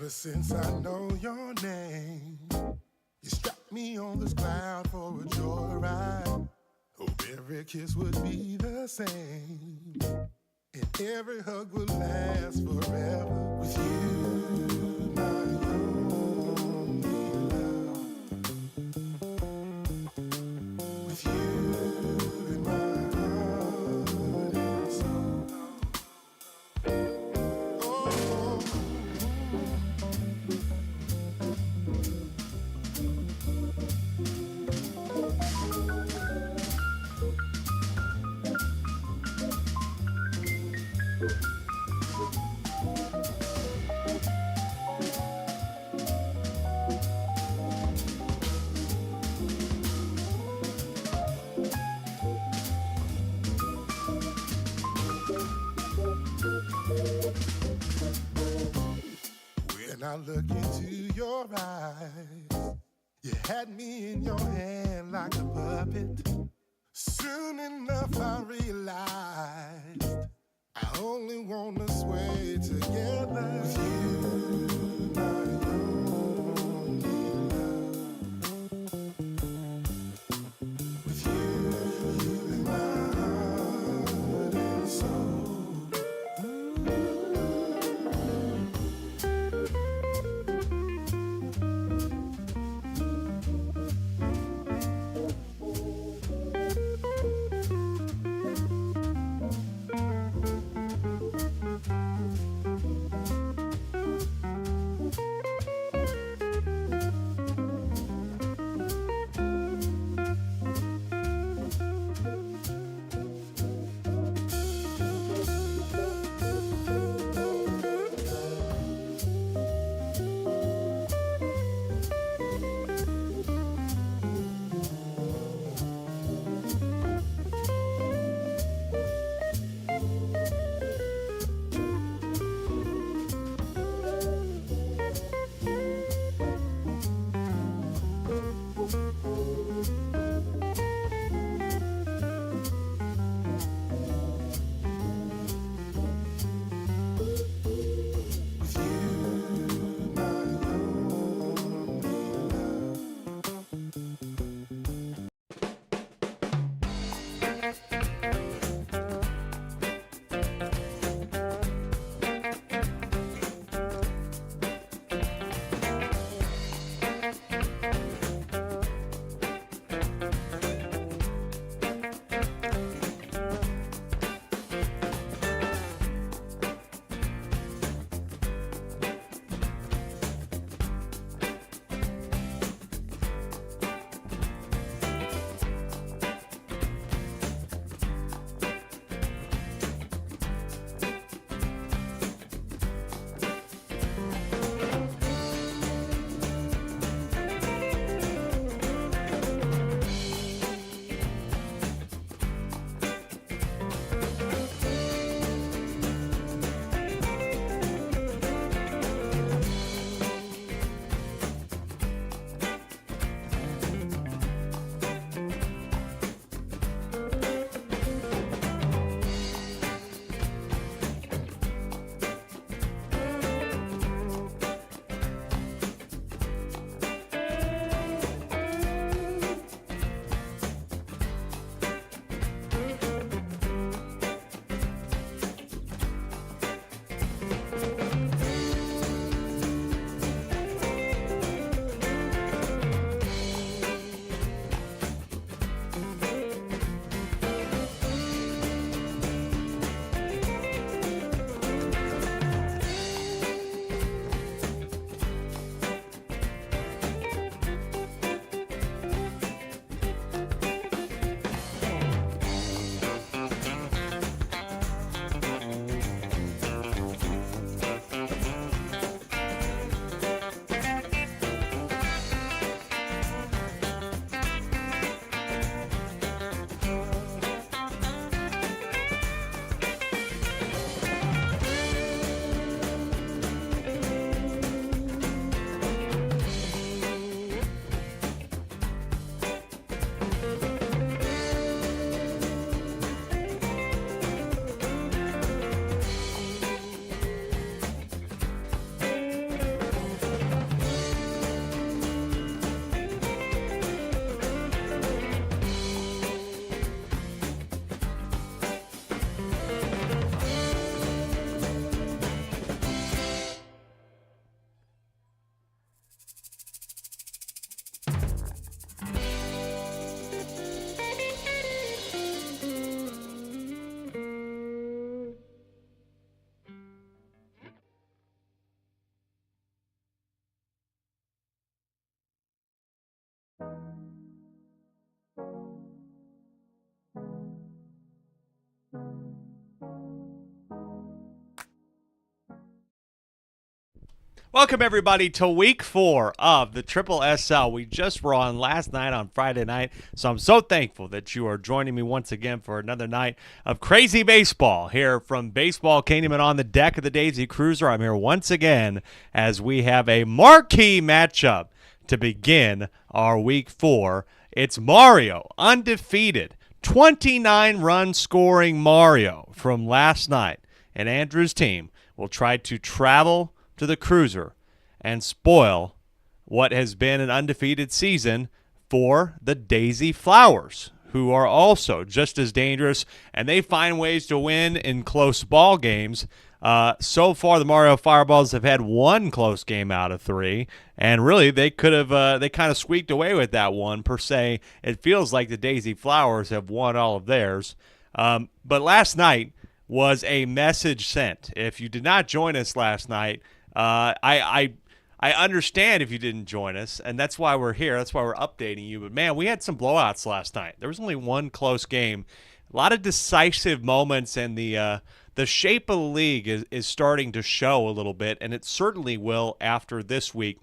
Ever since I know your name, you strapped me on this cloud for a joyride. Hope every kiss would be the same, and every hug would last forever. With you, my only love. With you in my heart and soul. Oh, when I look into your eyes, you had me in your hand like a puppet. Soon enough I realized I only wanna sway together. With you, my only love. With you in my heart and soul. Welcome, everybody, to week 4 of the Triple SL. We just were on last night on Friday night, so I'm so thankful that you are joining me once again for another night of crazy baseball here from Baseball Kingdom and on the deck of the Daisy Cruiser. I'm here once again as we have a marquee matchup to begin our week 4. It's Mario, undefeated, 29-run scoring Mario from last night, and Andrew's team will try to travel to the Cruiser and spoil what has been an undefeated season for the Daisy Flowers, who are also just as dangerous, and they find ways to win in close ball games. So far, the Mario Fireballs have had one close game out of 3, and really they could have they kind of squeaked away with that one per se. It feels like the Daisy Flowers have won all of theirs. But last night was a message sent. If you did not join us last night, I understand if you didn't join us, and that's why we're here. That's why we're updating you. But, man, we had some blowouts last night. There was only one close game. A lot of decisive moments, and the shape of the league is starting to show a little bit, and it certainly will after this week.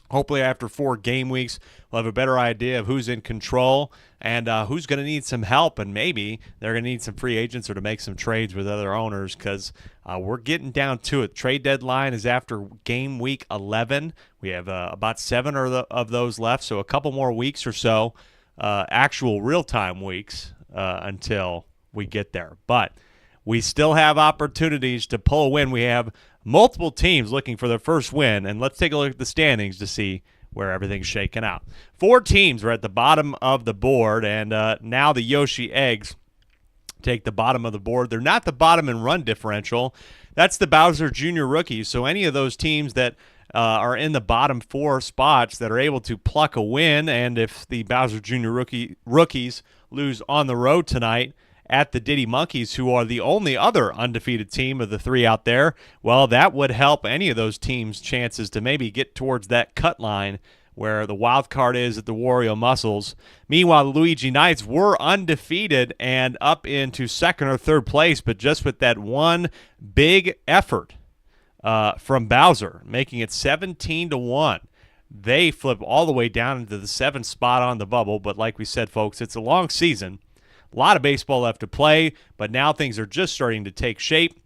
Hopefully after 4 game weeks, we'll have a better idea of who's in control and who's going to need some help, and maybe they're going to need some free agents or to make some trades with other owners because we're getting down to it. Trade deadline is after game week 11. We have about 7 of those left, so a couple more weeks or so, actual real-time weeks until we get there. But we still have opportunities to pull a win. We have multiple teams looking for their first win, and let's take a look at the standings to see where everything's shaking out. 4 teams are at the bottom of the board, and now the Yoshi Eggs take the bottom of the board. They're not the bottom in run differential. That's the Bowser Jr. rookies, so any of those teams that are in the bottom 4 spots that are able to pluck a win, and if the Bowser Jr. rookies lose on the road tonight at the Diddy Monkeys, who are the only other undefeated team of the 3 out there, well, that would help any of those teams' chances to maybe get towards that cut line where the wild card is at the Wario Muscles. Meanwhile, the Luigi Knights were undefeated and up into 2nd or 3rd place, but just with that one big effort from Bowser, making it 17-1. They flip all the way down into the 7th spot on the bubble, but like we said, folks, it's a long season. A lot of baseball left to play, but now things are just starting to take shape.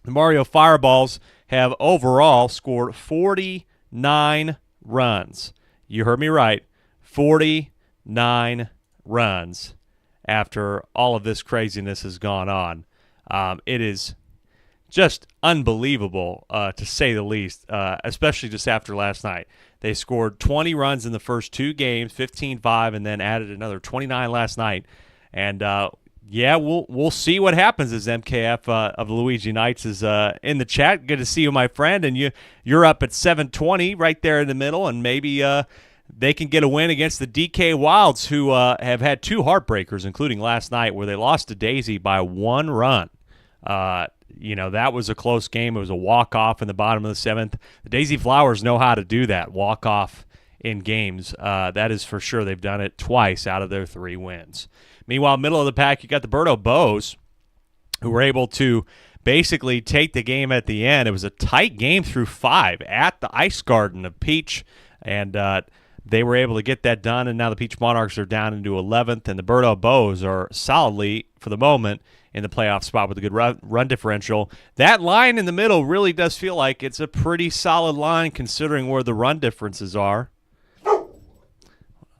The Mario Fireballs have overall scored 49 runs. You heard me right, 49 runs after all of this craziness has gone on. It is just unbelievable, to say the least, especially just after last night. They scored 20 runs in the first 2 games, 15-5, and then added another 29 last night. And, we'll see what happens as MKF of the Luigi Knights is in the chat. Good to see you, my friend. And you're up at 720 right there in the middle, and maybe they can get a win against the DK Wilds, who have had 2 heartbreakers, including last night where they lost to Daisy by 1 run. That was a close game. It was a walk-off in the bottom of the 7th. The Daisy Flowers know how to do that, walk-off in games. That is for sure. They've done it twice out of their 3 wins. Meanwhile, middle of the pack, you got the Berto Bows, who were able to basically take the game at the end. It was a tight game through 5 at the Ice Garden of Peach, and they were able to get that done, and now the Peach Monarchs are down into 11th, and the Berto Bows are solidly, for the moment, in the playoff spot with a good run differential. That line in the middle really does feel like it's a pretty solid line considering where the run differences are. I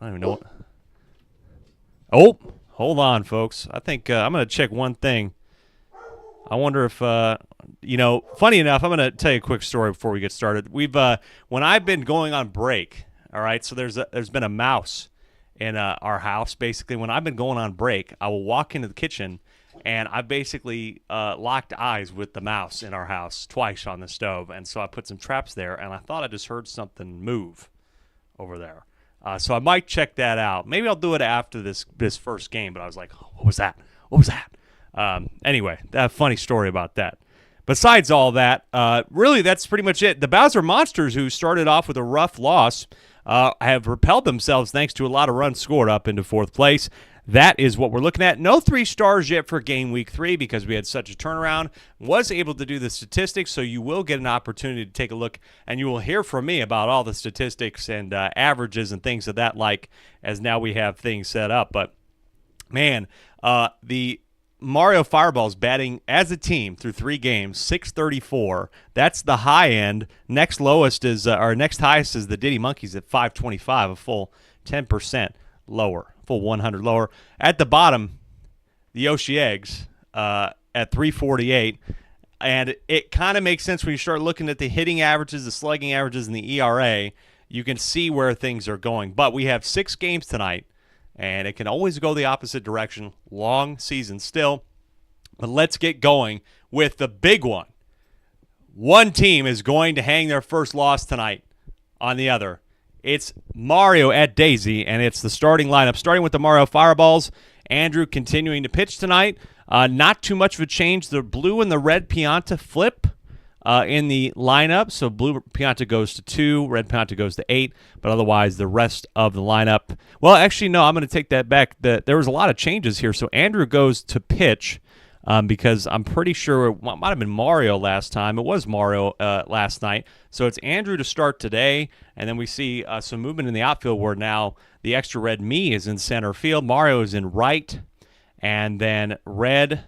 don't even know what... Oh! Hold on, folks. I think I'm going to check one thing. I wonder if, funny enough, I'm going to tell you a quick story before we get started. When I've been going on break, all right, so there's been a mouse in our house. Basically, when I've been going on break, I will walk into the kitchen, and I've basically locked eyes with the mouse in our house twice on the stove. And so I put some traps there, and I thought I just heard something move over there. So I might check that out. Maybe I'll do it after this first game, but I was like, what was that? What was that? Anyway, that funny story about that. Besides all that, really that's pretty much it. The Bowser Monsters, who started off with a rough loss, have repelled themselves thanks to a lot of runs scored up into 4th place. that is what we're looking at. No 3 stars yet for game week 3 because we had such a turnaround. Was able to do the statistics, so you will get an opportunity to take a look, and you will hear from me about all the statistics and averages and things of that like as now we have things set up. But, man, the Mario Fireballs batting as a team through 3 games, 634. That's the high end. Next lowest is, or next highest is the Diddy Monkeys at 525, a full 10% lower, full 100 lower. At the bottom, the Yoshi Eggs at 348. And it kind of makes sense when you start looking at the hitting averages, the slugging averages, and the ERA. You can see where things are going. But we have 6 games tonight. And it can always go the opposite direction. Long season still. But let's get going with the big one. One team is going to hang their first loss tonight on the other. It's Mario at Daisy, and it's the starting lineup. Starting with the Mario Fireballs. Andrew continuing to pitch tonight. Not too much of a change. The blue and the red Pianta flip in the lineup. So blue Pianta goes to 2, red Pianta goes to 8, but otherwise the rest of the lineup. Well, actually, no, I'm going to take that back. There was a lot of changes here. So Andrew goes to pitch because I'm pretty sure it might have been Mario last time. It was Mario last night. So it's Andrew to start today, and then we see some movement in the outfield where now the extra red me is in center field. Mario is in right, and then red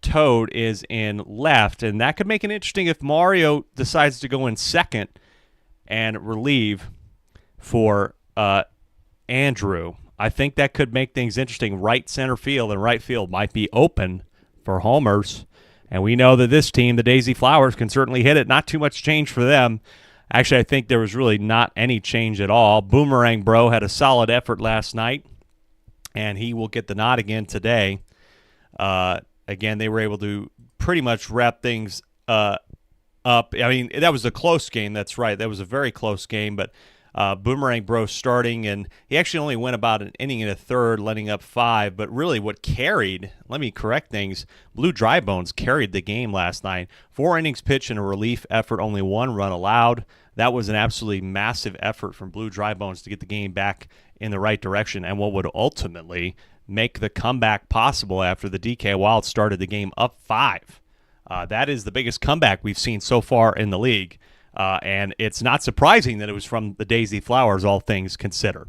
Toad is in left, and that could make it interesting if Mario decides to go in second and relieve for Andrew. I think that could make things interesting. Right center field and right field might be open for homers, and we know that this team, the Daisy Flowers, can certainly hit it. Not too much change for them. Actually, I think there was really not any change at all. Boomerang Bro had a solid effort last night, and he will get the nod again today. Again, they were able to pretty much wrap things up. I mean, that was a close game. That's right. That was a very close game. But Boomerang Bro starting, and he actually only went about an inning and a third, letting up 5. But really what carried, let me correct things, Blue Dry Bones carried the game last night. 4 innings pitched and a relief effort, only 1 run allowed. That was an absolutely massive effort from Blue Dry Bones to get the game back in the right direction, and what would ultimately make the comeback possible after the DK Wild started the game up 5. That is the biggest comeback we've seen so far in the league, and it's not surprising that it was from the Daisy Flowers, all things considered.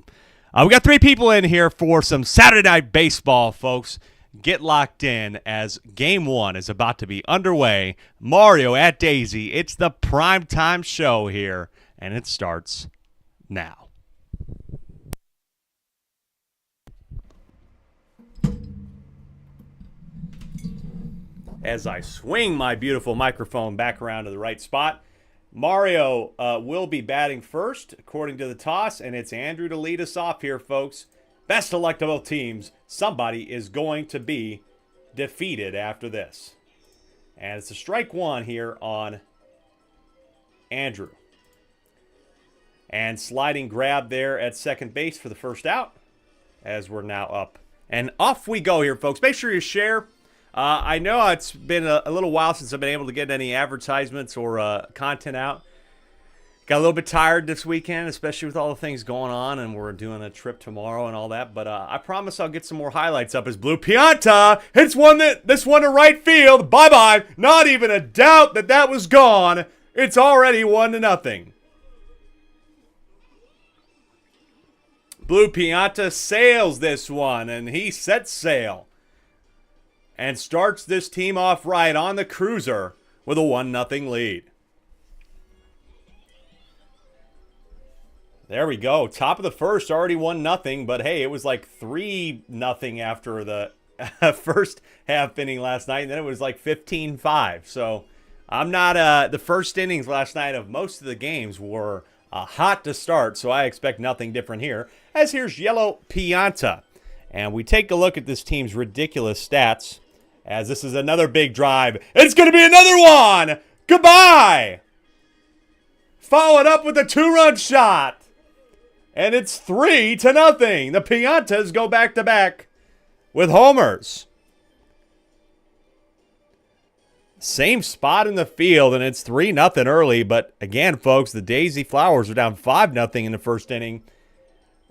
We got 3 people in here for some Saturday Night Baseball, folks. Get locked in as Game 1 is about to be underway. Mario at Daisy. It's the primetime show here, and it starts now. As I swing my beautiful microphone back around to the right spot, Mario will be batting first, according to the toss, and it's Andrew to lead us off here, folks. Best of luck to both teams. Somebody is going to be defeated after this. And it's a strike 1 here on Andrew. And sliding grab there at second base for the first out, as we're now up. And off we go here, folks. Make sure you share. I know it's been a little while since I've been able to get any advertisements or content out. Got a little bit tired this weekend, especially with all the things going on, and we're doing a trip tomorrow and all that. But I promise I'll get some more highlights up as Blue Pianta hits this one to right field. Bye-bye. Not even a doubt that was gone. It's already 1-0. Blue Pianta sails this one, and he sets sail and starts this team off right on the cruiser with a 1-0 lead. There we go. Top of the first, already 1-0, but hey, it was like 3-0 after the first half inning last night, and then it was like 15-5. So I'm not, the first innings last night of most of the games were hot to start, so I expect nothing different here. As here's Yellow Pianta. And we take a look at this team's ridiculous stats, as this is another big drive. It's going to be another one! Goodbye! Followed up with a 2-run shot. And it's 3-0. The Piantas go back-to-back with homers. Same spot in the field, and it's 3-0 early. But again, folks, the Daisy Flowers are down 5-0 in the first inning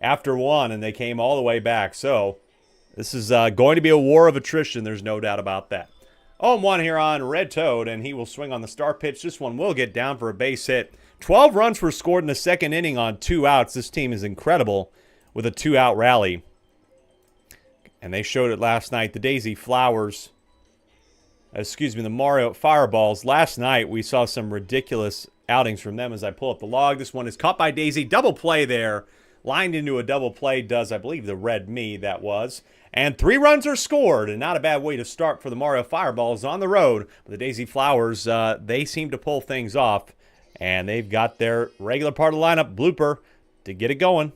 after 1, and they came all the way back. So This is going to be a war of attrition. There's no doubt about that. 0-1 here on Red Toad, and he will swing on the start pitch. This one will get down for a base hit. 12 runs were scored in the second inning on 2 outs. This team is incredible with a 2-out rally. And they showed it last night. The Daisy Flowers, the Mario Fireballs. Last night we saw some ridiculous outings from them as I pull up the log. This one is caught by Daisy. Double play there. Lined into a double play does, I believe, the Red Me, that was. And 3 runs are scored, and not a bad way to start for the Mario Fireballs on the road. The Daisy Flowers, they seem to pull things off, and they've got their regular part of the lineup, Blooper, to get it going.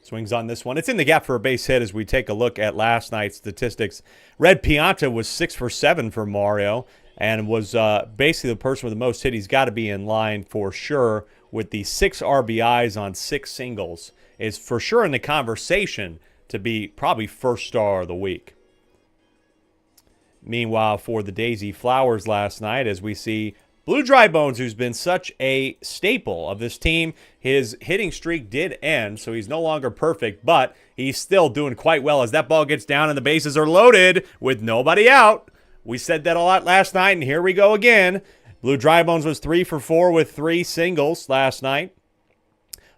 Swings on this one. It's in the gap for a base hit as we take a look at last night's statistics. Red Pianta was 6 for 7 for Mario and was basically the person with the most hit. He's got to be in line for sure with the 6 RBIs on 6 singles. Is for sure in the conversation to be probably first star of the week. Meanwhile, for the Daisy Flowers last night, as we see Blue Dry Bones, who's been such a staple of this team, his hitting streak did end, so he's no longer perfect, but he's still doing quite well as that ball gets down and the bases are loaded with nobody out. We said that a lot last night, and here we go again. Blue Dry Bones was 3 for 4 with 3 singles last night.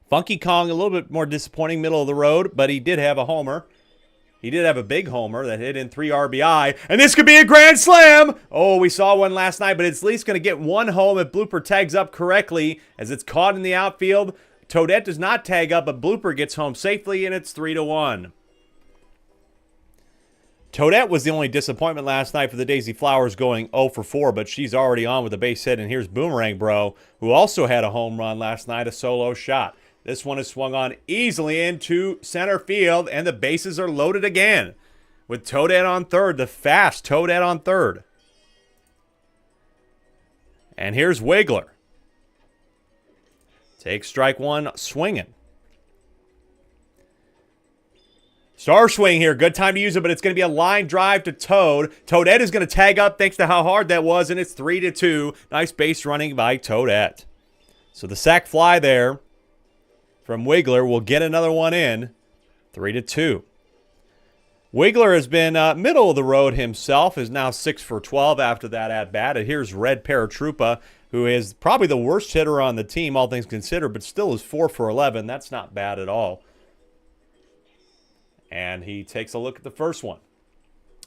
Funky Kong, a little bit more disappointing, middle of the road, but he did have a homer. He did have a big homer that hit in 3 RBI, and this could be a grand slam! Oh, we saw one last night, but it's at least going to get one home if Blooper tags up correctly as it's caught in the outfield. Toadette does not tag up, but Blooper gets home safely, and it's 3-1. Toadette was the only disappointment last night for the Daisy Flowers, going 0 for 4, but she's already on with a base hit, and here's Boomerang Bro, who also had a home run last night, a solo shot. This one is swung on easily into center field, and the bases are loaded again with Toadette on third, the fast Toadette on third. And here's Wiggler. Takes strike one, swinging. Star swing here. Good time to use it, but it's going to be a line drive to Toad. Toadette is going to tag up thanks to how hard that was, and it's 3-2. Nice base running by Toadette. So the sac fly there from Wiggler will get another one in. 3-2. Wiggler has been middle of the road himself, is now 6 for 12 after that at-bat. And here's Red Paratroopa, who is probably the worst hitter on the team, all things considered, but still is 4 for 11. That's not bad at all. And he takes a look at the first one.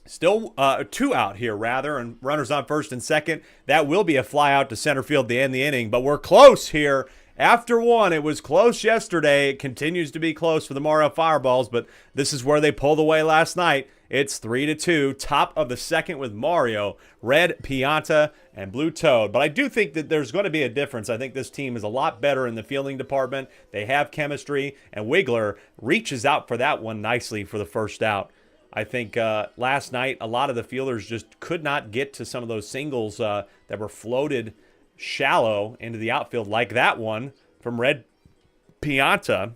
Still 2 out here, rather, and runners on first and second. That will be a fly out to center field to end the inning, but we're close here. After 1, it was close yesterday. It continues to be close for the Mario Fireballs, but this is where they pulled away last night. It's 3-2, top of the second with Mario, Red Pianta, and Blue Toad. But I do think that there's going to be a difference. I think this team is a lot better in the fielding department. They have chemistry, and Wiggler reaches out for that one nicely for the first out. I think last night a lot of the fielders just could not get to some of those singles that were floated shallow into the outfield, like that one from Red Pianta.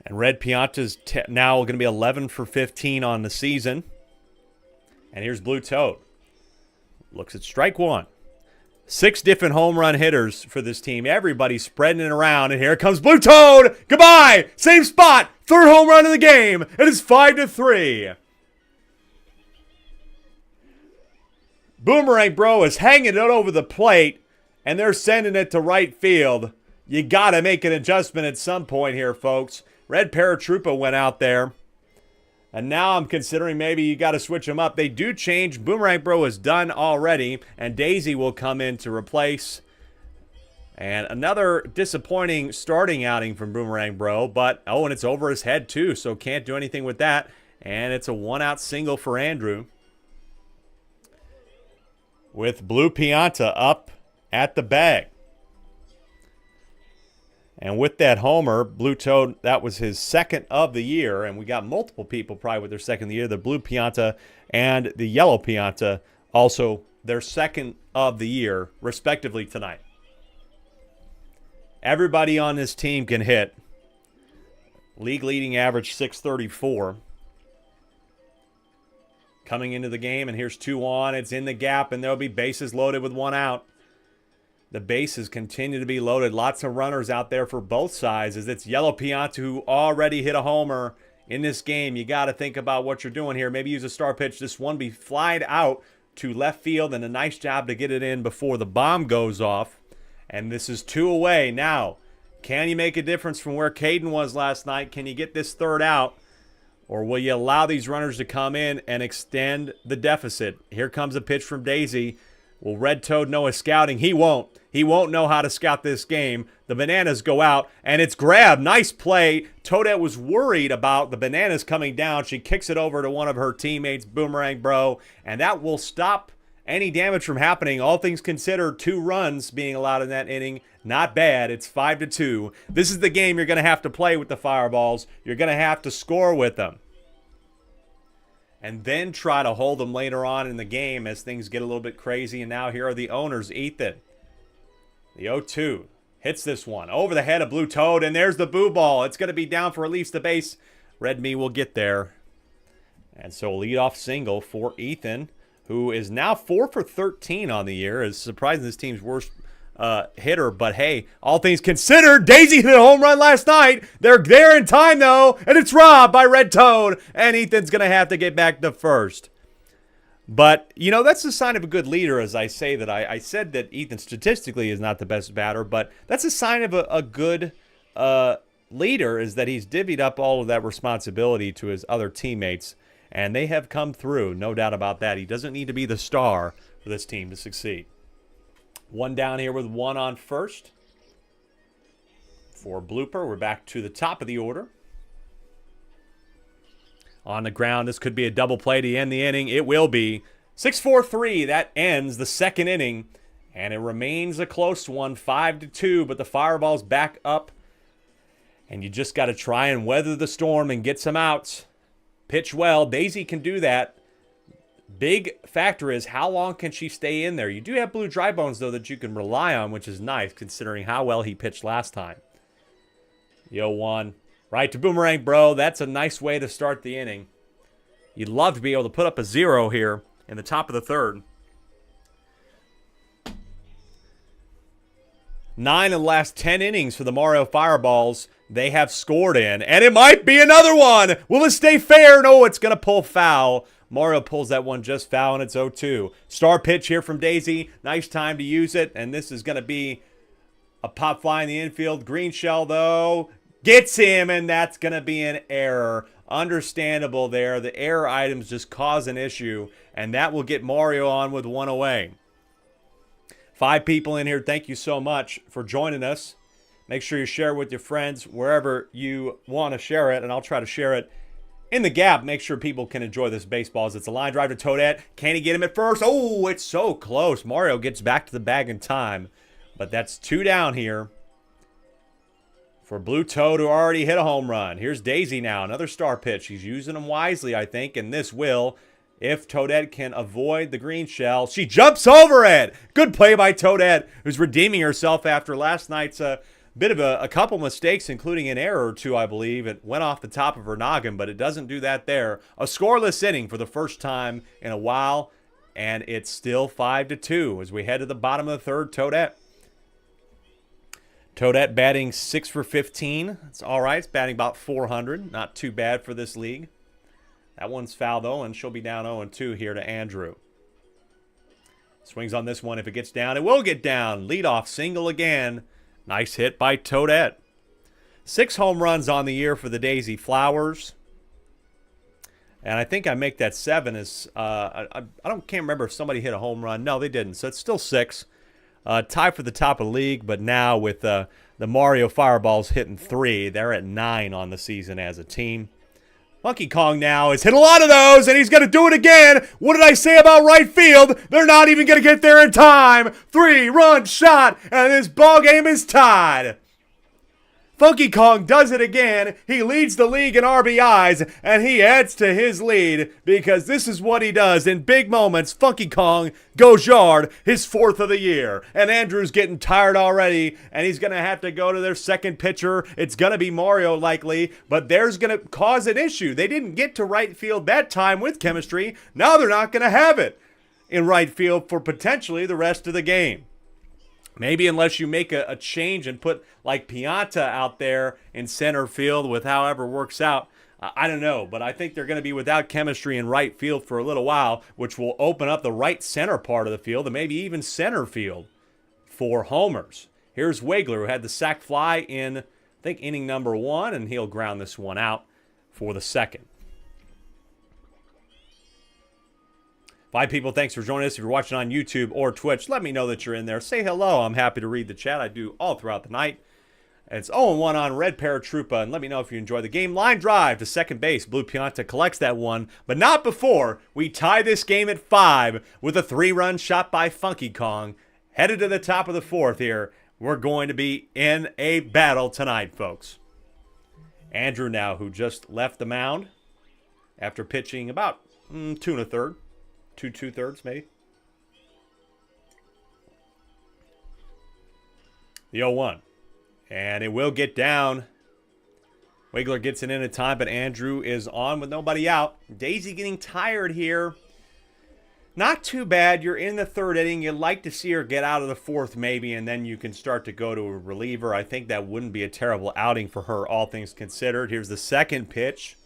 And Red Pianta's now going to be 11 for 15 on the season. And here's Blue Toad. Looks at strike one. 6 different home run hitters for this team. Everybody's spreading it around. And here comes Blue Toad. Goodbye. Same spot. 3rd home run of the game. It is 5-3. Boomerang Bro is hanging it over the plate, and they're sending it to right field. You got to make an adjustment at some point here, folks. Red Paratroopa went out there, and now I'm considering maybe you got to switch them up. They do change. Boomerang Bro is done already, and Daisy will come in to replace. And another disappointing starting outing from Boomerang Bro, but, oh, and it's over his head too, so can't do anything with that. And it's a 1-out single for Andrew, with Blue Pianta up at the bag. And with that homer, Blue Toad, that was his 2nd of the year, and we got multiple people probably with their 2nd of the year. The Blue Pianta and the Yellow Pianta also their 2nd of the year, respectively, tonight. Everybody on this team can hit. League leading average 634. Coming into the game, and here's 2 on. It's in the gap, and there'll be bases loaded with 1 out. The bases continue to be loaded. Lots of runners out there for both sides as it's Yellow Pianta who already hit a homer in this game. You got to think about what you're doing here. Maybe use a star pitch. This one be flied out to left field, and a nice job to get it in before the bomb goes off. And this is 2 away. Now, can you make a difference from where Caden was last night? Can you get this third out? Or will you allow these runners to come in and extend the deficit? Here comes a pitch from Daisy. Will Red Toad know his scouting? He won't. He won't know how to scout this game. The bananas go out, and it's grabbed. Nice play. Toadette was worried about the bananas coming down. She kicks it over to one of her teammates, Boomerang Bro, and that will stop any damage from happening. All things considered, 2 runs being allowed in that inning. Not bad. It's 5-2. This is the game you're going to have to play with the Fireballs. You're going to have to score with them. And then try to hold them later on in the game as things get a little bit crazy. And now here are the owners. Ethan, the 0-2, hits this one over the head of Blue Toad. And there's the boo ball. It's going to be down for at least the base. Red Me will get there. And so leadoff single for Ethan, who is now 4 for 13 on the year. Is surprising this team's worst hitter, but hey, all things considered, Daisy hit a home run last night. They're there in time though, and it's robbed by Red Toad, and Ethan's gonna have to get back to first. But you know, that's a sign of a good leader. As I say that, I said that Ethan statistically is not the best batter, but that's a sign of a good leader, is that he's divvied up all of that responsibility to his other teammates, and they have come through, no doubt about that. He doesn't need to be the star for this team to succeed. One down here with 1 on first. For Blooper, we're back to the top of the order. On the ground, this could be a double play to end the inning. It will be. 6-4-3, that ends the second inning. And it remains a close one, 5-2, but the Fireballs back up. And you just got to try and weather the storm and get some outs. Pitch well. Daisy can do that. Big factor is how long can she stay in there. You do have Blue Dry Bones, though, that you can rely on, which is nice considering how well he pitched last time. The 0-1. Right to Boomerang Bro. That's a nice way to start the inning. You'd love to be able to put up a 0 here in the top of the third. 9 of the last 10 innings for the Mario Fireballs, they have scored in. And it might be another one. Will it stay fair? No, it's going to pull foul. Mario pulls that one just foul, and it's 0-2. Star pitch here from Daisy. Nice time to use it, and this is going to be a pop fly in the infield. Green shell, though, gets him, and that's going to be an error. Understandable there. The error items just cause an issue, and that will get Mario on with 1 away. 5 people in here. Thank you so much for joining us. Make sure you share it with your friends wherever you want to share it, and I'll try to share it in the gap. Make sure people can enjoy this baseball as it's a line drive to Toadette. Can he get him at first? Oh, it's so close. Mario gets back to the bag in time, but that's 2 down here for Blue Toad, who already hit a home run. Here's Daisy now, another star pitch. He's using them wisely, I think, and this will, if Toadette can avoid the green shell. She jumps over it. Good play by Toadette, who's redeeming herself after last night's bit of a couple mistakes, including an error or 2, I believe. It went off the top of her noggin, but it doesn't do that there. A scoreless inning for the first time in a while, and it's still 5-2 as we head to the bottom of the third. Toadette batting 6 for 15. It's all right. It's batting about 400. Not too bad for this league. That one's foul, though, and she'll be down 0-2 here to Andrew. Swings on this one. If it gets down, it will get down. Leadoff single again. Nice hit by Toadette. 6 home runs on the year for the Daisy Flowers. And I think I make that 7 as can't remember if somebody hit a home run. No, they didn't. So it's still 6. Tie for the top of the league, but now with the Mario Fireballs hitting 3, they're at 9 on the season as a team. Monkey Kong now has hit a lot of those, and he's going to do it again. What did I say about right field? They're not even going to get there in time. 3-run shot, and this ball game is tied. Funky Kong does it again. He leads the league in RBIs, and he adds to his lead because this is what he does. In big moments, Funky Kong goes yard, his 4th of the year. And Andrew's getting tired already, and he's going to have to go to their second pitcher. It's going to be Mario likely, but there's going to cause an issue. They didn't get to right field that time with chemistry. Now they're not going to have it in right field for potentially the rest of the game. Maybe unless you make a change and put like Pianta out there in center field with however works out. I don't know, but I think they're going to be without chemistry in right field for a little while, which will open up the right center part of the field and maybe even center field for homers. Here's Wigler, who had the sac fly in, I think, inning number 1, and he'll ground this one out for the second. 5 people, thanks for joining us. If you're watching on YouTube or Twitch, let me know that you're in there. Say hello. I'm happy to read the chat. I do all throughout the night. It's 0-1 on Red Paratroopa, and let me know if you enjoy the game. Line drive to second base. Blue Pianta collects that one, but not before we tie this game at 5 with a 3-run shot by Funky Kong. Headed to the top of the 4th here. We're going to be in a battle tonight, folks. Andrew now, who just left the mound after pitching about 2 1/3. 2 2/3 maybe. The 0-1. And it will get down. Wigler gets it in time, but Andrew is on with nobody out. Daisy getting tired here. Not too bad. You're in the 3rd inning. You'd like to see her get out of the 4th maybe, and then you can start to go to a reliever. I think that wouldn't be a terrible outing for her, all things considered. Here's the second pitch.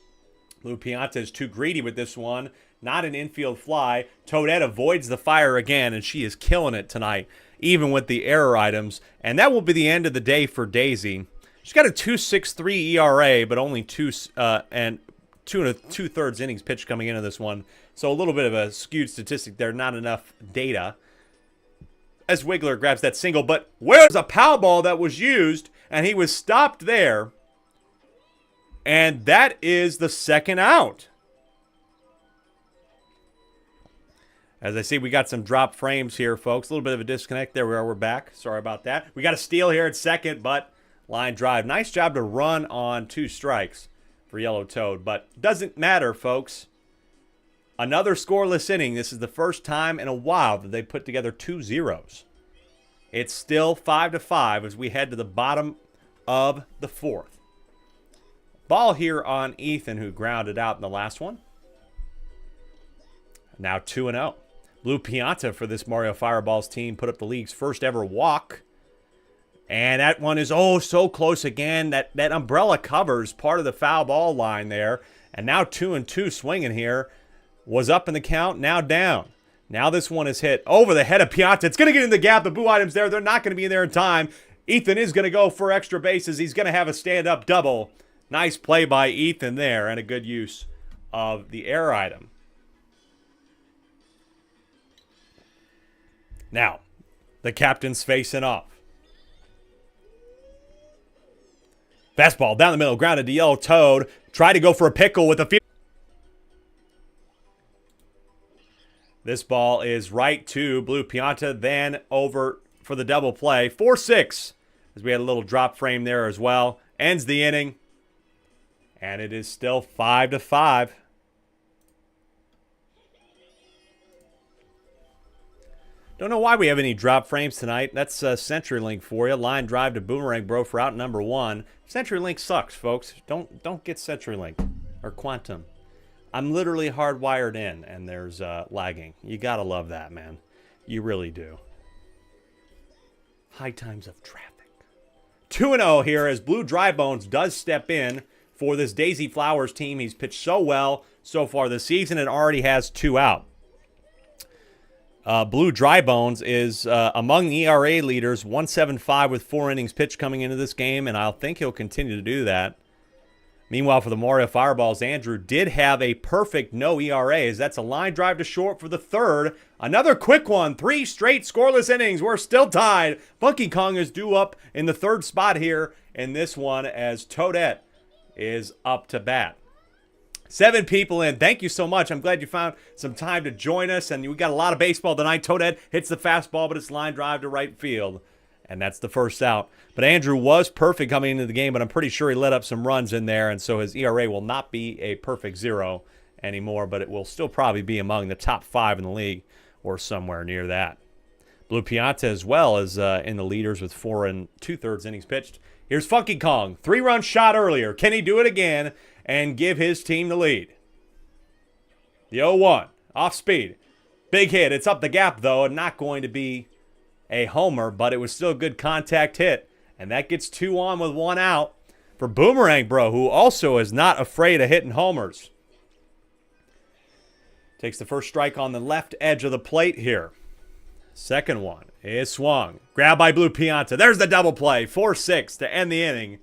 Blue Pianta is too greedy with this one. Not an infield fly. Toadette avoids the fire again, and she is killing it tonight, even with the error items. And that will be the end of the day for Daisy. She's got a 2.63 ERA, but only 2 2.3 innings pitched coming into this one. So a little bit of a skewed statistic there. Not enough data. As Wigler grabs that single, but where's a foul ball that was used, and he was stopped there. And that is the second out. As I see, we got some drop frames here, folks. A little bit of a disconnect. There we are. We're back. Sorry about that. We got a steal here at second, but line drive. Nice job to run on 2 strikes for Yellow Toad, but doesn't matter, folks. Another scoreless inning. This is the first time in a while that they put together 2 zeros. It's still 5-5 as we head to the bottom of the 4th. Ball here on Ethan, who grounded out in the last one. Now 2-0. Blue Pianta for this Mario Fireballs team put up the league's first ever walk. And that one is so close again. That umbrella covers part of the foul ball line there. And now 2-2 swinging here. Was up in the count, now down. Now this one is hit over the head of Pianta. It's going to get in the gap. The blue items there. They're not going to be in there in time. Ethan is going to go for extra bases. He's going to have a stand-up double. Nice play by Ethan there and a good use of the error item. Now, the captain's facing off. Fastball down the middle, grounded to Yellow Toad. Tried to go for a pickle with a field. This ball is right to Blue Pianta, then over for the double play. 4-6, as we had a little drop frame there as well. Ends the inning, and it is still 5-5. Don't know why we have any drop frames tonight. That's CenturyLink for you. Line drive to Boomerang Bro for out number 1. CenturyLink sucks, folks. Don't get CenturyLink or Quantum. I'm literally hardwired in, and there's lagging. You gotta love that, man. You really do. High times of traffic. 2-0 here as Blue Drybones does step in for this Daisy Flowers team. He's pitched so well so far this season and already has 2 out. Blue Drybones is among the ERA leaders, 1.75 with 4 innings pitched coming into this game, and I think he'll continue to do that. Meanwhile, for the Mario Fireballs, Andrew did have a perfect no ERAs. That's a line drive to short for the 3rd. Another quick one. 3 straight scoreless innings. We're still tied. Funky Kong is due up in the 3rd spot here in this one as Toadette is up to bat. 7 people in. Thank you so much. I'm glad you found some time to join us. And we got a lot of baseball tonight. Toadette hits the fastball, but it's line drive to right field. And that's the first out. But Andrew was perfect coming into the game, but I'm pretty sure he let up some runs in there. And so his ERA will not be a perfect 0 anymore, but it will still probably be among the top 5 in the league or somewhere near that. Blue Pianta as well is in the leaders with 4 2/3 innings pitched. Here's Funky Kong. 3-run shot earlier. Can he do it again and give his team the lead? The 0-1. Off speed. Big hit. It's up the gap, though, and not going to be a homer, but it was still a good contact hit. And that gets 2 on with 1 out for Boomerang Bro, who also is not afraid of hitting homers. Takes the first strike on the left edge of the plate here. Second one is swung. Grab by Blue Pianta. There's the double play. 4-6 to end the inning.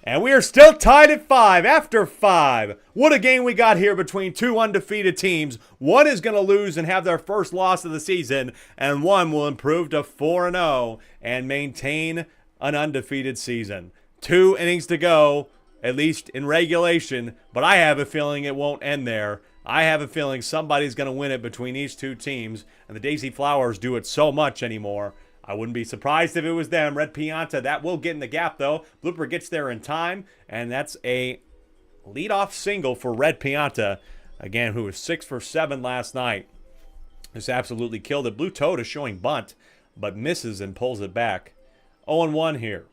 And we are still tied at 5 after 5. What a game we got here between two undefeated teams. One is going to lose and have their first loss of the season, and one will improve to 4-0 and maintain an undefeated season. 2 innings to go, at least in regulation, but I have a feeling it won't end there. I have a feeling somebody's going to win it between these two teams, and the Daisy Flowers do it so much anymore. I wouldn't be surprised if it was them. Red Pianta, that will get in the gap, though. Blooper gets there in time, and that's a leadoff single for Red Pianta, again, who was 6 for 7 last night. Just absolutely killed it. Blue Toad is showing bunt, but misses and pulls it back. 0-1 here.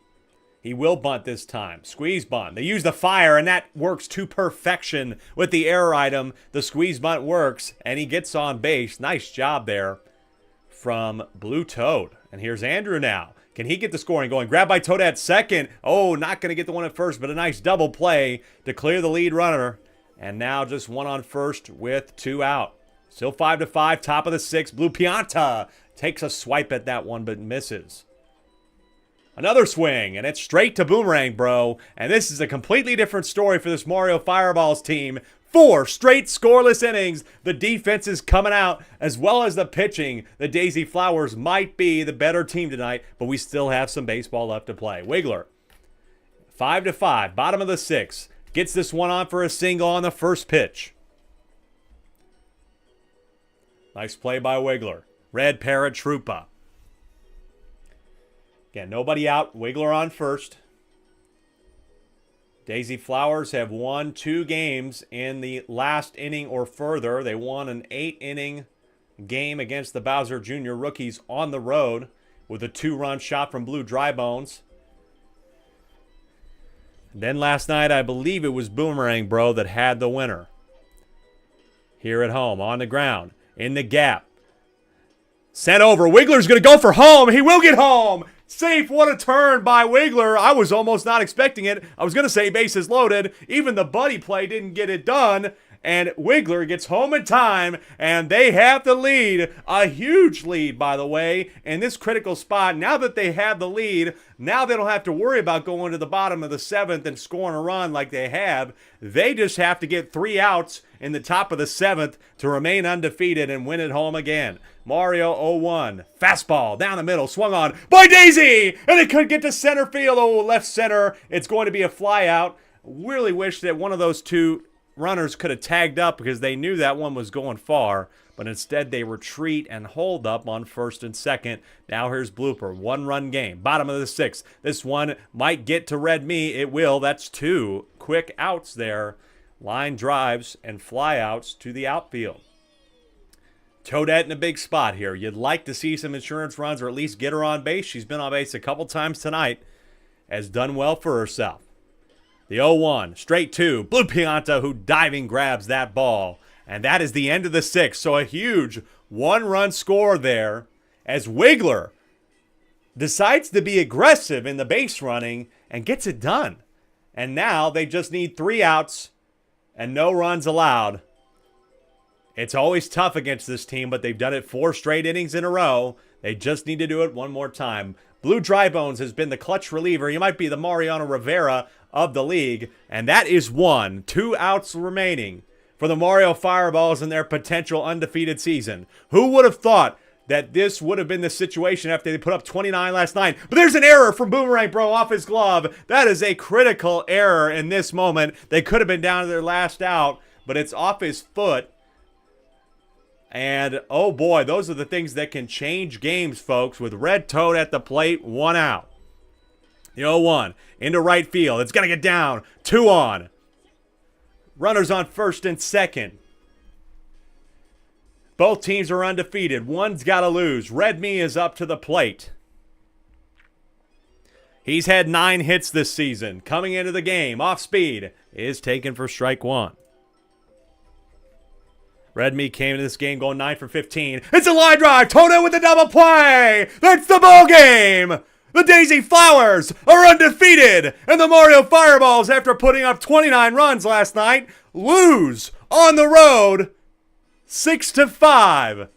He will bunt this time. Squeeze bunt. They use the fire, and that works to perfection with the error item. The squeeze bunt works, and he gets on base. Nice job there from Blue Toad. And here's Andrew now. Can he get the scoring going? Grab by Toad at second. Oh, not going to get the one at first, but a nice double play to clear the lead runner. And now just 1 on first with 2 out. Still 5-5, top of the 6th. Blue Pianta takes a swipe at that one, but misses. Another swing, and it's straight to Boomerang Bro. And this is a completely different story for this Mario Fireballs team. 4 straight scoreless innings. The defense is coming out, as well as the pitching. The Daisy Flowers might be the better team tonight, but we still have some baseball left to play. Wiggler, 5-5, bottom of the 6th. Gets this one on for a single on the first pitch. Nice play by Wiggler. Red Paratroopa. Again, nobody out. Wiggler on first. Daisy Flowers have won 2 games in the last inning or further. They won an 8-inning game against the Bowser Jr. rookies on the road with a 2-run shot from Blue Drybones. Then last night, I believe it was Boomerang Bro that had the winner. Here at home, on the ground, in the gap. Sent over. Wiggler's going to go for home. He will get home. Safe. What a turn by Wiggler. I was almost not expecting it. I was going to say bases loaded. Even the buddy play didn't get it done. And Wiggler gets home in time, and they have the lead. A huge lead, by the way, in this critical spot. Now that they have the lead, now they don't have to worry about going to the bottom of the 7th and scoring a run like they have. They just have to get 3 outs in the top of the 7th to remain undefeated and win it home again. Mario 0-1. Fastball down the middle. Swung on by Daisy. And it could get to center field. Oh, left center. It's going to be a fly out. Really wish that one of those two runners could have tagged up because they knew that one was going far. But instead they retreat and hold up on first and second. Now here's Blooper. 1-run game. Bottom of the 6th. This one might get to Red Me. It will. That's 2 quick outs there. Line drives and flyouts to the outfield. Toadette in a big spot here. You'd like to see some insurance runs or at least get her on base. She's been on base a couple times tonight. Has done well for herself. The 0-1, straight 2. Blue Pianta, who diving grabs that ball. And that is the end of the 6th. So a huge 1-run score there as Wiggler decides to be aggressive in the base running and gets it done. And now they just need 3 outs and no runs allowed. It's always tough against this team, but they've done it 4 straight innings in a row. They just need to do it one more time. Blue Drybones has been the clutch reliever. He might be the Mariano Rivera of the league. And that is 1. 2 outs remaining for the Mario Fireballs in their potential undefeated season. Who would have thought that this would have been the situation after they put up 29 last night? But there's an error from Boomerang Bro off his glove. That is a critical error in this moment. They could have been down to their last out, but it's off his foot. And, oh boy, those are the things that can change games, folks, with Red Toad at the plate, 1 out. The 0-1 into right field. It's going to get down. 2 on. Runners on first and second. Both teams are undefeated. One's got to lose. Red Me is up to the plate. He's had 9 hits this season. Coming into the game, off speed, is taken for strike 1. Red Meat came into this game going 9 for 15. It's a line drive. Toto with the double play. That's the ball game. The Daisy Flowers are undefeated. And the Mario Fireballs, after putting up 29 runs last night, lose on the road 6-5.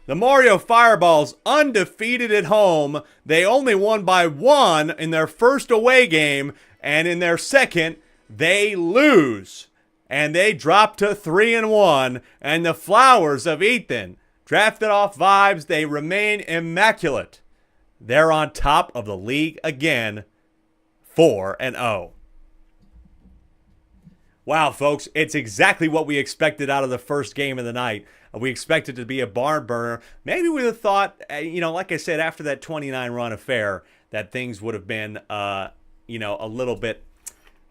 The Mario Fireballs undefeated at home. They only won by 1 in their first away game, and in their second, they lose. And they drop to 3-1. And the Flowers of Ethan, drafted off vibes, they remain immaculate. They're on top of the league again, 4-0. Wow, folks, it's exactly what we expected out of the first game of the night. We expected it to be a barn burner. Maybe we would have thought, like I said, after that 29-run affair, that things would have been, a little bit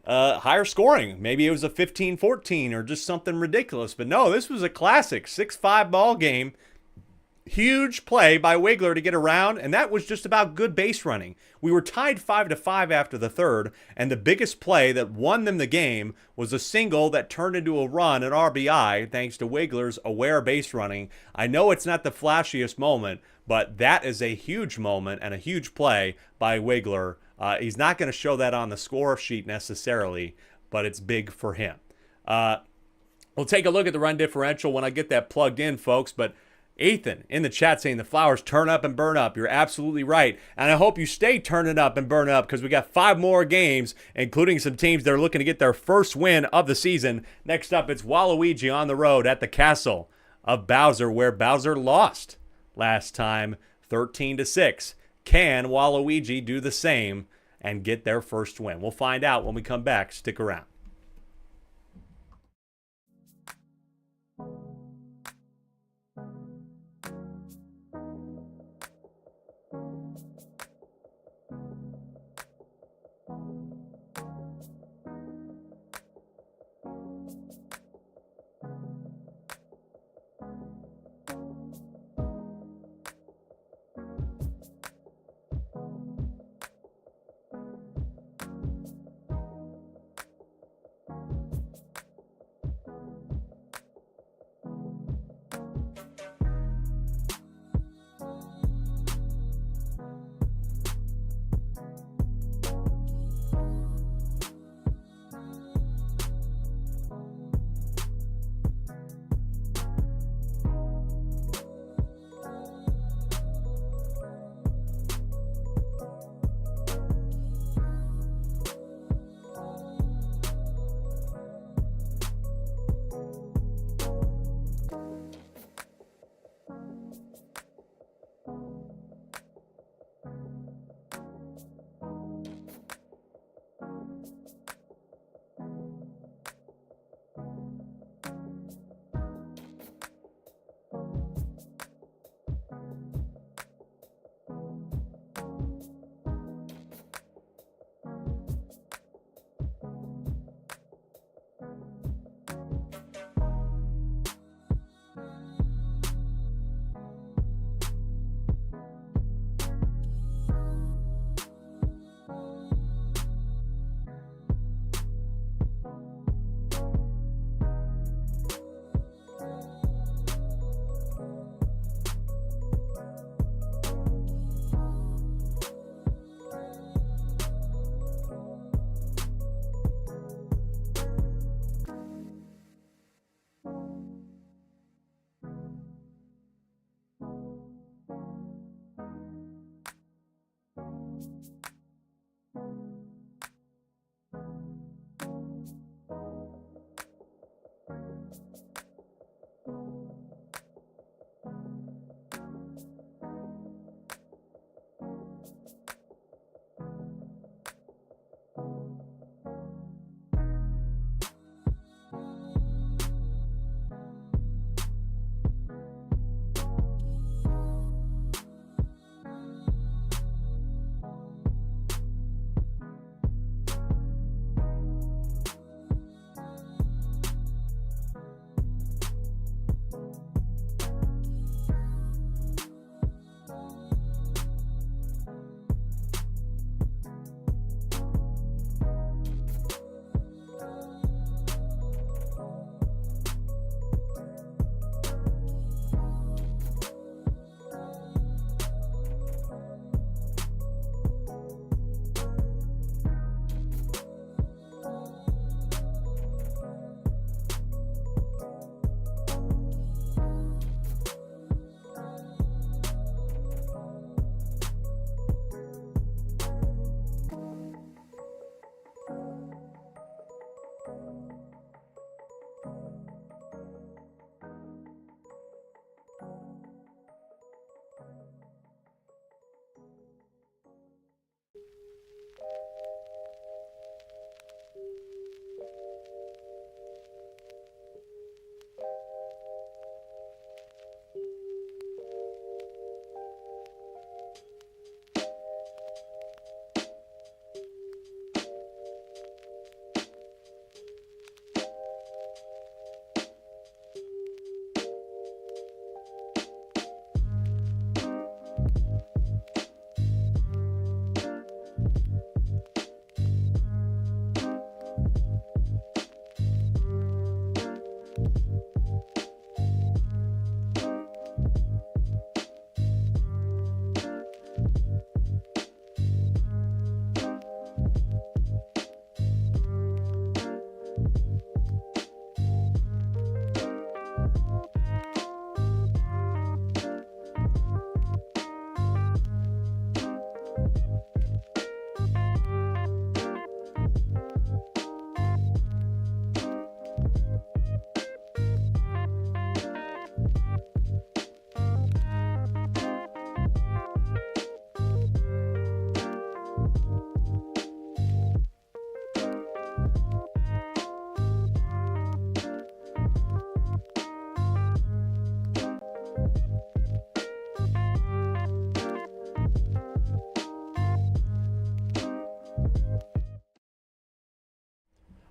higher scoring. Maybe it was a 15-14 or just something ridiculous. But no, this was a classic 6-5 ball game. Huge play by Wiggler to get around, and that was just about good base running. We were tied 5-5 after the third, and the biggest play that won them the game was a single that turned into a run at RBI thanks to Wiggler's aware base running. I know it's not the flashiest moment, but that is a huge moment and a huge play by Wiggler. He's not going to show that on the score sheet necessarily, but it's big for him. We'll take a look at the run differential when I get that plugged in, folks, but Ethan in the chat saying the Flowers turn up and burn up. You're absolutely right. And I hope you stay turning up and burn up because we got 5 more games, including some teams that are looking to get their first win of the season. Next up, it's Waluigi on the road at the Castle of Bowser, where Bowser lost last time 13-6. Can Waluigi do the same and get their first win? We'll find out when we come back. Stick around.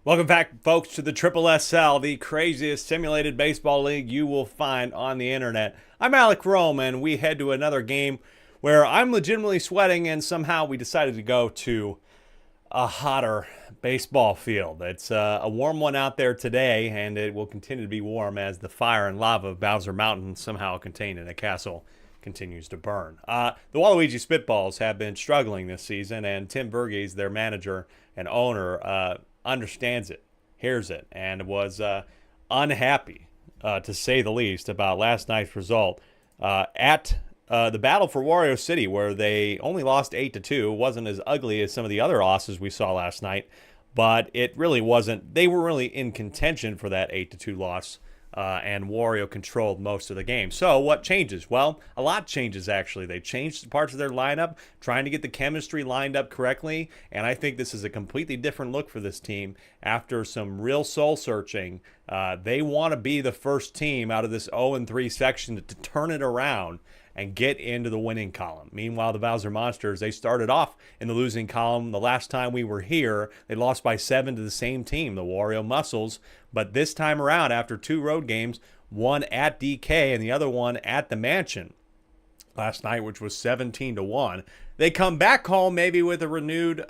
Welcome back, folks, to the Triple SL, the craziest simulated baseball league you will find on the internet. I'm Alec Rome, and we head to another game where I'm legitimately sweating, and somehow we decided to go to a hotter baseball field. It's a warm one out there today, and it will continue to be warm as the fire and lava of Bowser Mountain, somehow contained in a castle, continues to burn. The Waluigi Spitballs have been struggling this season, and Tim Verghese, their manager and owner, understands it, hears it, and was unhappy, to say the least, about last night's result at the battle for Wario City, where they only lost 8-2. It wasn't as ugly as some of the other losses we saw last night, but it really wasn't. They were really in contention for that 8-2 loss, and Wario controlled most of the game. So what changes? Well, a lot changes, actually. They changed parts of their lineup, trying to get the chemistry lined up correctly, and I think this is a completely different look for this team after some real soul-searching. They want to be the first team out of this 0-3 section to turn it around and get into the winning column. Meanwhile, the Bowser Monsters, they started off in the losing column. The last time we were here, they lost by 7 to the same team, the Wario Muscles. But this time around, after 2 road games, one at DK and the other one at the Mansion last night, which was 17-1, they come back home maybe with a renewed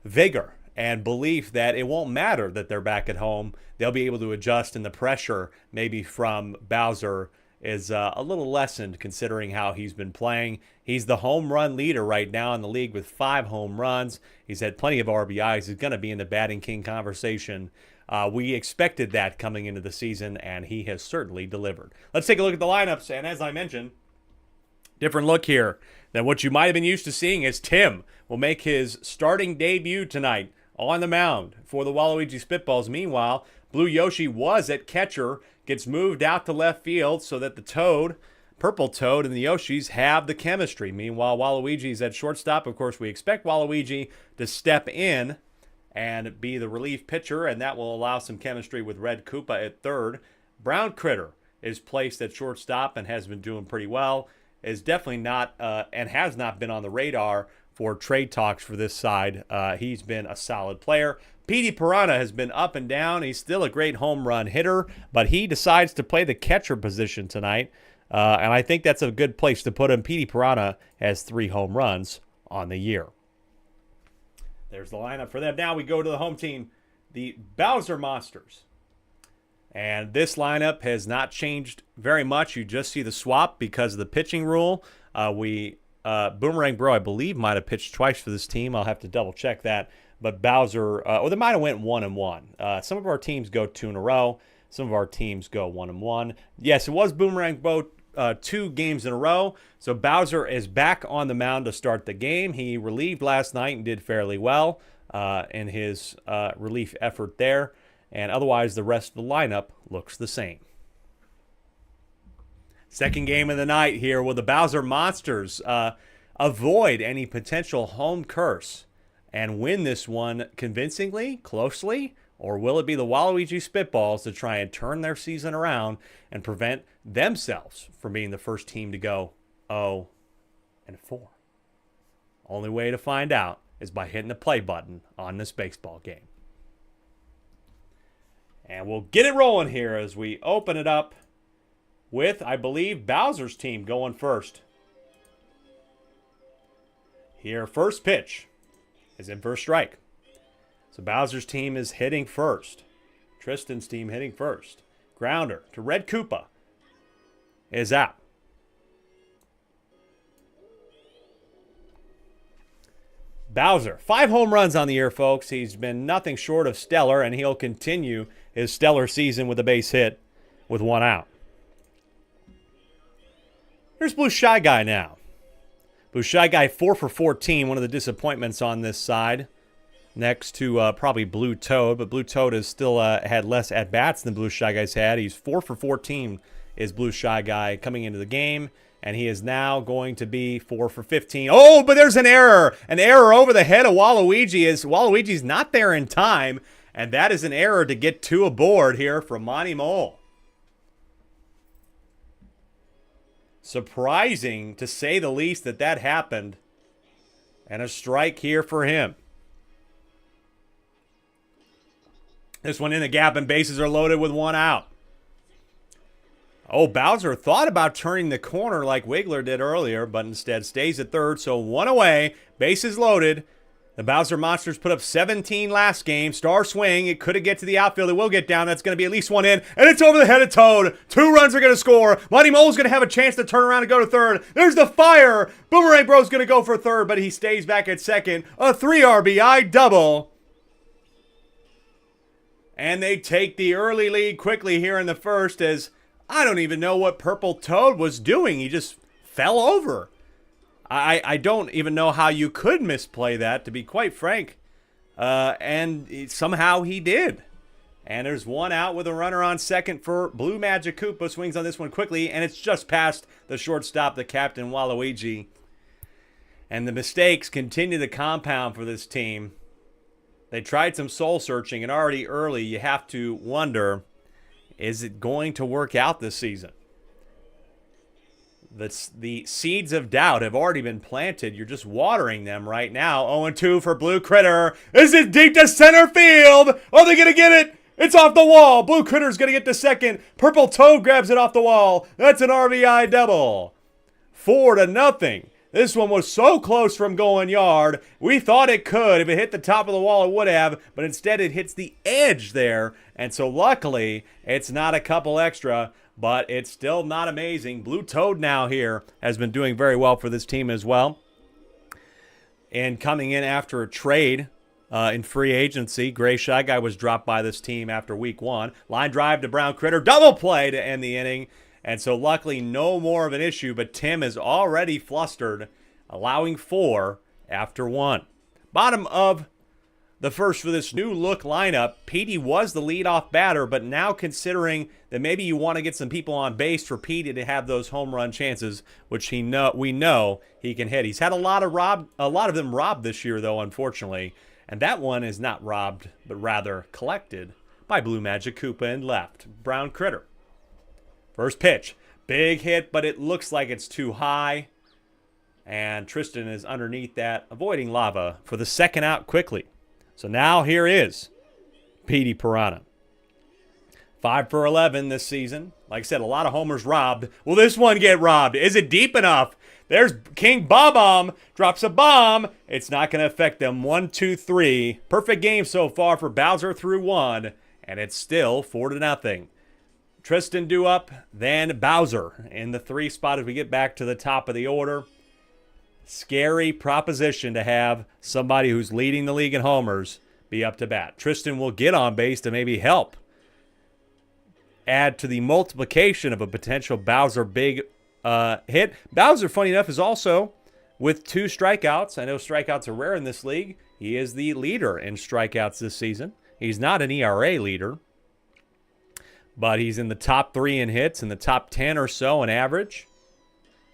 vigor and belief that it won't matter that they're back at home. They'll be able to adjust, and the pressure maybe from Bowser is a little lessened considering how he's been playing. He's the home run leader right now in the league with 5 home runs. He's had plenty of RBIs. He's going to be in the batting king conversation. We expected that coming into the season, and he has certainly delivered. Let's take a look at the lineups, and as I mentioned, different look here than what you might have been used to seeing, as Tim will make his starting debut tonight on the mound for the Waluigi Spitballs. Meanwhile, Blue Yoshi was at catcher, gets moved out to left field so that the Toad, Purple Toad, and the Yoshis have the chemistry. Meanwhile, Waluigi's at shortstop. Of course, we expect Waluigi to step in and be the relief pitcher, and that will allow some chemistry with Red Koopa at third. Brown Critter is placed at shortstop and has been doing pretty well. Is definitely not and has not been on the radar for trade talks for this side. He's been a solid player. Petey Piranha has been up and down. He's still a great home run hitter, but he decides to play the catcher position tonight, and I think that's a good place to put him. Petey Piranha has 3 home runs on the year. There's the lineup for them. Now we go to the home team, the Bowser Monsters. And this lineup has not changed very much. You just see the swap because of the pitching rule. Boomerang Bro, I believe, might have pitched twice for this team. I'll have to double check that. But Bowser, or they might have went 1-1. Some of our teams go 2 in a row. Some of our teams go 1-1. Yes, it was Boomerang Bro 2 games in a row. So Bowser is back on the mound to start the game. He relieved last night and did fairly well in his relief effort there. And otherwise, the rest of the lineup looks the same. Second game of the night here. Will the Bowser Monsters avoid any potential home curse and win this one convincingly, closely? Or will it be the Waluigi Spitballs to try and turn their season around and prevent themselves from being the first team to go 0-4? Only way to find out is by hitting the play button on this baseball game. And we'll get it rolling here as we open it up with, I believe, Bowser's team going first. Here, first pitch is in for a strike. So Bowser's team is hitting first. Tristan's team hitting first. Grounder to Red Koopa is out. Bowser, 5 home runs on the year, folks. He's been nothing short of stellar, and he'll continue his stellar season with a base hit with 1 out. Here's Blue Shy Guy now. Blue Shy Guy 4 for 14, one of the disappointments on this side. Next to probably Blue Toad, but Blue Toad has still had less at-bats than Blue Shy Guy's had. He's 4 for 14 is Blue Shy Guy coming into the game, and he is now going to be 4 for 15. Oh, but there's an error. An error over the head of Waluigi as Waluigi's not there in time, and that is an error to get 2 aboard here from Monty Mole. Surprising, to say the least, that happened, and a strike here for him. This one in the gap, and bases are loaded with one out. Oh, Bowser thought about turning the corner like Wiggler did earlier, but instead stays at third, so one away, bases loaded. The Bowser Monsters put up 17 last game. Star swing. It could get to the outfield. It will get down. That's going to be at least one in. And it's over the head of Toad. 2 runs are going to score. Monty Mole's going to have a chance to turn around and go to third. There's the fire. Boomerang Bro's going to go for third, but he stays back at second. A 3 RBI double. And they take the early lead quickly here in the first, as I don't even know what Purple Toad was doing. He just fell over. I don't even know how you could misplay that, to be quite frank. And somehow he did. And there's one out with a runner on second for Blue Magic Koopa. Swings on this one quickly, and it's just past the shortstop, the captain, Waluigi. And the mistakes continue to compound for this team. They tried some soul searching, and already early you have to wonder, is it going to work out this season? The seeds of doubt have already been planted. You're just watering them right now. 0-2 for Blue Critter. Is it deep to center field? Are they going to get it? It's off the wall. Blue Critter's going to get to second. Purple Toad grabs it off the wall. That's an RBI double. 4-0. This one was so close from going yard. We thought it could. If it hit the top of the wall, it would have. But instead, it hits the edge there. And so luckily, it's not a couple extra. But it's still not amazing. Blue Toad now here has been doing very well for this team as well. And coming in after a trade in free agency, Gray Shy Guy was dropped by this team after week 1. Line drive to Brown Critter. Double play to end the inning. And so luckily no more of an issue. But Tim is already flustered, allowing 4 after 1. Bottom of the first for this new look lineup. Petey was the leadoff batter, but now considering that maybe you want to get some people on base for Petey to have those home run chances, which we know he can hit. He's had a lot of them robbed this year, though, unfortunately, and that one is not robbed, but rather collected by Blue Magic Koopa in left. Brown Critter. First pitch, big hit, but it looks like it's too high, and Tristan is underneath that, avoiding lava for the second out quickly. So now here is Petey Piranha. 5 for 11 this season. Like I said, a lot of homers robbed. Will this one get robbed? Is it deep enough? There's King Bob-omb. Drops a bomb. It's not going to affect them. 1, 2, 3. Perfect game so far for Bowser through 1. And it's still 4-0. Tristan due up, then Bowser in the 3 spot as we get back to the top of the order. Scary proposition to have somebody who's leading the league in homers be up to bat. Tristan will get on base to maybe help add to the multiplication of a potential Bowser big hit. Bowser, funny enough, is also with 2 strikeouts. I know strikeouts are rare in this league. He is the leader in strikeouts this season. He's not an ERA leader, but he's in the top 3 in hits and the top 10 or so in average.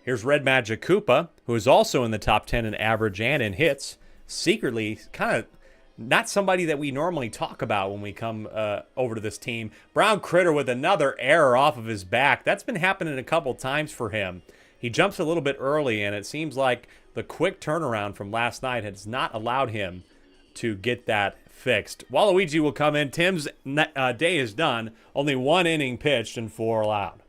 Here's Red Magic Koopa, who is also in the top 10 in average and in hits. Secretly, kind of not somebody that we normally talk about when we come over to this team. Brown Critter with another error off of his back. That's been happening a couple times for him. He jumps a little bit early, and it seems like the quick turnaround from last night has not allowed him to get that fixed. Waluigi will come in. Tim's day is done. Only 1 inning pitched and 4 allowed.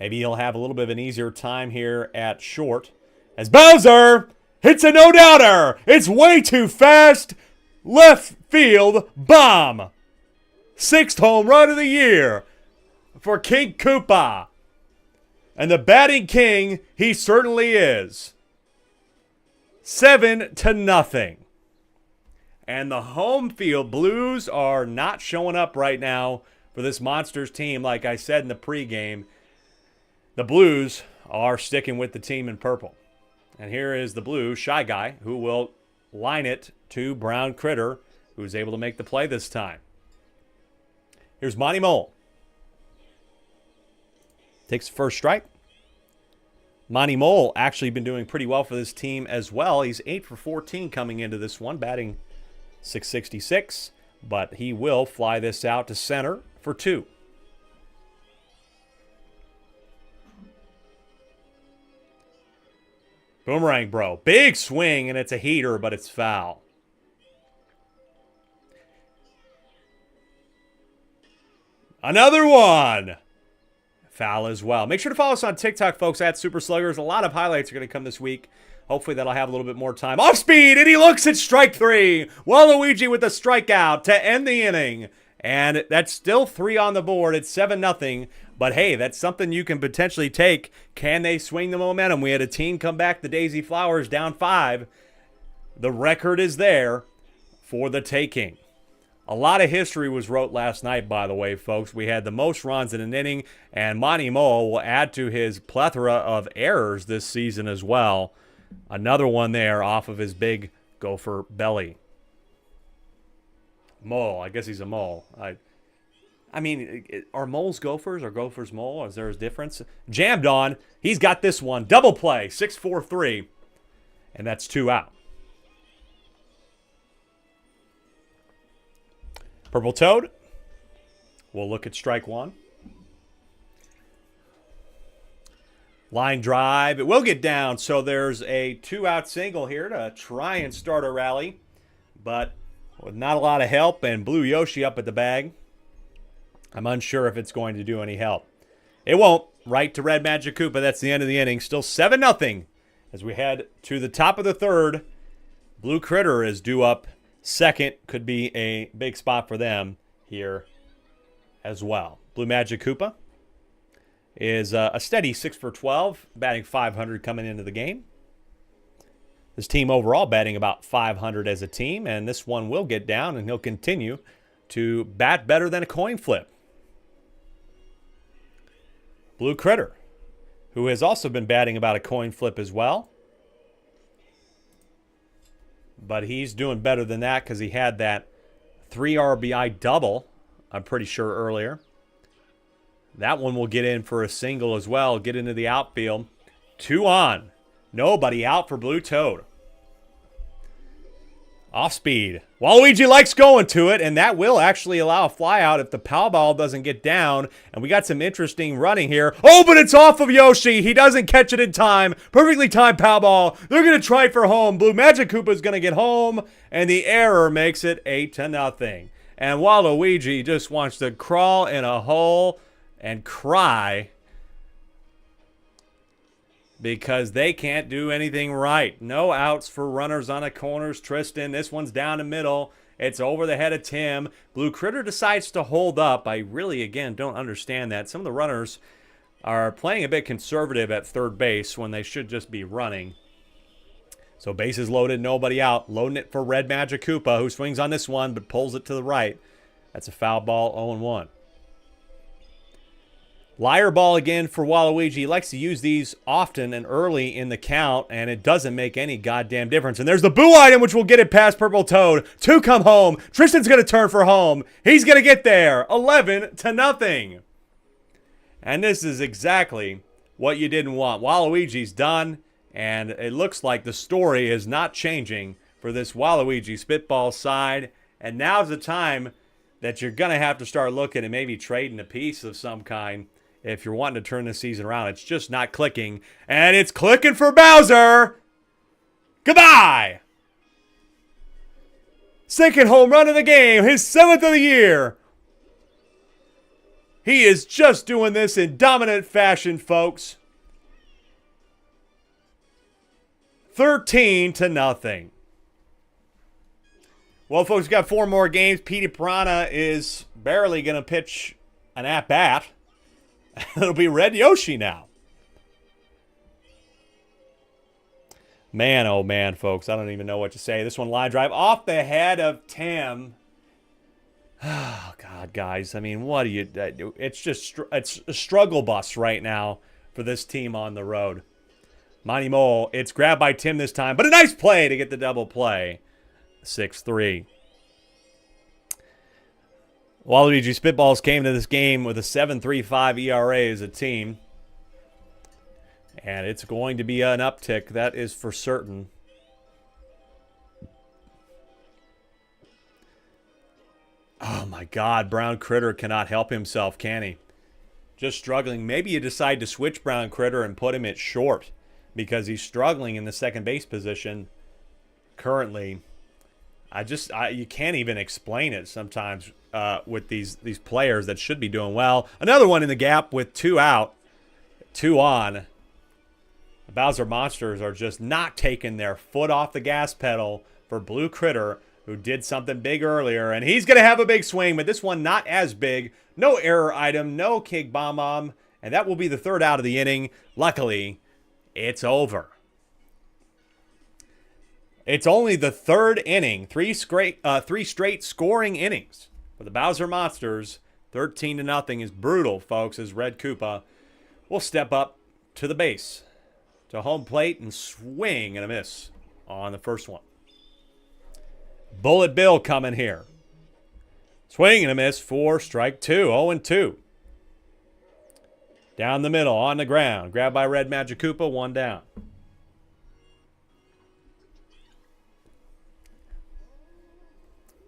Maybe he'll have a little bit of an easier time here at short. As Bowser hits a no-doubter. It's way too fast. Left field bomb. 6th home run of the year for King Koopa. And the batting king, he certainly is. 7-0. And the home field Blues are not showing up right now for this Monsters team. Like I said in the pregame, the Blues are sticking with the team in purple. And here is the Blue Shy Guy, who will line it to Brown Critter, who's able to make the play this time. Here's Monty Mole. Takes the first strike. Monty Mole actually been doing pretty well for this team as well. He's 8 for 14 coming into this one, batting .666, but he will fly this out to center for 2. Boomerang Bro. Big swing, and it's a heater, but it's foul. Another one. Foul as well. Make sure to follow us on TikTok, folks, at Super Sluggers. A lot of highlights are going to come this week. Hopefully that'll have a little bit more time. Off speed, and he looks at strike 3. Waluigi with a strikeout to end the inning. And that's still 3 on the board. It's 7-0. But, hey, that's something you can potentially take. Can they swing the momentum? We had a team come back, the Daisy Flowers, down 5. The record is there for the taking. A lot of history was wrote last night, by the way, folks. We had the most runs in an inning, and Monty Mo will add to his plethora of errors this season as well. Another one there off of his big gopher belly. Mole. I guess he's a mole. I mean, are moles gophers or gophers mole? Is there a difference? Jammed on. He's got this one. Double play. 6-4-3. And that's 2 out. Purple Toad. We'll look at strike 1. Line drive. It will get down, so there's a 2-out single here to try and start a rally. But with not a lot of help and Blue Yoshi up at the bag, I'm unsure if it's going to do any help. It won't. Right to Red Magic Koopa. That's the end of the inning. Still 7-0 as we head to the top of the 3rd. Blue Critter is due up second. Could be a big spot for them here as well. Blue Magic Koopa is a steady 6 for 12, batting .500 coming into the game. This team overall batting about .500 as a team, and this one will get down, and he'll continue to bat better than a coin flip. Blue Critter, who has also been batting about a coin flip as well. But he's doing better than that because he had that 3 RBI double, I'm pretty sure, earlier. That one will get in for a single as well, get into the outfield. 2 on. Nobody out for Blue Toad. Off speed. Waluigi likes going to it, and that will actually allow a fly out if the pow ball doesn't get down. And we got some interesting running here. Oh, but it's off of Yoshi. He doesn't catch it in time. Perfectly timed pow ball. They're going to try for home. Blue Magic Koopa is going to get home, and the error makes it 8-0. And Waluigi just wants to crawl in a hole and cry because they can't do anything right. No outs for runners on the corners. Tristan, this one's down the middle. It's over the head of Tim. Blue Critter decides to hold up. I really, again, don't understand that. Some of the runners are playing a bit conservative at third base when they should just be running. So bases loaded, nobody out. Loading it for Red Magic Koopa, who swings on this one but pulls it to the right. That's a foul ball, 0-1. Liar ball again for Waluigi. He likes to use these often and early in the count, and it doesn't make any goddamn difference. And there's the boo item, which will get it past Purple Toad. 2 come home. Tristan's going to turn for home. He's going to get there. 11-0. And this is exactly what you didn't want. Waluigi's done, and it looks like the story is not changing for this Waluigi spitball side. And now's the time that you're going to have to start looking at maybe trading a piece of some kind. If you're wanting to turn this season around, it's just not clicking. And it's clicking for Bowser. Goodbye. Second home run of the game. His 7th of the year. He is just doing this in dominant fashion, folks. 13-0. Well, folks, we've got 4 more games. Petey Piranha is barely going to pitch an at-bat. It'll be Red Yoshi now. Man, oh man, folks. I don't even know what to say. This one line drive off the head of Tim. Oh, God, guys. I mean, what do you... It's just... It's a struggle bus right now for this team on the road. Monty Mole. It's grabbed by Tim this time. But a nice play to get the double play. 6-3. Waluigi Spitballs came to this game with a 7.35 ERA as a team. And it's going to be an uptick, that is for certain. Oh my God, Brown Critter cannot help himself, can he? Just struggling. Maybe you decide to switch Brown Critter and put him at short because he's struggling in the second base position currently. You can't even explain it sometimes. with these players that should be doing well. Another one in the gap with 2 out, 2 on. The Bowser Monsters are just not taking their foot off the gas pedal for Blue Critter, who did something big earlier, and he's going to have a big swing, but this one not as big. No error item, no kick bomb, and that will be the 3rd out of the inning. Luckily, it's over. It's only the 3rd inning, 3 straight scoring innings for the Bowser Monsters. 13-0 is brutal, folks, as Red Koopa will step up to the base, to home plate, and swing and a miss on the first one. Bullet Bill coming here. Swing and a miss for strike 2, 0-2. Down the middle, on the ground. Grabbed by Red Magic Koopa, 1 down.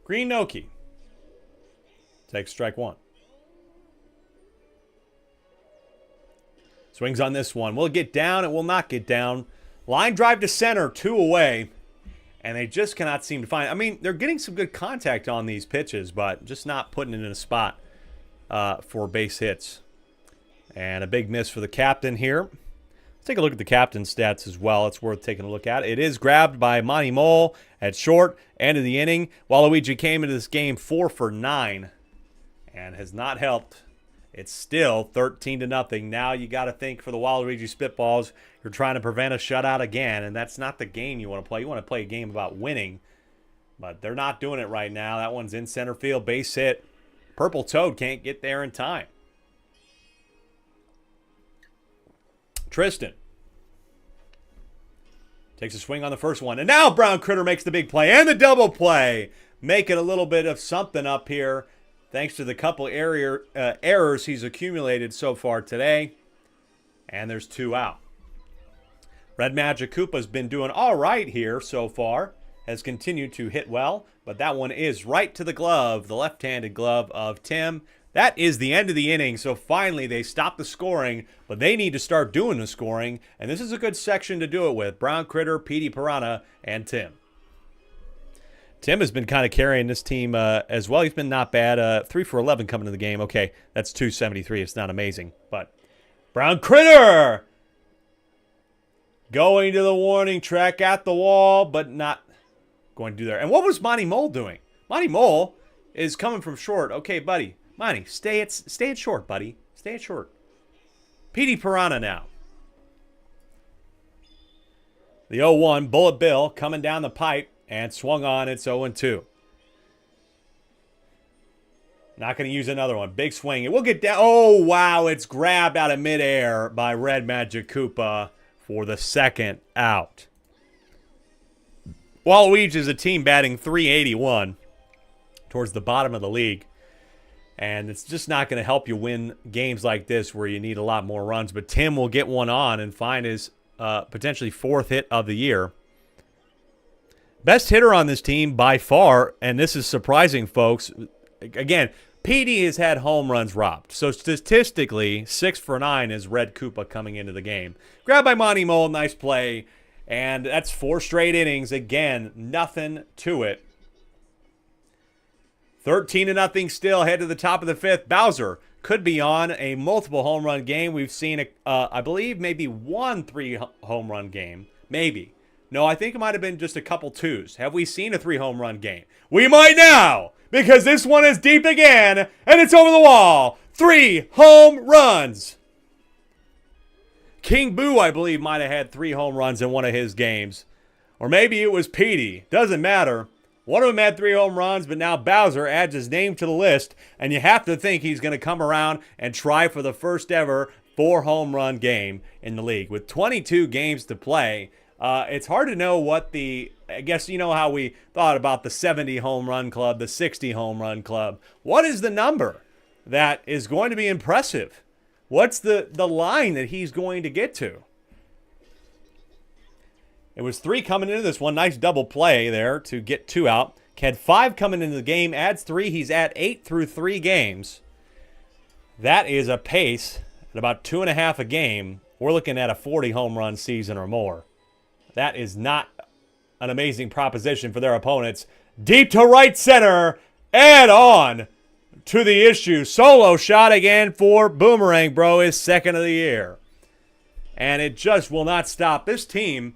Green Noki takes strike 1. Swings on this one. Will it get down? It will not get down. Line drive to center, 2 away. And they just cannot seem to find it. I mean, they're getting some good contact on these pitches, but just not putting it in a spot for base hits. And a big miss for the captain here. Let's take a look at the captain's stats as well. It's worth taking a look at. It is grabbed by Monty Mole at short, end of the inning. Waluigi came into this game 4 for 9 and has not helped. It's still 13-0. Now you got to think for the Waluigi Spitballs, you're trying to prevent a shutout again, and that's not the game you want to play. You want to play a game about winning, but they're not doing it right now. That one's in center field, base hit. Purple Toad can't get there in time. Tristan takes a swing on the first one, and now Brown Critter makes the big play and the double play, making a little bit of something up here, thanks to the couple errors he's accumulated so far today. And there's 2 out. Red Magic Koopa's been doing all right here so far. Has continued to hit well, but that one is right to the glove, the left-handed glove of Tim. That is the end of the inning, so finally they stop the scoring, but they need to start doing the scoring, and this is a good section to do it with. Brown Critter, Petey Piranha, and Tim. Tim has been kind of carrying this team as well. He's been not bad. 3 for 11 coming to the game. Okay, that's 273. It's not amazing, but Brown Critter going to the warning track at the wall, but not going to do there. And what was Monty Mole doing? Monty Mole is coming from short. Okay, buddy. Monty, stay at short, buddy. Stay at short. Petey Piranha now. The 0-1, Bullet Bill coming down the pipe and swung on. It's 0-2. Not going to use another one. Big swing. It will get down. Oh, wow. It's grabbed out of midair by Red Magic Koopa for the 2nd out. Waluigi is a team batting .381 towards the bottom of the league. And it's just not going to help you win games like this where you need a lot more runs. But Tim will get one on and find his potentially 4th hit of the year. Best hitter on this team by far, and this is surprising, folks. Again, Petey has had home runs robbed. So statistically, 6 for 9 is Red Koopa coming into the game. Grabbed by Monty Mole, nice play. And that's 4 straight innings. Again, nothing to it. 13-0 still, head to the top of the 5th. Bowser could be on a multiple home run game. We've seen, I believe, maybe 1 3 home run game. Maybe. No, I think it might have been just a couple 2s. Have we seen a 3 home run game? We might now, because this one is deep again, and it's over the wall. 3 home runs. King Boo, I believe, might have had 3 home runs in one of his games. Or maybe it was Petey. Doesn't matter. One of them had 3 home runs, but now Bowser adds his name to the list, and you have to think he's going to come around and try for the first ever 4 home run game in the league. With 22 games to play, it's hard to know what I guess you know how we thought about the 70 home run club, the 60 home run club. What is the number that is going to be impressive? What's the line that he's going to get to? It was 3 coming into this one. Nice double play there to get 2 out. Had 5 coming into the game. Adds 3. He's at 8 through 3 games. That is a pace at about 2.5 a game. We're looking at a 40 home run season or more. That is not an amazing proposition for their opponents. Deep to right center and on. to the issue. Solo shot again for Boomerang, bro. His second of the year. And it just will not stop. This team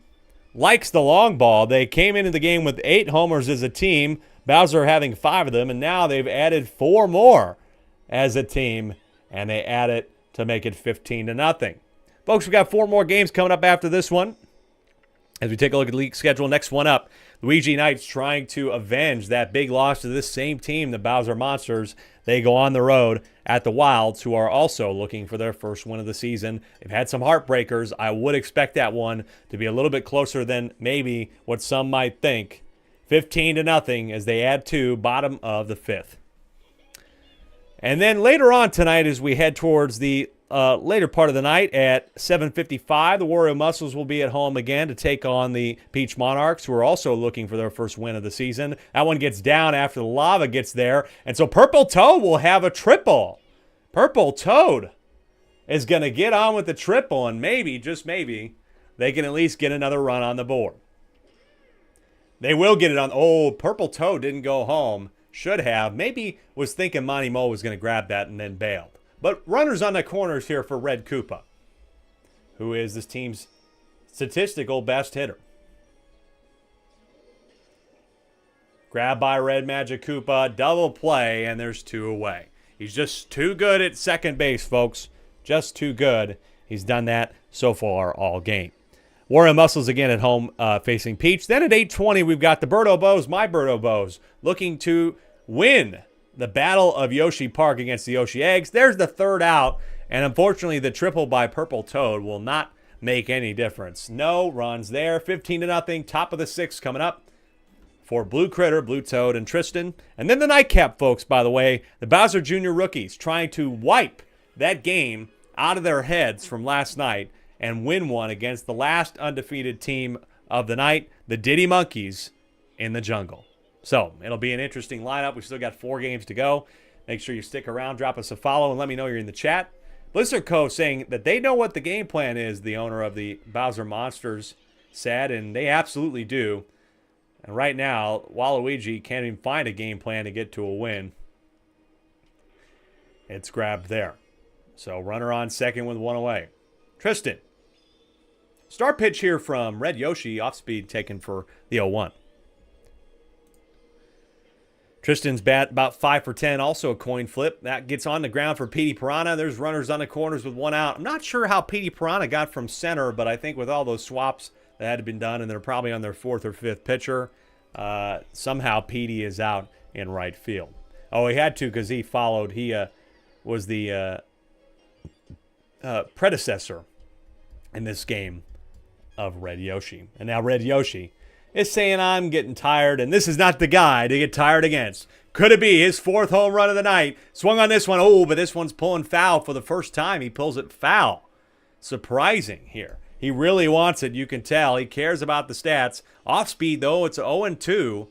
likes the long ball. They came into the game with 8 homers as a team. Bowser having 5 of them, and now they've added 4 more as a team, and they add it to make it 15-0. Folks, we got 4 more games coming up after this one. As we take a look at the league schedule, next one up, Luigi Knights trying to avenge that big loss to this same team, the Bowser Monsters. They go on the road at the Wilds, who are also looking for their first win of the season. They've had some heartbreakers. I would expect that one to be a little bit closer than maybe what some might think. 15-0 as they add 2, bottom of the 5th. And then later on tonight, as we head towards the later part of the night at 7:55, the Wario Muscles will be at home again to take on the Peach Monarchs, who are also looking for their first win of the season. That one gets down after the lava gets there, and so Purple Toad will have a triple. Purple Toad is going to get on with the triple, and maybe, just maybe, they can at least get another run on the board. They will get it on. Oh, Purple Toad didn't go home. Should have. Maybe was thinking Monty Mo was going to grab that and then bailed. But runners on the corners here for Red Koopa, who is this team's statistical best hitter. Grab by Red Magic Koopa, double play, and there's 2 away. He's just too good at second base, folks. Just too good. He's done that so far all game. Wario Muscles again at home facing Peach. Then at 8:20, we've got the Birdo Bows, my Birdo Bows, looking to win the Battle of Yoshi Park against the Yoshi Eggs. There's the 3rd out, and unfortunately the triple by Purple Toad will not make any difference. No runs there. 15-0, top of the 6th coming up for Blue Critter, Blue Toad, and Tristan. And then the nightcap, folks, by the way, the Bowser Jr. rookies trying to wipe that game out of their heads from last night and win one against the last undefeated team of the night, the Diddy Monkeys in the jungle. So it'll be an interesting lineup. We've still got 4 games to go. Make sure you stick around, drop us a follow, and let me know you're in the chat. Blizzard Co. saying that they know what the game plan is, the owner of the Bowser Monsters said, and they absolutely do. And right now, Waluigi can't even find a game plan to get to a win. It's grabbed there. So runner on second with 1 away. Tristan. Star pitch here from Red Yoshi, off speed taken for the 0-1. Tristan's bat about 5 for 10, also a coin flip. That gets on the ground for Petey Piranha. There's runners on the corners with 1 out. I'm not sure how Petey Piranha got from center, but I think with all those swaps that had been done, and they're probably on their 4th or 5th pitcher, somehow Petey is out in right field. Oh, he had to because he followed. He was the predecessor in this game of Red Yoshi. And now Red Yoshi is saying, I'm getting tired, and this is not the guy to get tired against. Could it be his 4th home run of the night? Swung on this one. Oh, but this one's pulling foul for the first time. He pulls it foul. Surprising here. He really wants it. You can tell. He cares about the stats. Off speed, though, it's 0-2.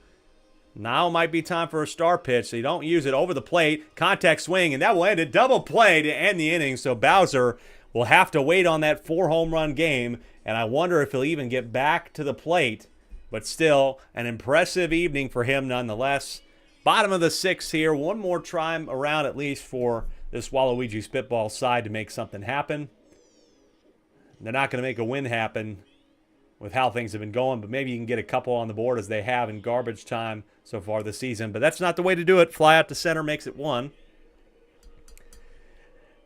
Now might be time for a star pitch, so you don't use it over the plate. Contact swing, and that will end a double play to end the inning. So Bowser will have to wait on that 4-home run game, and I wonder if he'll even get back to the plate. But still, an impressive evening for him nonetheless. Bottom of the 6th here. One more try around at least for this Waluigi Spitball side to make something happen. They're not going to make a win happen with how things have been going, but maybe you can get a couple on the board as they have in garbage time so far this season. But that's not the way to do it. Fly out to center makes it 1.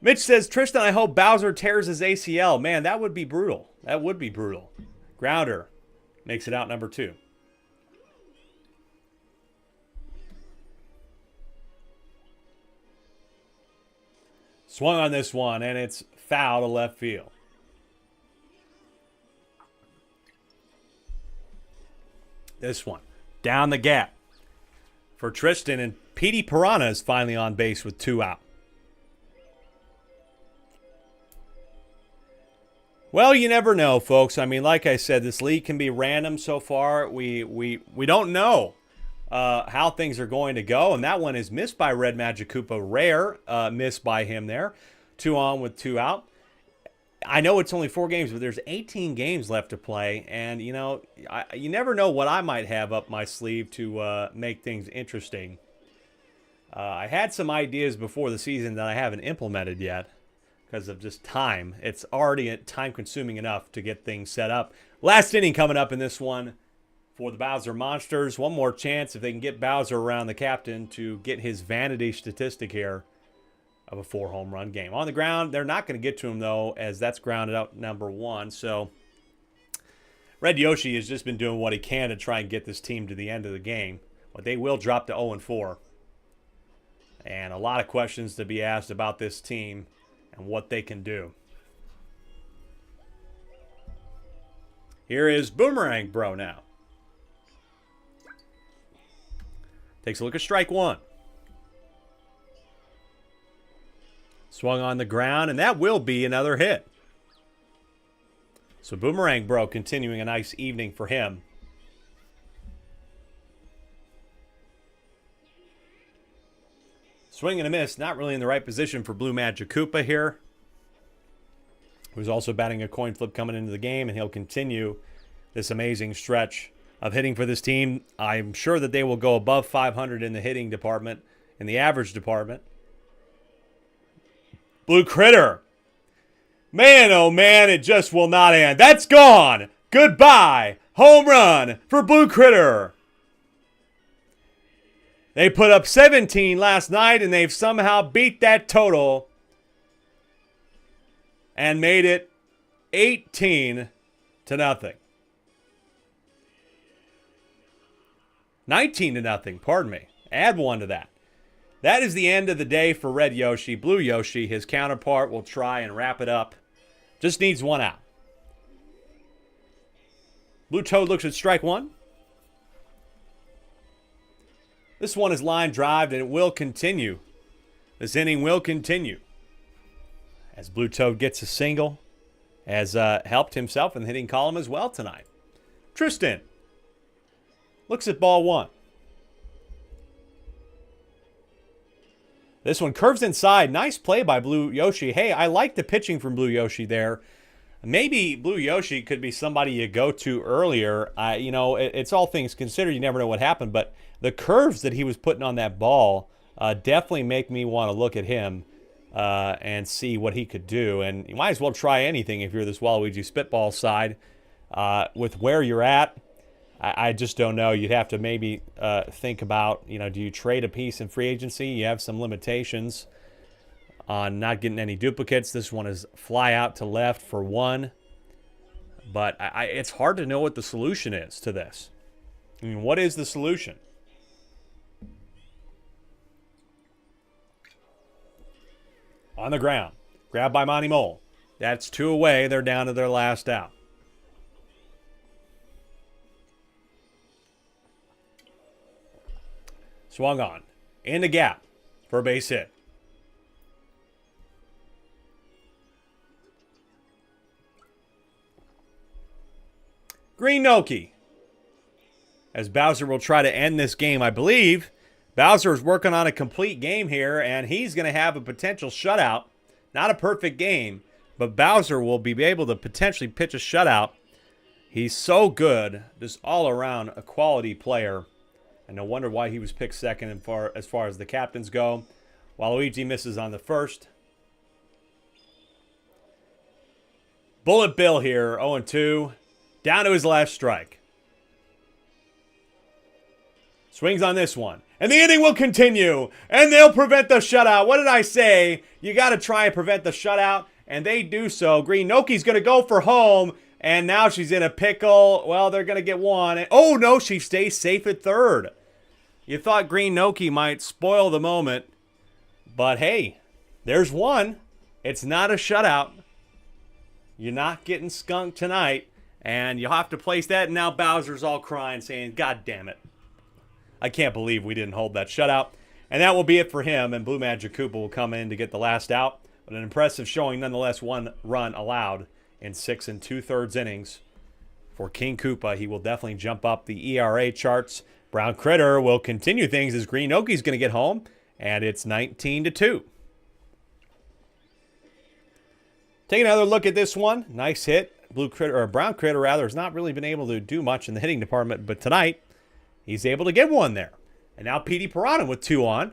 Mitch says, Tristan, I hope Bowser tears his ACL. Man, that would be brutal. That would be brutal. Grounder makes it out number 2. Swung on this one, and it's foul to left field. This one, down the gap for Tristan, and Petey Piranha is finally on base with 2 out. Well, you never know, folks. I mean, like I said, this league can be random so far. We don't know how things are going to go, and that one is missed by Red Magic Koopa. Rare miss by him there. 2 on with 2 out. I know it's only 4 games, but there's 18 games left to play, and, you know, you never know what I might have up my sleeve to make things interesting. I had some ideas before the season that I haven't implemented yet because of just time. It's already time-consuming enough to get things set up. Last inning coming up in this one for the Bowser Monsters. One more chance if they can get Bowser around the captain to get his vanity statistic here of a 4-home run game. On the ground, they're not going to get to him, though, as that's grounded out number 1. So Red Yoshi has just been doing what he can to try and get this team to the end of the game. But they will drop to 0-4. And a lot of questions to be asked about this team and what they can do. Here is Boomerang Bro now. Takes a look at strike 1. Swung on the ground, and that will be another hit. So Boomerang Bro continuing a nice evening for him. Swing and a miss, not really in the right position for Blue Magic Koopa here, who's also batting a coin flip coming into the game, and he'll continue this amazing stretch of hitting for this team. I'm sure that they will go above 500 in the hitting department, in the average department. Blue Critter. Man, oh man, it just will not end. That's gone. Goodbye. Home run for Blue Critter. They put up 17 last night, and they've somehow beat that total and made it 18-0. 19-0, pardon me. Add 1 to that. That is the end of the day for Red Yoshi. Blue Yoshi, his counterpart, will try and wrap it up. Just needs 1 out. Blue Toad looks at strike 1. This one is line drive, and it will continue. This inning will continue. As Blue Toad gets a single, has helped himself in the hitting column as well tonight. Tristan looks at ball 1. This one curves inside. Nice play by Blue Yoshi. Hey, I like the pitching from Blue Yoshi there. Maybe Blue Yoshi could be somebody you go to earlier. It's all things considered. You never know what happened. But the curves that he was putting on that ball definitely make me want to look at him and see what he could do. And you might as well try anything if you're this Waluigi Spitball side. With where you're at, I just don't know. You'd have to maybe think about, do you trade a piece in free agency? You have some limitations on not getting any duplicates. This one is fly out to left for 1. But it's hard to know what the solution is to this. I mean, what is the solution? On the ground. Grabbed by Monty Mole. That's 2 away. They're down to their last out. Swung on. In the gap for a base hit. Green Noki. As Bowser will try to end this game, I believe. Bowser is working on a complete game here, and he's going to have a potential shutout. Not a perfect game, but Bowser will be able to potentially pitch a shutout. He's so good, just all around a quality player. And no wonder why he was picked second as far as the captains go. Waluigi misses on the first. Bullet Bill here, 0-2. Down to his last strike. Swings on this one. And the inning will continue. And they'll prevent the shutout. What did I say? You got to try and prevent the shutout. And they do so. Green Noki's going to go for home. And now she's in a pickle. Well, they're going to get 1. And, oh, no, she stays safe at third. You thought Green Noki might spoil the moment. But, hey, there's 1. It's not a shutout. You're not getting skunked tonight. And you'll have to place that. And now Bowser's all crying, saying, God damn it. I can't believe we didn't hold that shutout. And that will be it for him. And Blue Magic Koopa will come in to get the last out. But an impressive showing, nonetheless, 1 run allowed in 6 2/3 innings for King Koopa. He will definitely jump up the ERA charts. Brown Critter will continue things as Green Noki's going to get home. And it's 19-2. Take another look at this one. Nice hit. Brown Critter has not really been able to do much in the hitting department, but tonight he's able to get 1 there. And now Petey Piranha with 2 on.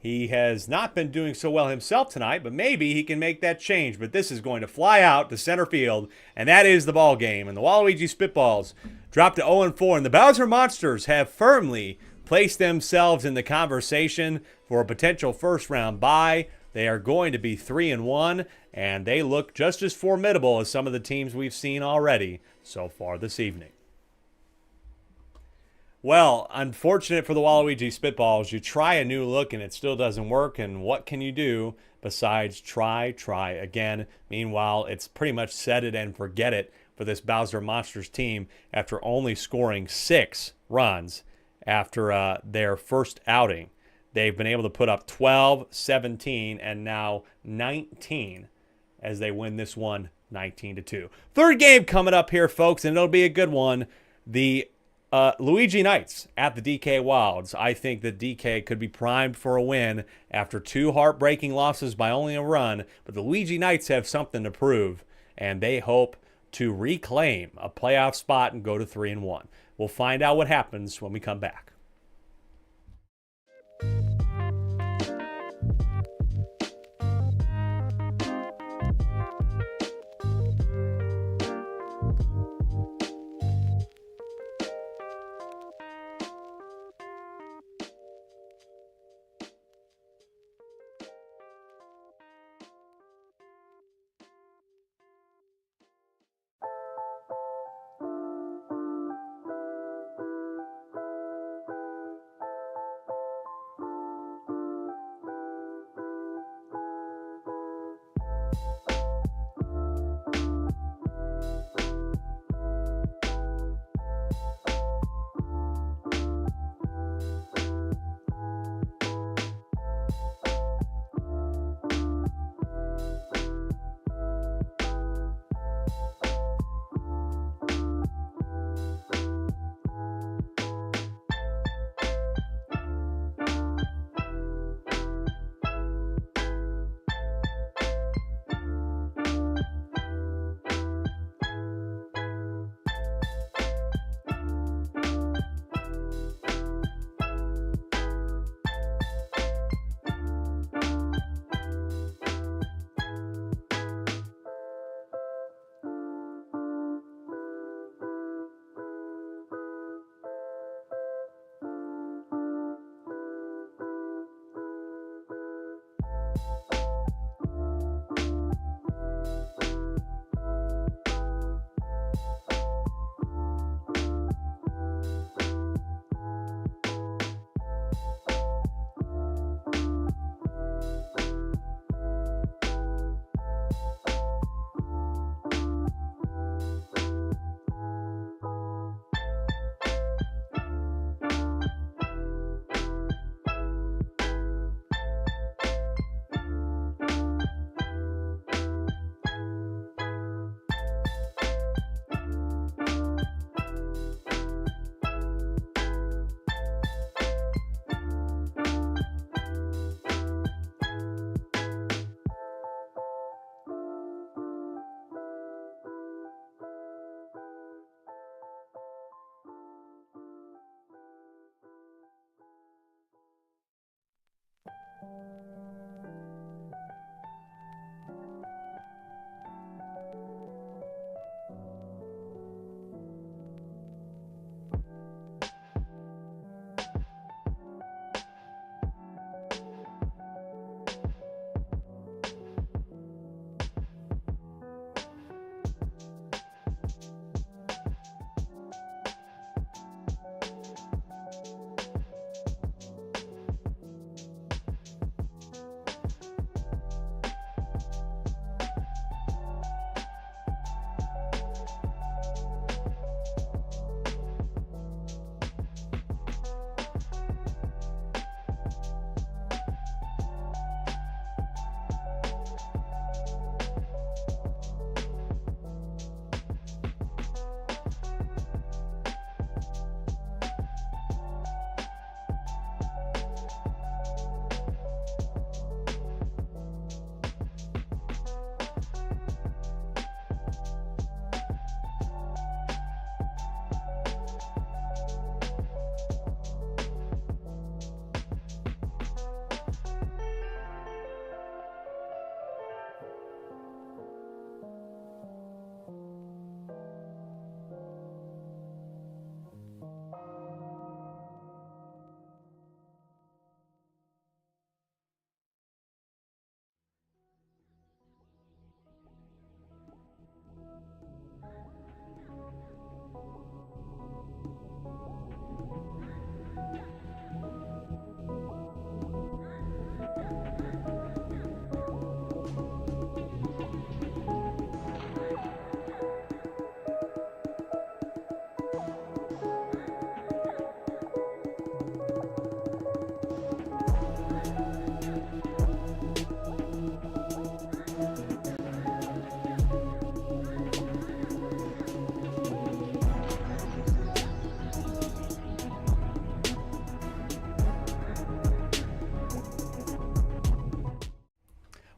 He has not been doing so well himself tonight, but maybe he can make that change. But this is going to fly out to center field, and that is the ball game. And the Waluigi Spitballs drop to 0-4, and the Bowser Monsters have firmly placed themselves in the conversation for a potential first-round bye. They are going to be 3-1, and they look just as formidable as some of the teams we've seen already so far this evening. Well, unfortunate for the Waluigi Spitballs. You try a new look and it still doesn't work. And what can you do besides try again? Meanwhile, it's pretty much set it and forget it for this Bowser Monsters team after only scoring 6 runs after their first outing. They've been able to put up 12, 17, and now 19 as they win this one 19-2. Third game coming up here, folks, and it'll be a good one. The Luigi Knights at the DK Wilds. I think that DK could be primed for a win after 2 heartbreaking losses by only a run, but the Luigi Knights have something to prove, and they hope to reclaim a playoff spot and go to 3-1. We'll find out what happens when we come back.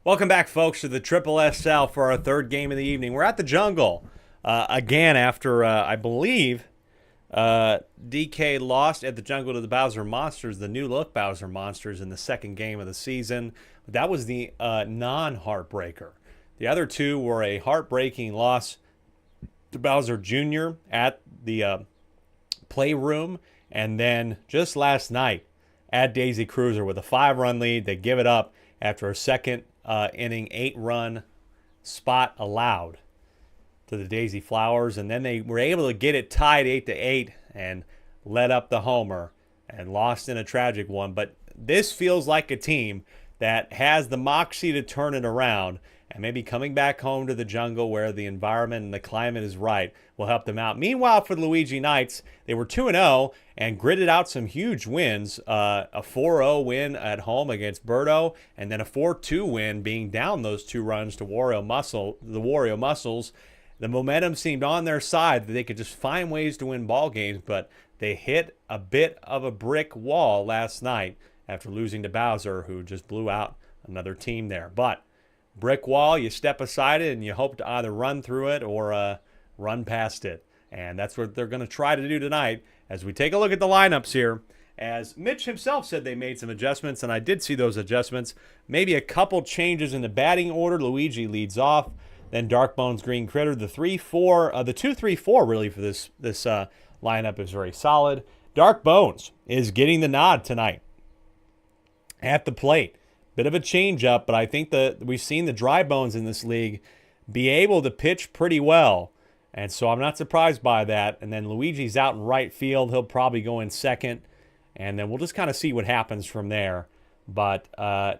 Welcome back, folks, to the Triple SL for our third game of the evening. We're at the Jungle again after, I believe, DK lost at the Jungle to the Bowser Monsters, the new look Bowser Monsters, in the second game of the season. That was the non-heartbreaker. The other two were a heartbreaking loss to Bowser Jr. at the Playroom, and then just last night at Daisy Cruiser with a 5-run lead. They give it up after a second inning 8-run spot allowed to the Daisy Flowers, and then they were able to get it tied 8-8 and let up the homer and lost in a tragic one. But this feels like a team that has the moxie to turn it around, and maybe coming back home to the Jungle where the environment and the climate is right will help them out. Meanwhile, for the Luigi Knights, they were 2-0 and gritted out some huge wins. A 4-0 win at home against Birdo, and then a 4-2 win being down those 2 runs to the Wario Muscles. The momentum seemed on their side that they could just find ways to win ball games, but they hit a bit of a brick wall last night after losing to Bowser, who just blew out another team there. But brick wall, you step aside it and you hope to either run through it or run past it. And that's what they're going to try to do tonight as we take a look at the lineups here. As Mitch himself said, they made some adjustments, and I did see those adjustments. Maybe a couple changes in the batting order. Luigi leads off. Then Dark Bones, Green Critter. The 2-3-4 really for this lineup is very solid. Dark Bones is getting the nod tonight at the plate. Bit of a change-up, but I think that we've seen the dry bones in this league be able to pitch pretty well. And so I'm not surprised by that. And then Luigi's out in right field. He'll probably go in second. And then we'll just kind of see what happens from there. But, this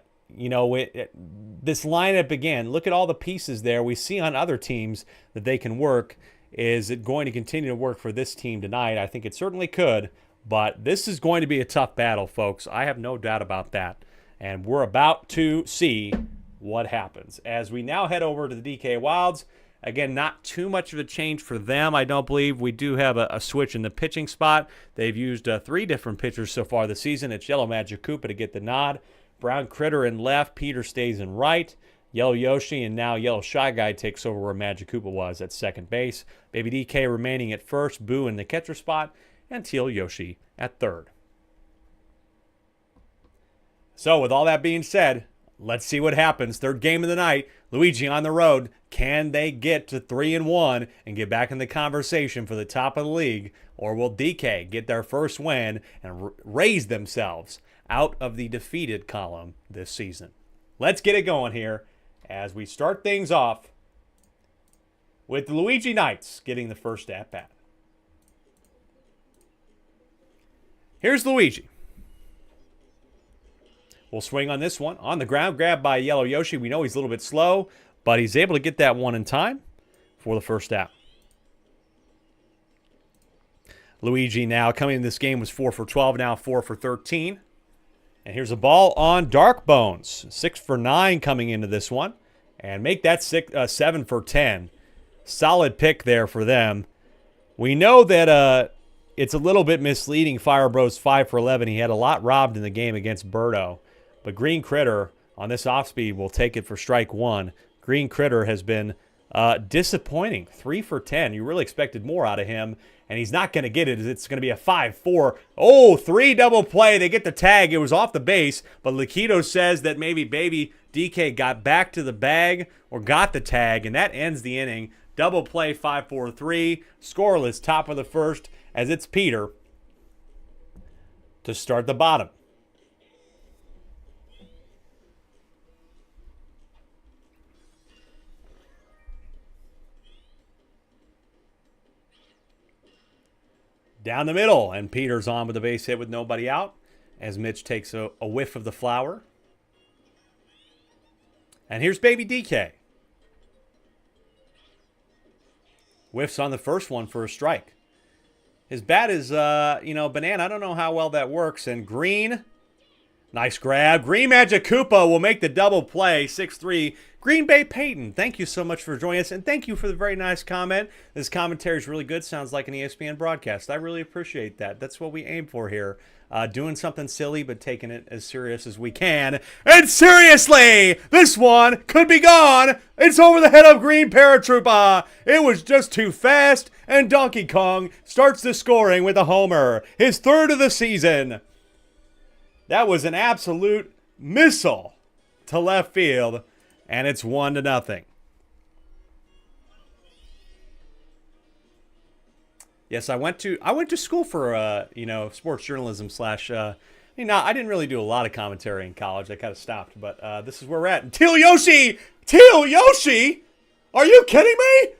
lineup, again, look at all the pieces there. We see on other teams that they can work. Is it going to continue to work for this team tonight? I think it certainly could. But this is going to be a tough battle, folks. I have no doubt about that. And we're about to see what happens. As we now head over to the DK Wilds, again, not too much of a change for them, I don't believe. We do have a switch in the pitching spot. They've used 3 different pitchers so far this season. It's Yellow Magic Koopa to get the nod. Brown Critter in left. Peter stays in right. Yellow Yoshi and now Yellow Shy Guy takes over where Magic Koopa was at second base. Baby DK remaining at first. Boo in the catcher spot. And Teal Yoshi at third. So with all that being said, let's see what happens. Third game of the night, Luigi on the road. Can they get to 3-1 and get back in the conversation for the top of the league? Or will DK get their first win and raise themselves out of the defeated column this season? Let's get it going here as we start things off with the Luigi Knights getting the first at-bat. Here's Luigi. We'll swing on this one. On the ground, grabbed by Yellow Yoshi. We know he's a little bit slow, but he's able to get that one in time for the first out. Luigi now coming in this game was 4 for 12, now 4 for 13. And here's a ball on Dark Bones. 6 for 9 coming into this one. And make that 7 for 10. Solid pick there for them. We know that it's a little bit misleading. Fire Bros 5 for 11. He had a lot robbed in the game against Birdo. But Green Critter on this off-speed will take it for strike 1. Green Critter has been disappointing. 3 for 10. You really expected more out of him, and he's not going to get it. It's going to be a 5-4. Oh, 3 double play. They get the tag. It was off the base, but Lakito says that maybe Baby DK got back to the bag or got the tag, and that ends the inning. Double play, 5-4-3. Scoreless, top of the first, as it's Peter to start the bottom. Down the middle, and Peter's on with a base hit with nobody out as Mitch takes a whiff of the flower. And here's Baby DK. Whiffs on the first one for a strike. His bat is, banana. I don't know how well that works. And Green Nice grab. Green Magic Koopa will make the double play. 6-3. Green Bay Peyton, thank you so much for joining us, and thank you for the very nice comment. This commentary is really good. Sounds like an ESPN broadcast. I really appreciate that. That's what we aim for here. Doing something silly, but taking it as serious as we can. And seriously, this one could be gone. It's over the head of Green Paratroopa. It was just too fast, and Donkey Kong starts the scoring with a homer. His third of the season. That was an absolute missile to left field, and it's 1-0. Yes, I went to school for sports journalism slash. I didn't really do a lot of commentary in college. I kind of stopped, but this is where we're at. And Teal Yoshi, are you kidding me?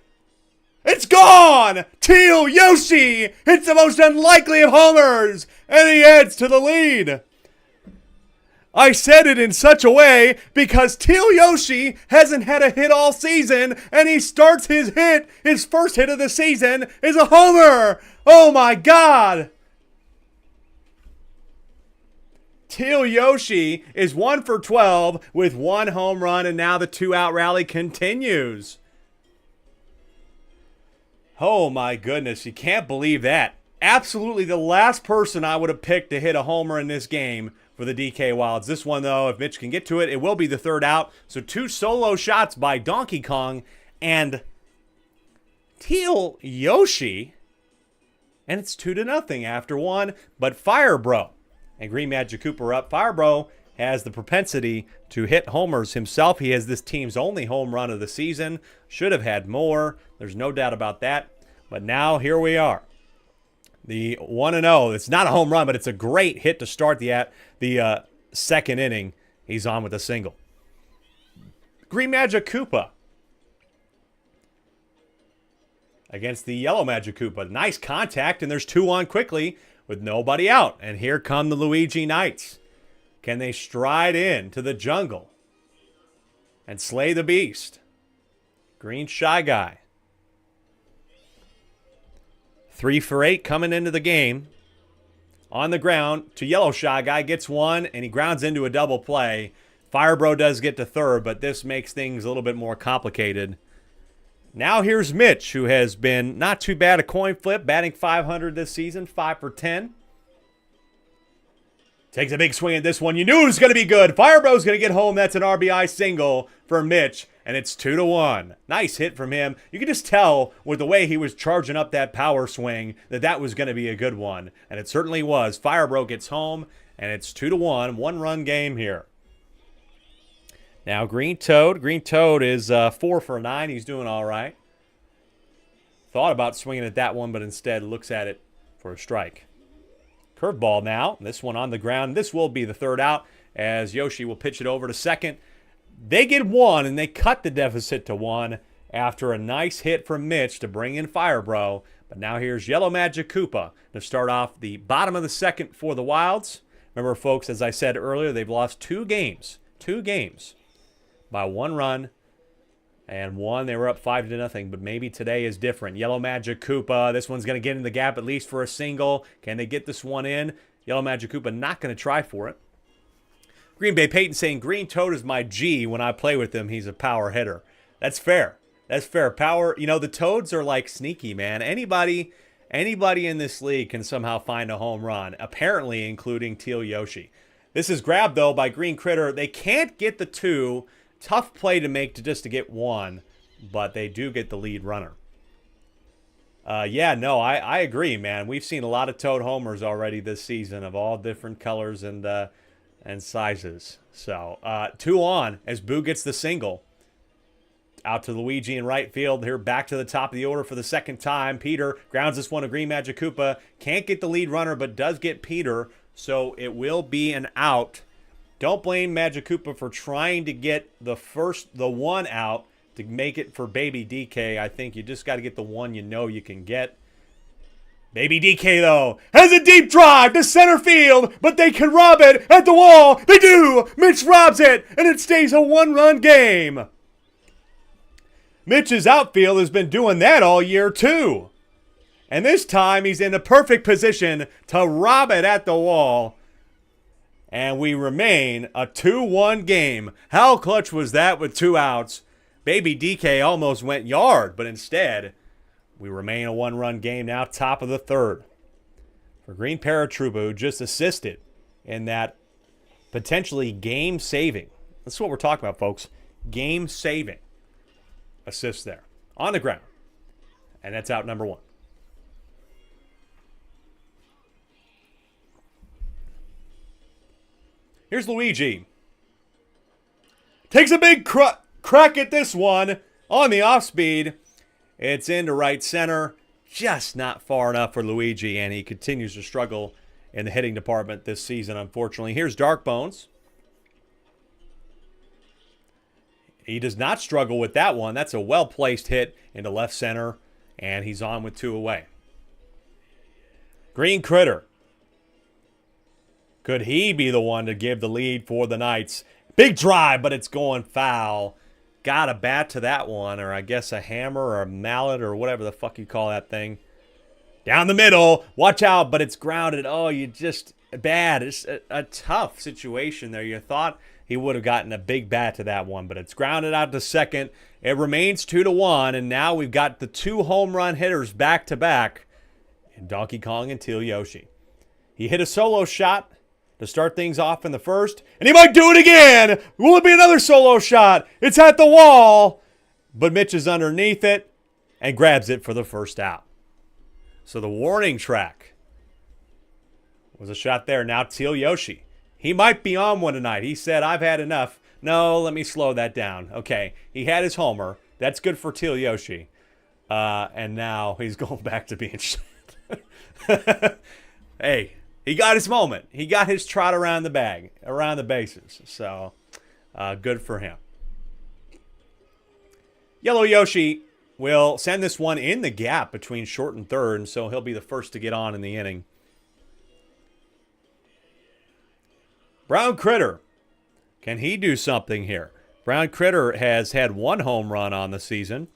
It's gone! Teal Yoshi hits the most unlikely of homers, and he adds to the lead. I said it in such a way because Teal Yoshi hasn't had a hit all season, and he starts his first hit of the season is a homer. Oh my God. Teal Yoshi is 1 for 12 with 1 home run, and now the 2-out rally continues. Oh my goodness, you can't believe that. Absolutely the last person I would have picked to hit a homer in this game for the DK Wilds. This one, though, if Mitch can get to it, it will be the 3rd out. So 2 solo shots by Donkey Kong and Teal Yoshi. And it's 2-0 after 1. But Fire Bro and Green Magic Cooper up. Fire Bro has the propensity to hit homers himself. He has this team's only home run of the season. Should have had more. There's no doubt about that. But now here we are. The 1-0. It's not a home run, but it's a great hit to start the second inning. He's on with a single. Green Magic Koopa against the Yellow Magic Koopa. Nice contact, and there's 2 on quickly with nobody out. And here come the Luigi Knights. Can they stride in to the jungle and slay the beast? Green Shy Guy. 3 for 8 coming into the game. On the ground to Yellow Shy Guy. Gets 1, and he grounds into a double play. Firebro does get to 3rd, but this makes things a little bit more complicated. Now here's Mitch, who has been not too bad a coin flip, batting .500 this season, 5 for 10. Takes a big swing at this one. You knew it was going to be good. Firebro's going to get home. That's an RBI single for Mitch, and it's 2-1. Nice hit from him. You can just tell with the way he was charging up that power swing that was going to be a good one, and it certainly was. Firebro gets home, and it's 2-1. 1-run game here. Now Green Toad. Green Toad is 4 for 9. He's doing all right. Thought about swinging at that one, but instead looks at it for a strike. Curveball now. This one on the ground. This will be the 3rd out as Yoshi will pitch it over to second. They get 1, and they cut the deficit to 1 after a nice hit from Mitch to bring in Firebro. But now here's Yellow Magic Koopa to start off the bottom of the 2nd for the Wilds. Remember, folks, as I said earlier, they've lost 2 games. 2 games by 1 run. And 1, they were up 5-0, but maybe today is different. Yellow Magic Koopa, this one's going to get in the gap at least for a single. Can they get this one in? Yellow Magic Koopa not going to try for it. Green Bay Peyton saying, Green Toad is my G. When I play with him, he's a power hitter. That's fair. That's fair. Power, the Toads are like sneaky, man. Anybody in this league can somehow find a home run, apparently including Teal Yoshi. This is grabbed, though, by Green Critter. They can't get the 2. Tough play to make just to get 1, but they do get the lead runner. I agree, man. We've seen a lot of Toad homers already this season of all different colors and sizes. So 2 on as Boo gets the single. Out to Luigi in right field. Here back to the top of the order for the 2nd time. Peter grounds this one to Green Magic Koopa. Can't get the lead runner, but does get Peter. So it will be an out. Don't blame Magic Koopa for trying to get the 1 out to make it for Baby DK. I think you just got to get the 1 you can get. Baby DK, though, has a deep drive to center field, but they can rob it at the wall. They do. Mitch robs it, and it stays a 1-run game. Mitch's outfield has been doing that all year, too. And this time, he's in the perfect position to rob it at the wall. And we remain a 2-1 game. How clutch was that with 2 outs? Baby DK almost went yard, but instead, we remain a 1-run game now, top of the third. For Green Paratroopa, who just assisted in that potentially game-saving. That's what we're talking about, folks. Game-saving assist there on the ground. And that's out number 1. Here's Luigi. Takes a big crack at this one on the off-speed. It's into right center. Just not far enough for Luigi, and he continues to struggle in the hitting department this season, unfortunately. Here's Dark Bones. He does not struggle with that one. That's a well-placed hit into left center, and he's on with 2 away. Green Critter. Could he be the one to give the lead for the Knights? Big drive, but it's going foul. Got a bat to that one, or I guess a hammer or a mallet or whatever the fuck you call that thing. Down the middle. Watch out, but it's grounded. Oh, you just bad. It's a tough situation there. You thought he would have gotten a big bat to that one, but it's grounded out to second. It remains 2-1, and now we've got the 2 home run hitters back to back in Donkey Kong and Teal Yoshi. He hit a solo shot to start things off in the first, and he might do it again. Will it be another solo shot? It's at the wall, but Mitch is underneath it and grabs it for the first out. So the warning track was a shot there. Now Teal Yoshi. He might be on one tonight. He said, I've had enough. No, let me slow that down. Okay, he had his homer. That's good for Teal Yoshi. And now he's going back to being shit. Hey, he got his moment. He got his trot around the bag, around the bases. So, good for him. Yellow Yoshi will send this one in the gap between short and third, and so he'll be the first to get on in the inning. Brown Critter. Can he do something here? Brown Critter has had 1 home run on the season.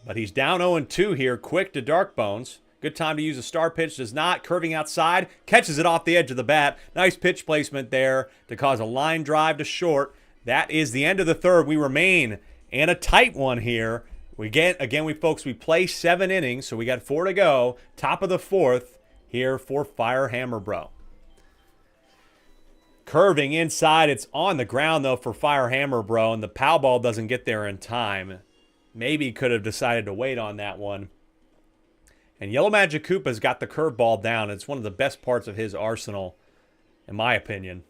But he's down 0-2 here, quick to Dark Bones. Good time to use a star pitch. Does not. Curving outside. Catches it off the edge of the bat. Nice pitch placement there to cause a line drive to short. That is the end of the third. We remain in a tight one here. We play 7 innings, so we got 4 to go. Top of the 4th here for Fire Hammer Bro. Curving inside. It's on the ground, though, for Fire Hammer Bro, and the pow ball doesn't get there in time. Maybe could have decided to wait on that one. And Yellow Magic Koopa's got the curveball down. It's one of the best parts of his arsenal, in my opinion.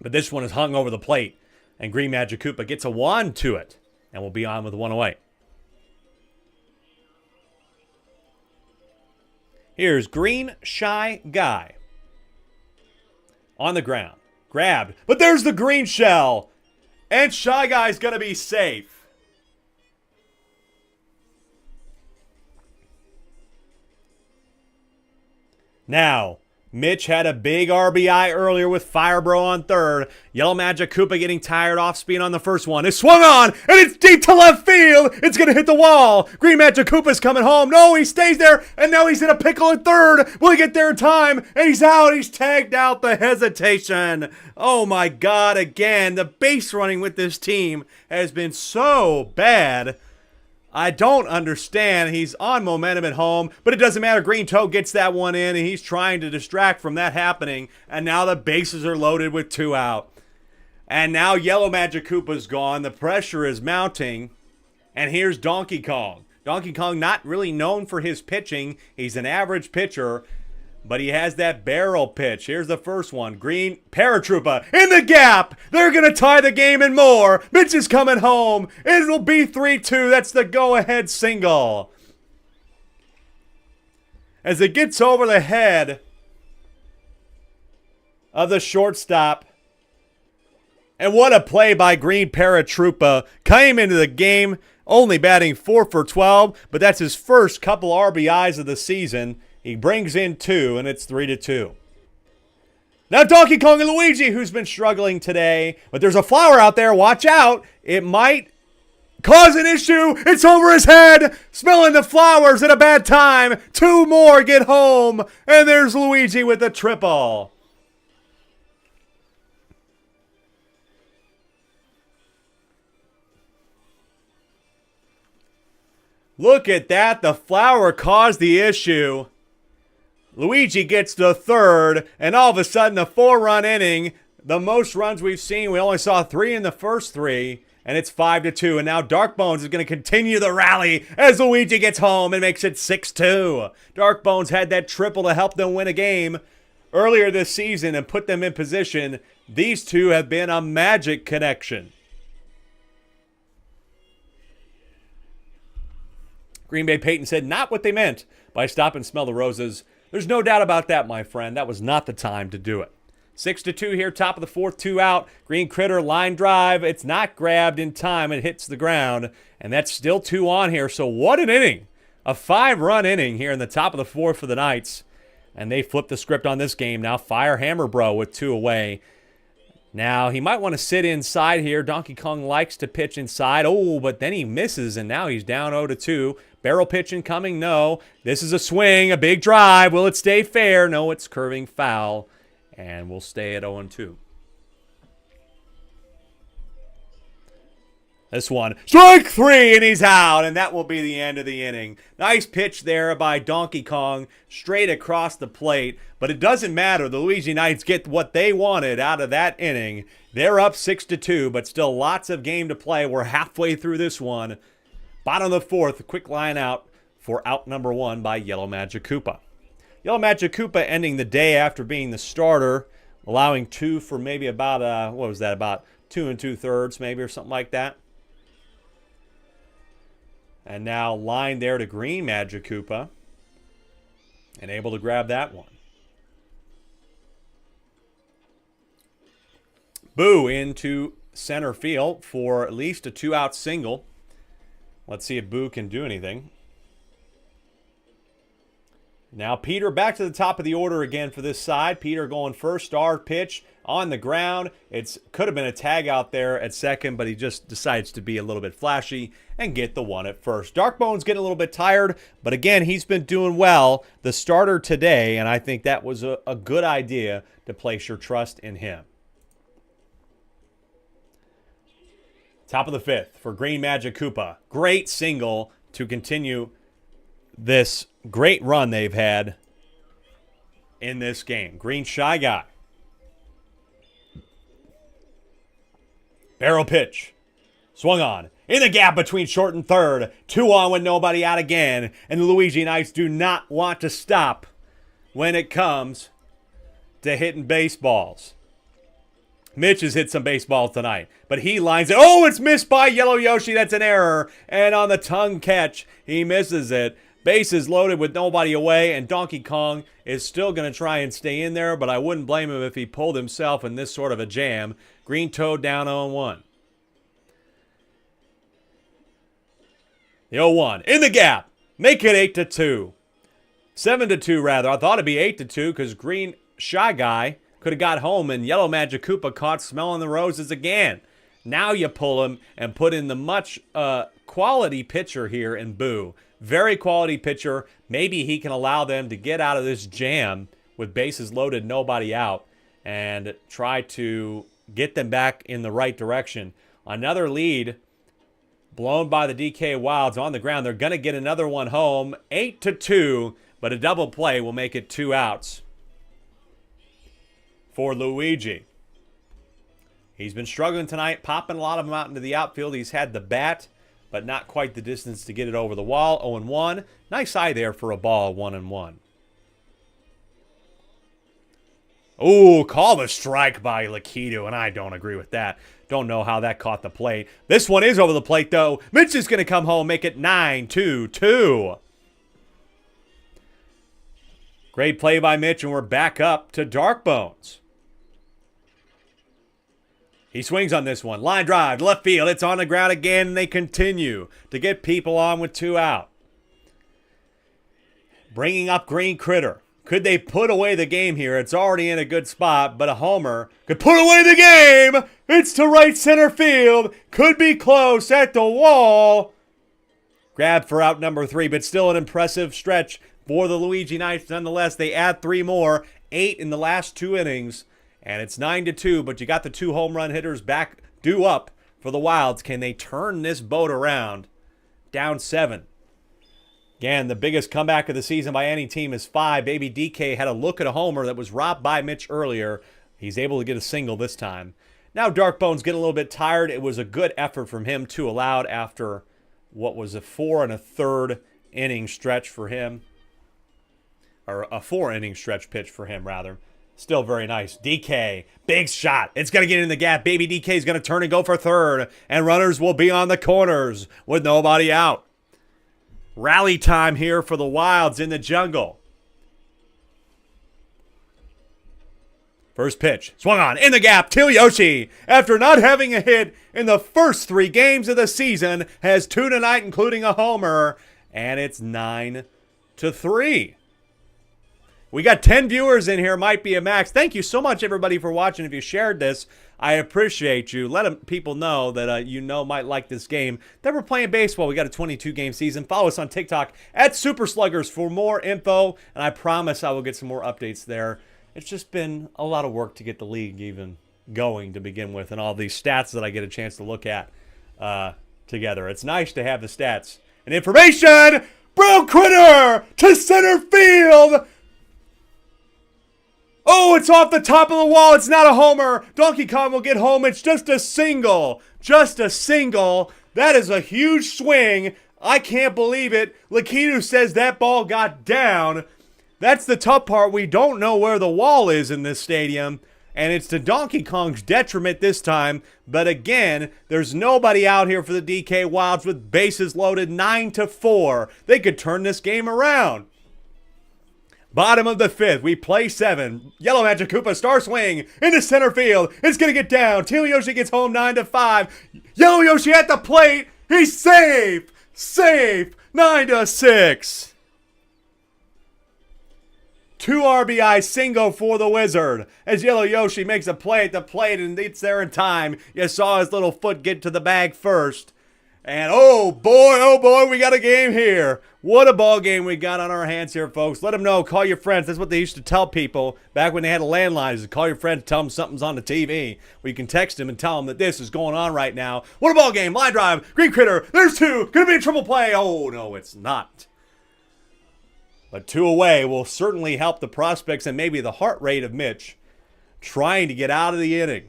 But this one is hung over the plate, and Green Magic Koopa gets a wand to it, and will be on with 1 away. Here's Green Shy Guy. On the ground. Grabbed. But there's the green shell. And Shy Guy's going to be safe. Now, Mitch had a big RBI earlier with Firebro on third. Yellow Magic Koopa getting tired off speed on the first one. It's swung on, and it's deep to left field. It's going to hit the wall. Green Magic Koopa's coming home. No, he stays there, and now he's in a pickle at third. Will he get there in time? And he's out. He's tagged out. The hesitation. Oh, my God. Again, the base running with this team has been so bad. I don't understand. He's on momentum at home, but it doesn't matter. Green Toe gets that one in, and he's trying to distract from that happening. And now the bases are loaded with 2 out. And now Yellow Magic Koopa's gone. The pressure is mounting. And here's Donkey Kong. Donkey Kong not really known for his pitching. He's an average pitcher, but he has that barrel pitch. Here's the first one. Green Paratroopa in the gap. They're going to tie the game and more. Mitch is coming home. It'll be 3-2. That's the go-ahead single. As it gets over the head of the shortstop. And what a play by Green Paratroopa. Came into the game only batting 4 for 12, but that's his first couple RBIs of the season. He brings in 2, and it's 3-2. Now Donkey Kong and Luigi, who's been struggling today. But there's a flower out there. Watch out. It might cause an issue. It's over his head. Smelling the flowers at a bad time. 2 more get home. And there's Luigi with the triple. Look at that. The flower caused the issue. Luigi gets the third, and all of a sudden, a 4-run inning, the most runs we've seen. We only saw 3 in the first 3, and it's 5-2. And now Darkbones is going to continue the rally as Luigi gets home and makes it 6-2. Darkbones had that triple to help them win a game earlier this season and put them in position. These two have been a magic connection. Green Bay Peyton said not what they meant by stop and smell the roses. There's no doubt about that, my friend. That was not the time to do it. 6-2 here, top of the 4th, 2 out. Green Critter, line drive. It's not grabbed in time. It hits the ground, and that's still 2 on here. So what an inning. A 5-run inning here in the top of the 4th for the Knights. And they flip the script on this game. Now fire Hammer Bro with 2 away. Now he might want to sit inside here. Donkey Kong likes to pitch inside. Oh, but then he misses, and now he's down 0-2. Barrel pitch incoming, no. This is a swing, a big drive. Will it stay fair? No, it's curving foul, and we'll stay at 0-2. This one, strike 3, and he's out, and that will be the end of the inning. Nice pitch there by Donkey Kong, straight across the plate, but it doesn't matter. The Luigi Knights get what they wanted out of that inning. They're up 6-2, but still lots of game to play. We're halfway through this one. Bottom of the 4th, a quick line out for out number 1 by Yellow Magic Koopa. Yellow Magic Koopa ending the day after being the starter, allowing 2 for maybe about, what was that, about 2 2/3 maybe or something like that. And now line there to Green Magic Koopa, and able to grab that one. Boo into center field for at least a 2-out single. Let's see if Boo can do anything. Now Peter back to the top of the order again for this side. Peter going first, star pitch on the ground. It could have been a tag out there at second, but he just decides to be a little bit flashy and get the one at first. Darkbone's getting a little bit tired, but again, he's been doing well. The starter today, and I think that was a good idea to place your trust in him. Top of the 5th for Green Magic Koopa. Great single to continue this great run they've had in this game. Green Shy Guy. Barrel pitch. Swung on. In the gap between short and third. 2 on with nobody out again. And the Luigi Knights do not want to stop when it comes to hitting baseballs. Mitch has hit some baseballs tonight, but he lines it. Oh, it's missed by Yellow Yoshi. That's an error. And on the tongue catch, he misses it. Bases loaded with nobody away, and Donkey Kong is still going to try and stay in there, but I wouldn't blame him if he pulled himself in this sort of a jam. Green Toad down 0-1. The 0-1 in the gap. Make it 8-2. 7-2 rather. I thought it'd be 8-2 because Green Shy Guy could have got home, and Yellow Magic Koopa caught smelling the roses again. Now you pull him and put in the much quality pitcher here in Boo. Very quality pitcher. Maybe he can allow them to get out of this jam with bases loaded, nobody out, and try to get them back in the right direction. Another lead blown by the DK Wilds on the ground. They're going to get another one home. 8-2, but a double play will make it 2 outs for Luigi. He's been struggling tonight, popping a lot of them out into the outfield. He's had the bat, but not quite the distance to get it over the wall. 0-1. Nice eye there for a ball, 1-1. Oh, call the strike by Lakitu, and I don't agree with that. Don't know how that caught the plate. This one is over the plate, though. Mitch is going to come home, make it 9-2. Great play by Mitch, and we're back up to Darkbones. He swings on this one. Line drive, left field. It's on the ground again, and they continue to get people on with 2 out. Bringing up Green Critter. Could they put away the game here? It's already in a good spot, but a homer could put away the game. It's to right center field. Could be close at the wall. Grab for out number 3, but still an impressive stretch for the Luigi Knights. Nonetheless, they add 3 more, 8 in the last 2 innings, and it's 9-2, but you got the 2 home run hitters back due up for the Wilds. Can they turn this boat around? Down 7. Again, the biggest comeback of the season by any team is 5. Baby DK had a look at a homer that was robbed by Mitch earlier. He's able to get a single this time. Now Darkbone's getting a little bit tired. It was a good effort from him, 2 allowed after what was a 4 1/3 inning stretch for him. Or a 4-inning stretch pitch for him, rather. Still very nice. DK, big shot. It's going to get in the gap. Baby DK is going to turn and go for third. And runners will be on the corners with nobody out. Rally time here for the Wilds in the jungle. First pitch. Swung on. In the gap. Yoshi, after not having a hit in the first 3 games of the season, has 2 tonight, including a homer. And it's 9-3. We got 10 viewers in here. Might be a max. Thank you so much, everybody, for watching. If you shared this, I appreciate you. Let people know that might like this game, that we're playing baseball. We got a 22-game season. Follow us on TikTok at Super Sluggers for more info, and I promise I will get some more updates there. It's just been a lot of work to get the league even going to begin with, and all these stats that I get a chance to look at together. It's nice to have the stats and information. Bro Critter to center field. Oh, it's off the top of the wall. It's not a homer. Donkey Kong will get home. It's just a single. Just a single. That is a huge swing. I can't believe it. Lakitu says that ball got down. That's the tough part. We don't know where the wall is in this stadium, and it's to Donkey Kong's detriment this time. But again, there's nobody out here for the DK Wilds with bases loaded. 9-4. They could turn this game around. Bottom of the 5th, we play 7. Yellow Magic Koopa star swing into center field. It's going to get down. Teal Yoshi gets home 9-5. Yellow Yoshi at the plate. He's safe. Safe. 9-6. 2 RBI single for the Wizard as Yellow Yoshi makes a play at the plate, and it's there in time. You saw his little foot get to the bag first. And oh boy, we got a game here. What a ball game we got on our hands here, folks. Let them know. Call your friends. That's what they used to tell people back when they had a landline. Is to call your friends, tell them something's on the TV. Or you can text them and tell them that this is going on right now. What a ball game. Line drive. Green Critter. There's 2. Gonna be a triple play. Oh, no, it's not. But 2 away will certainly help the prospects and maybe the heart rate of Mitch trying to get out of the inning.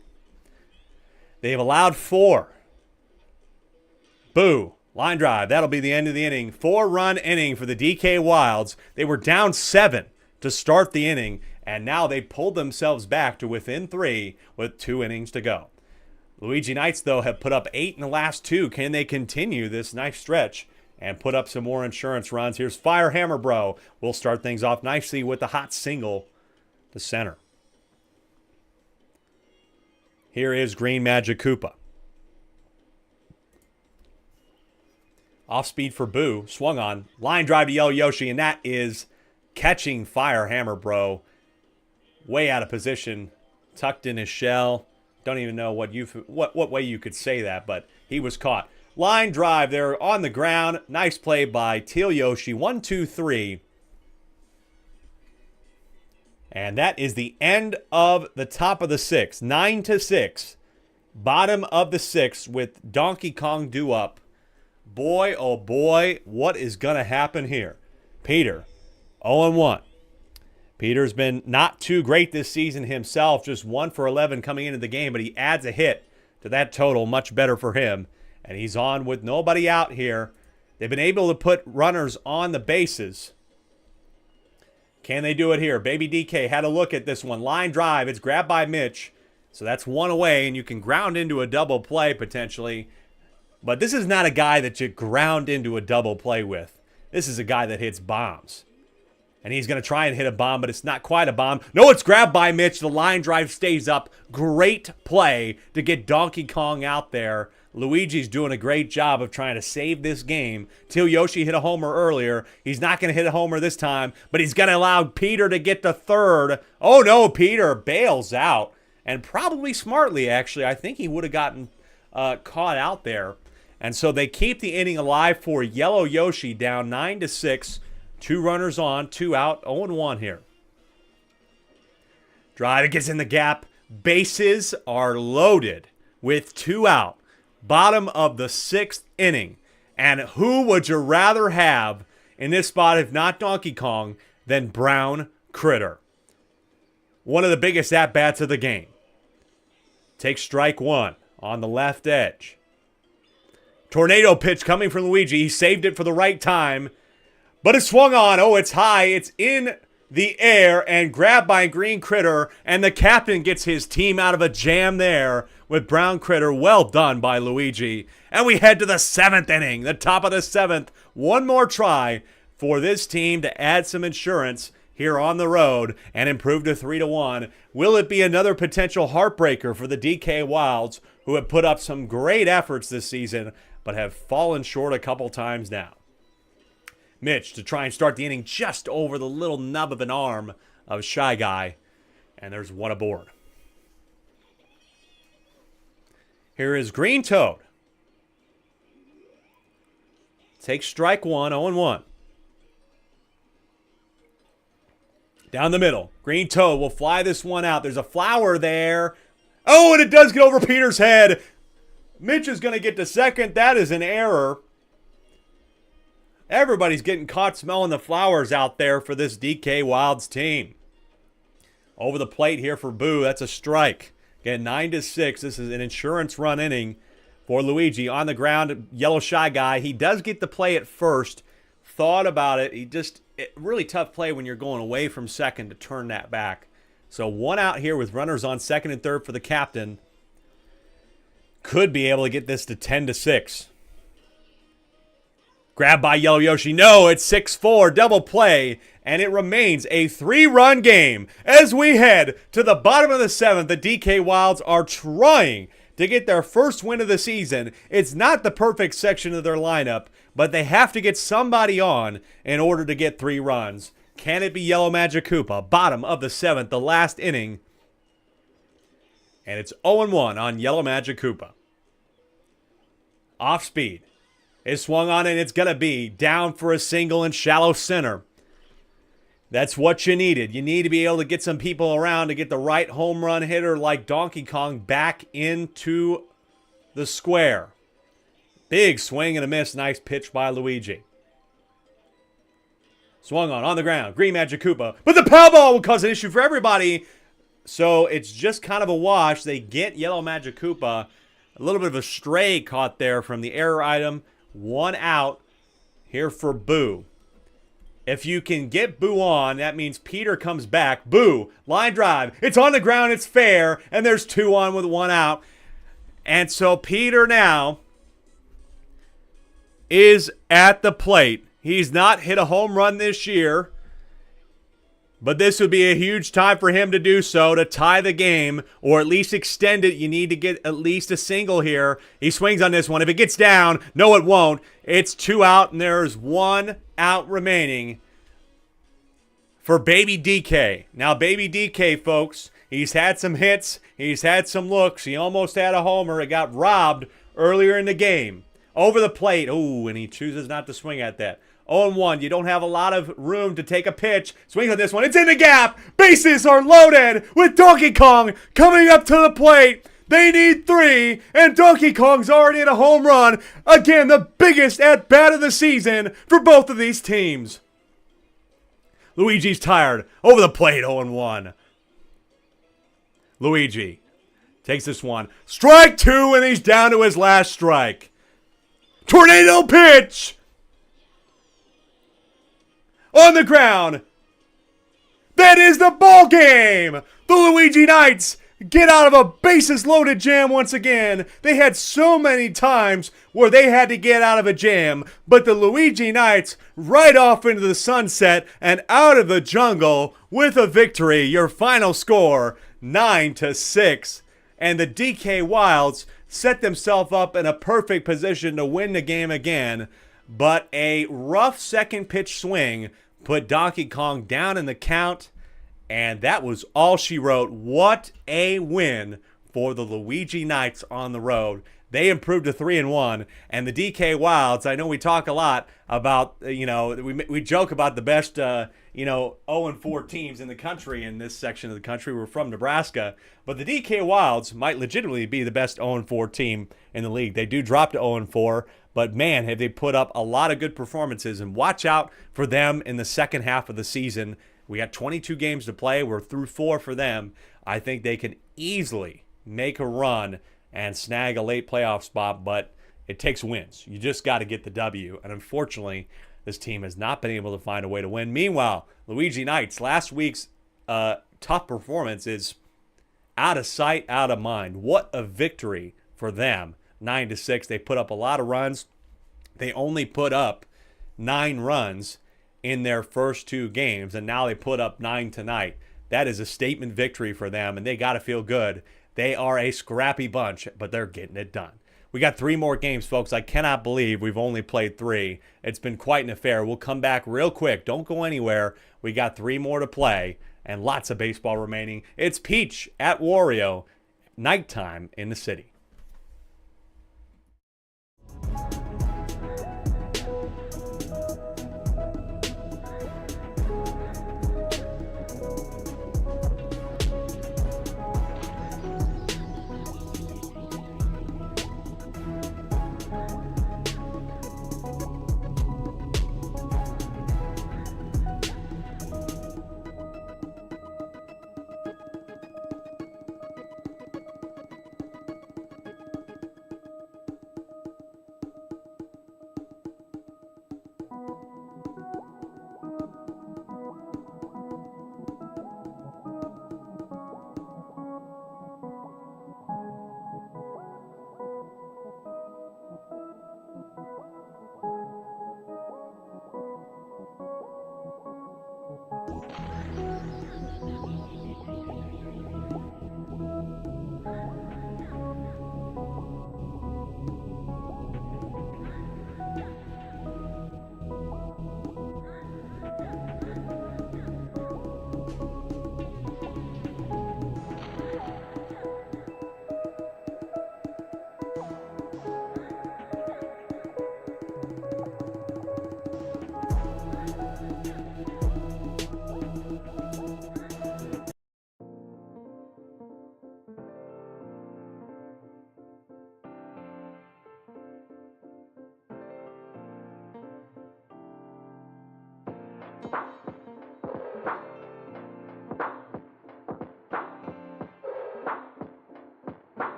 They've allowed 4. Boo. Line drive. That'll be the end of the inning. 4-run inning for the DK Wilds. They were down 7 to start the inning, and now they pulled themselves back to within 3 with 2 innings to go. Luigi Knights, though, have put up 8 in the last 2. Can they continue this nice stretch and put up some more insurance runs? Here's Fire Hammer Bro. We'll start things off nicely with the hot single to center. Here is Green Magic Koopa. Off speed for Boo. Swung on. Line drive to Yellow Yoshi, and that is catching Fire Hammer Bro. Way out of position. Tucked in his shell. Don't even know what way you could say that, but he was caught. Line drive there on the ground. Nice play by Teal Yoshi. 1-2-3. And that is the end of the top of the 6th. 9-6. Bottom of the 6th with Donkey Kong due up. Boy, oh boy, what is going to happen here? Peter, 0-1. Peter's been not too great this season himself, just 1 for 11 coming into the game, but he adds a hit to that total, much better for him. And he's on with nobody out here. They've been able to put runners on the bases. Can they do it here? Baby DK had a look at this one. Line drive, it's grabbed by Mitch. So that's 1 away, and you can ground into a double play potentially. But this is not a guy that you ground into a double play with. This is a guy that hits bombs. And he's going to try and hit a bomb, but it's not quite a bomb. No, it's grabbed by Mitch. The line drive stays up. Great play to get Donkey Kong out there. Luigi's doing a great job of trying to save this game. Till Yoshi hit a homer earlier. He's not going to hit a homer this time, but he's going to allow Peter to get to third. Oh, no, Peter bails out, and probably smartly, actually. I think he would have gotten caught out there. And so they keep the inning alive for Yellow Yoshi, down 9-6. 2 runners on, 2 out, 0-1 here. Drive, it gets in the gap. Bases are loaded with 2 out. Bottom of the 6th inning. And who would you rather have in this spot, if not Donkey Kong, than Brown Critter? One of the biggest at-bats of the game. Takes strike 1 on the left edge. Tornado pitch coming from Luigi. He saved it for the right time. But it swung on. Oh, it's high. It's in the air and grabbed by Green Critter. And the captain gets his team out of a jam there with Brown Critter. Well done by Luigi. And we head to the 7th inning, the top of the 7th. One more try for this team to add some insurance here on the road and improve to 3-1. Will it be another potential heartbreaker for the DK Wilds, who have put up some great efforts this season but have fallen short a couple times now? Mitch to try and start the inning just over the little nub of an arm of Shy Guy. And there's 1 aboard. Here is Green Toad. Takes strike 1, 0-1. Down the middle. Green Toad will fly this one out. There's a flower there. Oh, and it does get over Peter's head. Mitch is going to get to second. That is an error. Everybody's getting caught smelling the flowers out there for this DK Wilds team. Over the plate here for Boo. That's a strike. Again, 9-6. This is an insurance run inning for Luigi. On the ground, Yellow Shy Guy. He does get the play at first. Thought about it. Really tough play when you're going away from second to turn that back. So 1 out here with runners on second and third for the captain. Could be able to get this to 10-6. Grabbed by Yellow Yoshi. No, it's 6-4. Double play. And it remains a 3-run game. As we head to the bottom of the 7th, the DK Wilds are trying to get their first win of the season. It's not the perfect section of their lineup, but they have to get somebody on in order to get 3 runs. Can it be Yellow Magic Koopa? Bottom of the 7th, the last inning. And it's 0-1 on Yellow Magic Koopa. Off speed. It swung on and it's going to be down for a single in shallow center. That's what you needed. You need to be able to get some people around to get the right home run hitter like Donkey Kong back into the square. Big swing and a miss. Nice pitch by Luigi. Swung on the ground. Green Magic Koopa. But the power ball will cause an issue for everybody. So it's just kind of a wash. They get Yellow Magic Koopa. A little bit of a stray caught there from the error item. 1 out here for Boo. If you can get Boo on, that means Peter comes back. Boo, line drive. It's on the ground. It's fair. And there's 2 on with 1 out. And so Peter now is at the plate. He's not hit a home run this year, but this would be a huge time for him to do so, to tie the game, or at least extend it. You need to get at least a single here. He swings on this one. If it gets down, no, it won't. It's 2 out, and there's 1 out remaining for Baby DK. Now, Baby DK, folks, he's had some hits. He's had some looks. He almost had a homer. It got robbed earlier in the game. Over the plate. Ooh, and he chooses not to swing at that. 0-1. You don't have a lot of room to take a pitch. Swing on this one. It's in the gap. Bases are loaded with Donkey Kong coming up to the plate. They need 3, and Donkey Kong's already in a home run. Again, the biggest at-bat of the season for both of these teams. Luigi's tired. Over the plate, 0-1. Luigi takes this one. Strike 2, and he's down to his last strike. Tornado pitch! On the ground. That is the ball game. The Luigi Knights get out of a bases-loaded jam once again. They had so many times where they had to get out of a jam, but the Luigi Knights right off into the sunset and out of the jungle with a victory. Your final score, 9-6. And the DK Wilds set themselves up in a perfect position to win the game again, but a rough second pitch swing put Donkey Kong down in the count, and that was all she wrote. What a win for the Luigi Knights on the road. They improved to 3-1, and the DK Wilds, I know we talk a lot about, we joke about the best, 0-4 teams in the country in this section of the country. We're from Nebraska, but the DK Wilds might legitimately be the best 0-4 team in the league. They do drop to 0-4, but man, have they put up a lot of good performances, and watch out for them in the second half of the season. We got 22 games to play. We're through 4 for them. I think they can easily make a run and snag a late playoff spot, but it takes wins. You just got to get the W, and unfortunately, this team has not been able to find a way to win. Meanwhile, Luigi Knights, last week's tough performance is out of sight, out of mind. What a victory for them, 9-6. They put up a lot of runs. They only put up 9 runs in their first 2 games, and now they put up 9 tonight. That is a statement victory for them, and they got to feel good. They are a scrappy bunch, but they're getting it done. We got 3 more games, folks. I cannot believe we've only played 3. It's been quite an affair. We'll come back real quick. Don't go anywhere. We got 3 more to play and lots of baseball remaining. It's Peach at Wario, nighttime in the city.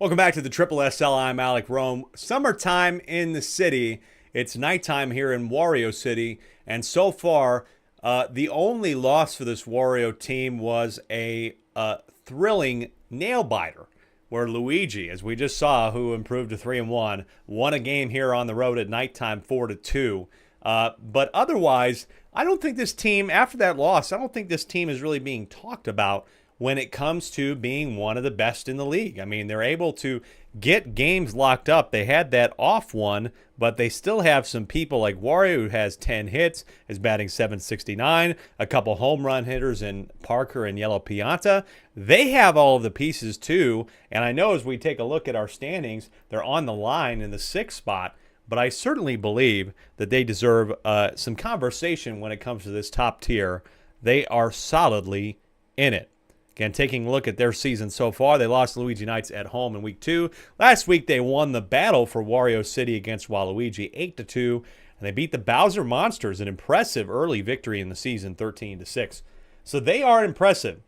Welcome back to the Triple SL. I'm Alec Rome. Summertime in the city. It's nighttime here in Wario City. And so far, the only loss for this Wario team was a thrilling nail-biter, where Luigi, as we just saw, who improved to 3-1, won a game here on the road at nighttime 4-2. But otherwise, I don't think this team, after that loss, I don't think this team is really being talked about when it comes to being one of the best in the league. I mean, they're able to get games locked up. They had that off one, but they still have some people like Wario, who has 10 hits, is batting .769, a couple home run hitters in Parker and Yellow Pianta. They have all of the pieces too, and I know as we take a look at our standings, they're on the line in the 6th spot, but I certainly believe that they deserve some conversation when it comes to this top tier. They are solidly in it. Again, taking a look at their season so far, they lost Luigi Knights at home in Week 2. Last week, they won the battle for Wario City against Waluigi 8-2, and they beat the Bowser Monsters, an impressive early victory in the season, 13-6. So they are impressive,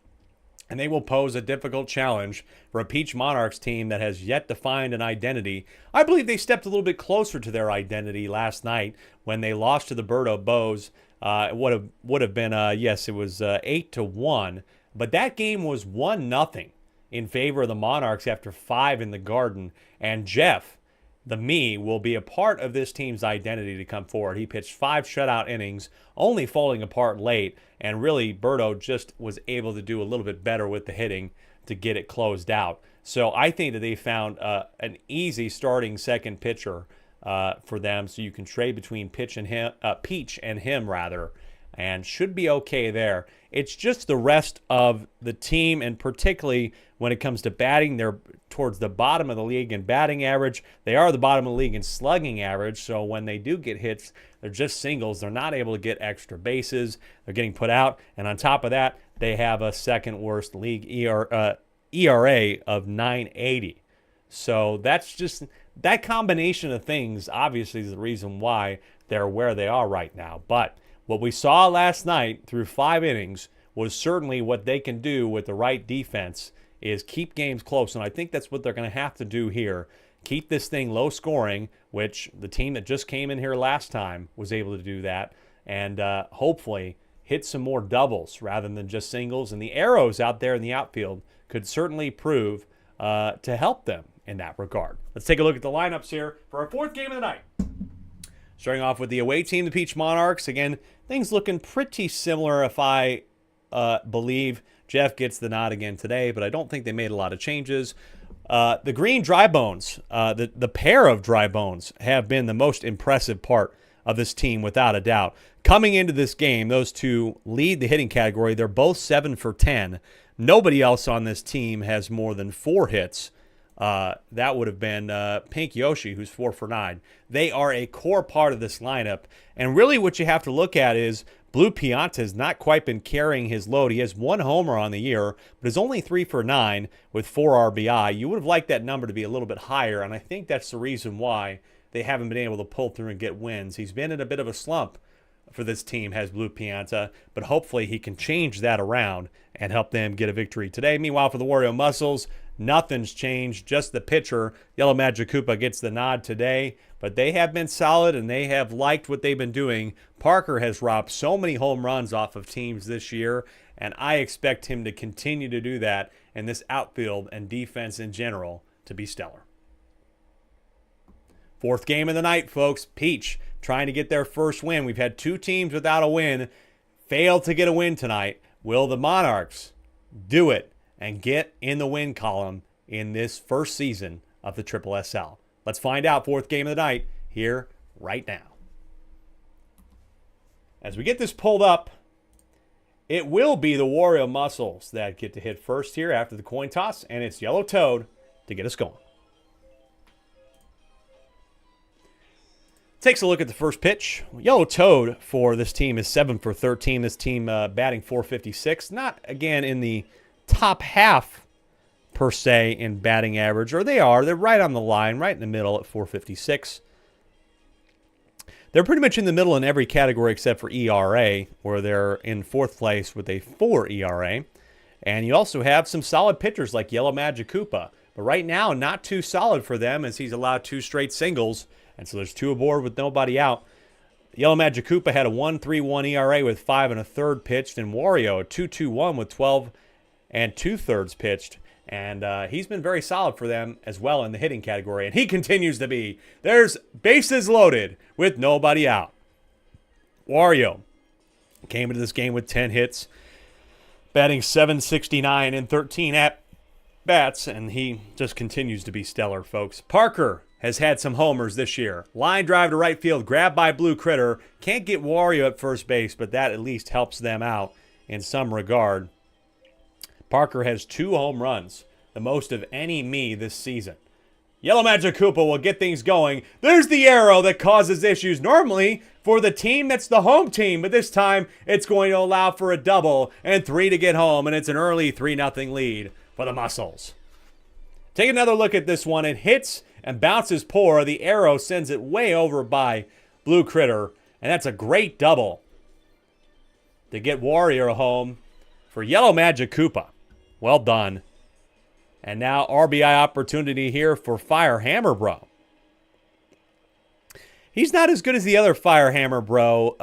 and they will pose a difficult challenge for a Peach Monarchs team that has yet to find an identity. I believe they stepped a little bit closer to their identity last night when they lost to the Birdo Bows. It would have been, yes, it was 8-1. But that game was 1-0 in favor of the Monarchs after 5 in the Garden. And Jeff, the me, will be a part of this team's identity to come forward. He pitched 5 shutout innings, only falling apart late. And really, Birdo just was able to do a little bit better with the hitting to get it closed out. So I think that they found an easy starting second pitcher for them. So you can trade between Peach and him, and should be okay there. It's just the rest of the team, and particularly when it comes to batting, they're towards the bottom of the league in batting average. They are the bottom of the league in slugging average, so when they do get hits, they're just singles. They're not able to get extra bases. They're getting put out, and on top of that, they have a second worst league ERA of 9.80. So that's just that combination of things obviously is the reason why they're where they are right now. But what we saw last night through 5 innings was certainly what they can do with the right defense is keep games close. And I think that's what they're going to have to do here. Keep this thing low scoring, which the team that just came in here last time was able to do that. And hopefully hit some more doubles rather than just singles. And the arrows out there in the outfield could certainly prove to help them in that regard. Let's take a look at the lineups here for our 4th game of the night. Starting off with the away team, the Peach Monarchs. Again, things looking pretty similar if I believe Jeff gets the nod again today, but I don't think they made a lot of changes. The green Dry Bones, the pair of Dry Bones have been the most impressive part of this team without a doubt. Coming into this game, those two lead the hitting category. They're both 7 for 10. Nobody else on this team has more than 4 hits. That would have been Pink Yoshi, who's 4 for 9. They are a core part of this lineup. And really what you have to look at is Blue Pianta has not quite been carrying his load. He has 1 homer on the year, but is only 3 for 9 with 4 RBI. You would have liked that number to be a little bit higher, and I think that's the reason why they haven't been able to pull through and get wins. He's been in a bit of a slump for this team, has Blue Pianta, but hopefully he can change that around and help them get a victory today. Meanwhile, for the Wario Muscles, nothing's changed. Just the pitcher, Yellow Magic Koopa, gets the nod today, but they have been solid and they have liked what they've been doing. Parker has robbed so many home runs off of teams this year, and I expect him to continue to do that, and this outfield and defense in general to be stellar. 4th game of the night, folks. Peach trying to get their first win. We've had 2 teams without a win, failed to get a win tonight. Will the Monarchs do it and get in the win column in this first season of the Triple SL? Let's find out. 4th game of the night here right now. As we get this pulled up, it will be the Wario Muscles that get to hit first here after the coin toss, and it's Yellow Toad to get us going. Takes a look at the first pitch. Yellow Toad for this team is 7 for 13. This team batting .456. Not, again, in the top half, per se, in batting average. Or they are. They're right on the line, right in the middle at .456. They're pretty much in the middle in every category except for ERA, where they're in 4th place with a 4 ERA. And you also have some solid pitchers like Yellow Magic Koopa. But right now, not too solid for them as he's allowed 2 straight singles. And so there's 2 aboard with nobody out. Yellow Magic Koopa had a 1.31 ERA with 5 1/3 pitched, and Wario a 2.21 with 12 2/3 pitched. And he's been very solid for them as well in the hitting category. And he continues to be. There's bases loaded with nobody out. Wario came into this game with 10 hits, batting .769 in 13 at-bats, and he just continues to be stellar, folks. Parker has had some homers this year. Line drive to right field, grabbed by Blue Critter. Can't get Wario at first base, but that at least helps them out in some regard. Parker has 2 home runs, the most of any me this season. Yellow Magic Koopa will get things going. There's the arrow that causes issues normally for the team that's the home team, but this time it's going to allow for a double and 3 to get home, and it's an early 3-0 lead for the Muscles. Take another look at this one. It hits and bounces poor. The arrow sends it way over by Blue Critter, and that's a great double to get Warrior home for Yellow Magic Koopa. Well done. And now RBI opportunity here for Fire Hammer Bro. He's not as good as the other Fire Hammer Bro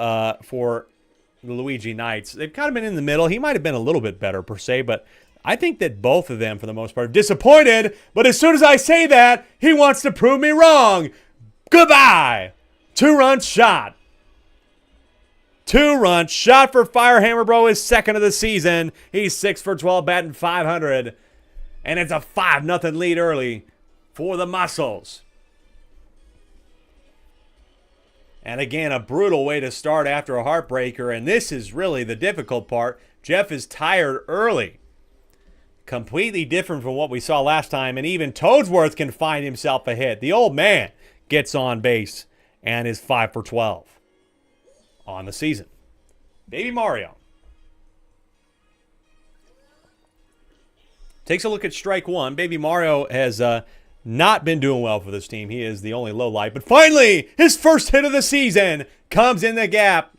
for the Luigi Knights. They've kind of been in the middle. He might have been a little bit better per se, but I think that both of them, for the most part, are disappointed. But as soon as I say that, he wants to prove me wrong. Goodbye. 2-run shot. 2-run shot for Fire Hammer Bro, his second of the season. He's 6 for 12, batting .500. And it's a 5-0 lead early for the Muscles. And again, a brutal way to start after a heartbreaker. And this is really the difficult part. Jeff is tired early. Completely different from what we saw last time. And even Toadsworth can find himself a hit. The old man gets on base and is 5 for 12 on the season. Baby Mario takes a look at strike one. Baby Mario has not been doing well for this team. He is the only low light. But finally, his first hit of the season comes in the gap.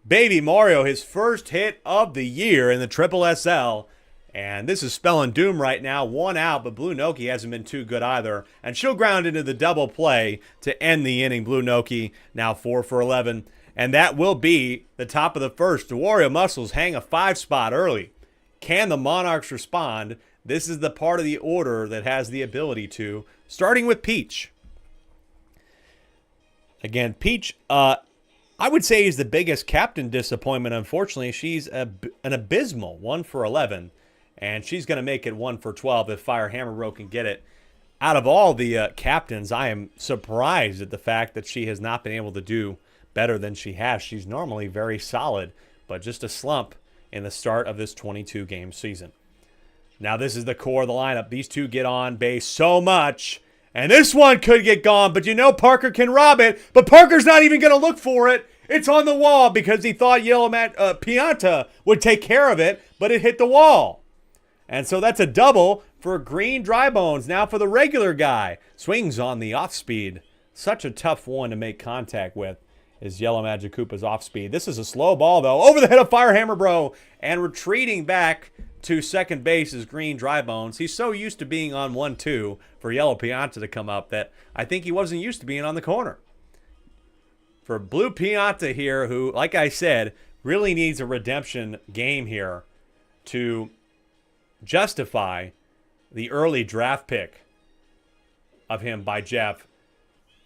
Baby Mario, his first hit of the year in the SSSL. And this is spelling doom right now. 1 out, but Blue Noki hasn't been too good either. And she'll ground into the double play to end the inning. Blue Noki now 4 for 11. And that will be the top of the first. The Wario Muscles hang a 5 spot early. Can the Monarchs respond? This is the part of the order that has the ability to. Starting with Peach. Again, Peach, I would say is the biggest captain disappointment. Unfortunately, she's an abysmal 1 for 11. And she's going to make it 1 for 12 if Fire Hammer Bro can get it. Out of all the captains, I am surprised at the fact that she has not been able to do better than she has. She's normally very solid, but just a slump in the start of this 22-game season. Now this is the core of the lineup. These two get on base so much, and this one could get gone, but you know Parker can rob it, but Parker's not even going to look for it. It's on the wall because he thought Pianta would take care of it, but it hit the wall. And so that's a double for Green Drybones. Now for the regular guy. Swings on the off-speed. Such a tough one to make contact with is Yellow Magic Koopa's off-speed. This is a slow ball, though. Over the head of Fire Hammer Bro. And retreating back to second base is Green Drybones. He's so used to being on 1-2 for Yellow Pianta to come up that I think he wasn't used to being on the corner. For Blue Pianta here, who, like I said, really needs a redemption game here to justify the early draft pick of him by Jeff.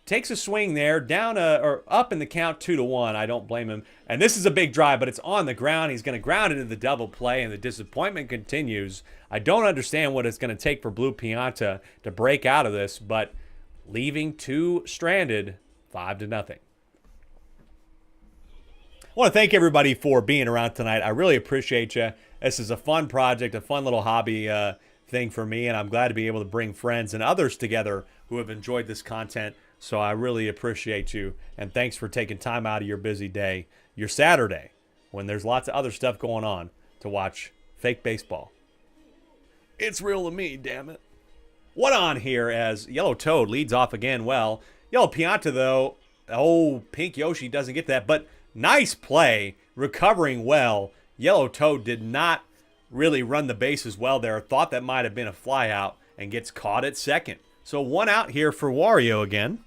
Takes a swing there, down or up in the count 2-1. I don't blame him. And this is a big drive, but it's on the ground. He's going to ground into the double play, and the disappointment continues. I don't understand what it's going to take for Blue Pianta to break out of this, but leaving 2 stranded, 5-0. I want to thank everybody for being around tonight. I really appreciate you. This is a fun project, a fun little hobby thing for me, and I'm glad to be able to bring friends and others together who have enjoyed this content. So I really appreciate you, and thanks for taking time out of your busy day, your Saturday, when there's lots of other stuff going on, to watch fake baseball. It's real to me, damn it. What on here as Yellow Toad leads off again well. Yellow Pianta, though, Pink Yoshi doesn't get that, but nice play, recovering well. Yellow Toad did not really run the bases well there. Thought that might have been a fly out and gets caught at second. So 1 out here for Wario again.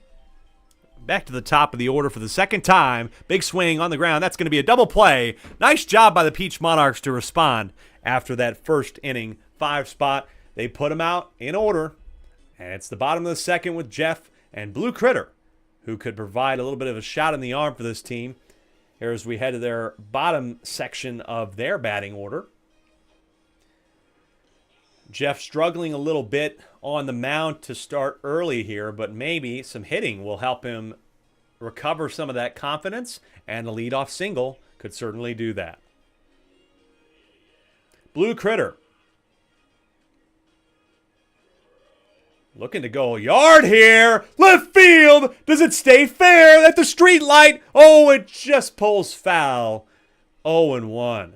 Back to the top of the order for the second time. Big swing on the ground. That's going to be a double play. Nice job by the Peach Monarchs to respond after that first inning 5 spot. They put him out in order. And it's the bottom of the second with Jeff and Blue Critter, who could provide a little bit of a shot in the arm for this team. Here as we head to their bottom section of their batting order. Jeff struggling a little bit on the mound to start early here, but maybe some hitting will help him recover some of that confidence, and the leadoff single could certainly do that. Blue Critter looking to go a yard here. Left field. Does it stay fair at the street light? Oh, it just pulls foul. 0-1.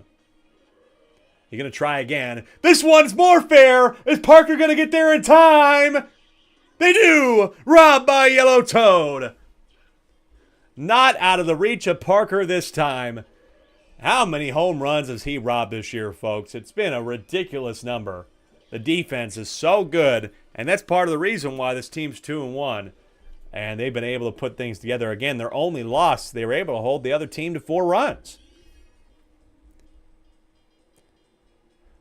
You're going to try again. This one's more fair. Is Parker going to get there in time? They do. Robbed by Yellow Toad. Not out of the reach of Parker this time. How many home runs has he robbed this year, folks? It's been a ridiculous number. The defense is so good, and that's part of the reason why this team's 2-1. And they've been able to put things together. Again, their only loss, they were able to hold the other team to 4 runs.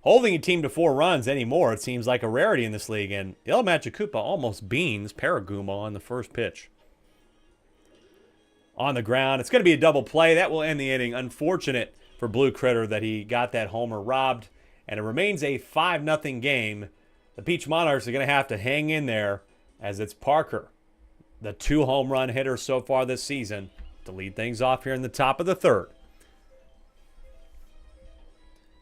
Holding a team to 4 runs anymore, it seems like a rarity in this league. And Il Machukupa almost beans Paraguma on the first pitch. On the ground, it's going to be a double play. That will end the inning. Unfortunate for Blue Critter that he got that homer robbed. And it remains a 5-0 game. The Peach Monarchs are going to have to hang in there as it's Parker, the 2 home run hitter so far this season, to lead things off here in the top of the third.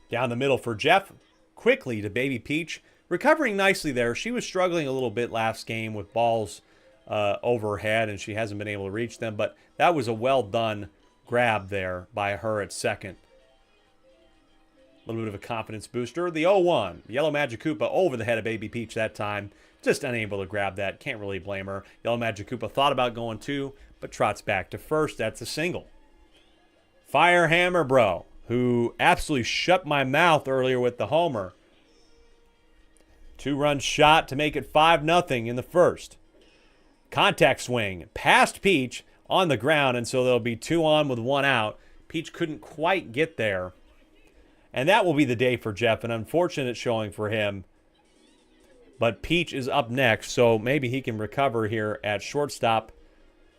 Down the middle for Jeff. Quickly to Baby Peach. Recovering nicely there. She was struggling a little bit last game with balls over her head, and she hasn't been able to reach them. But that was a well-done grab there by her at second. A little bit of a confidence booster. The 0-1. Yellow Machukupa over the head of Baby Peach that time. Just unable to grab that. Can't really blame her. Yellow Machukupa thought about going 2, but trots back to first. That's a single. Firehammer Bro, who absolutely shut my mouth earlier with the homer. 2-run shot to make it 5-0 in the first. Contact swing past Peach on the ground, and so there'll be 2 on with 1 out. Peach couldn't quite get there. And that will be the day for Jeff. An unfortunate showing for him. But Peach is up next, so maybe he can recover here at shortstop.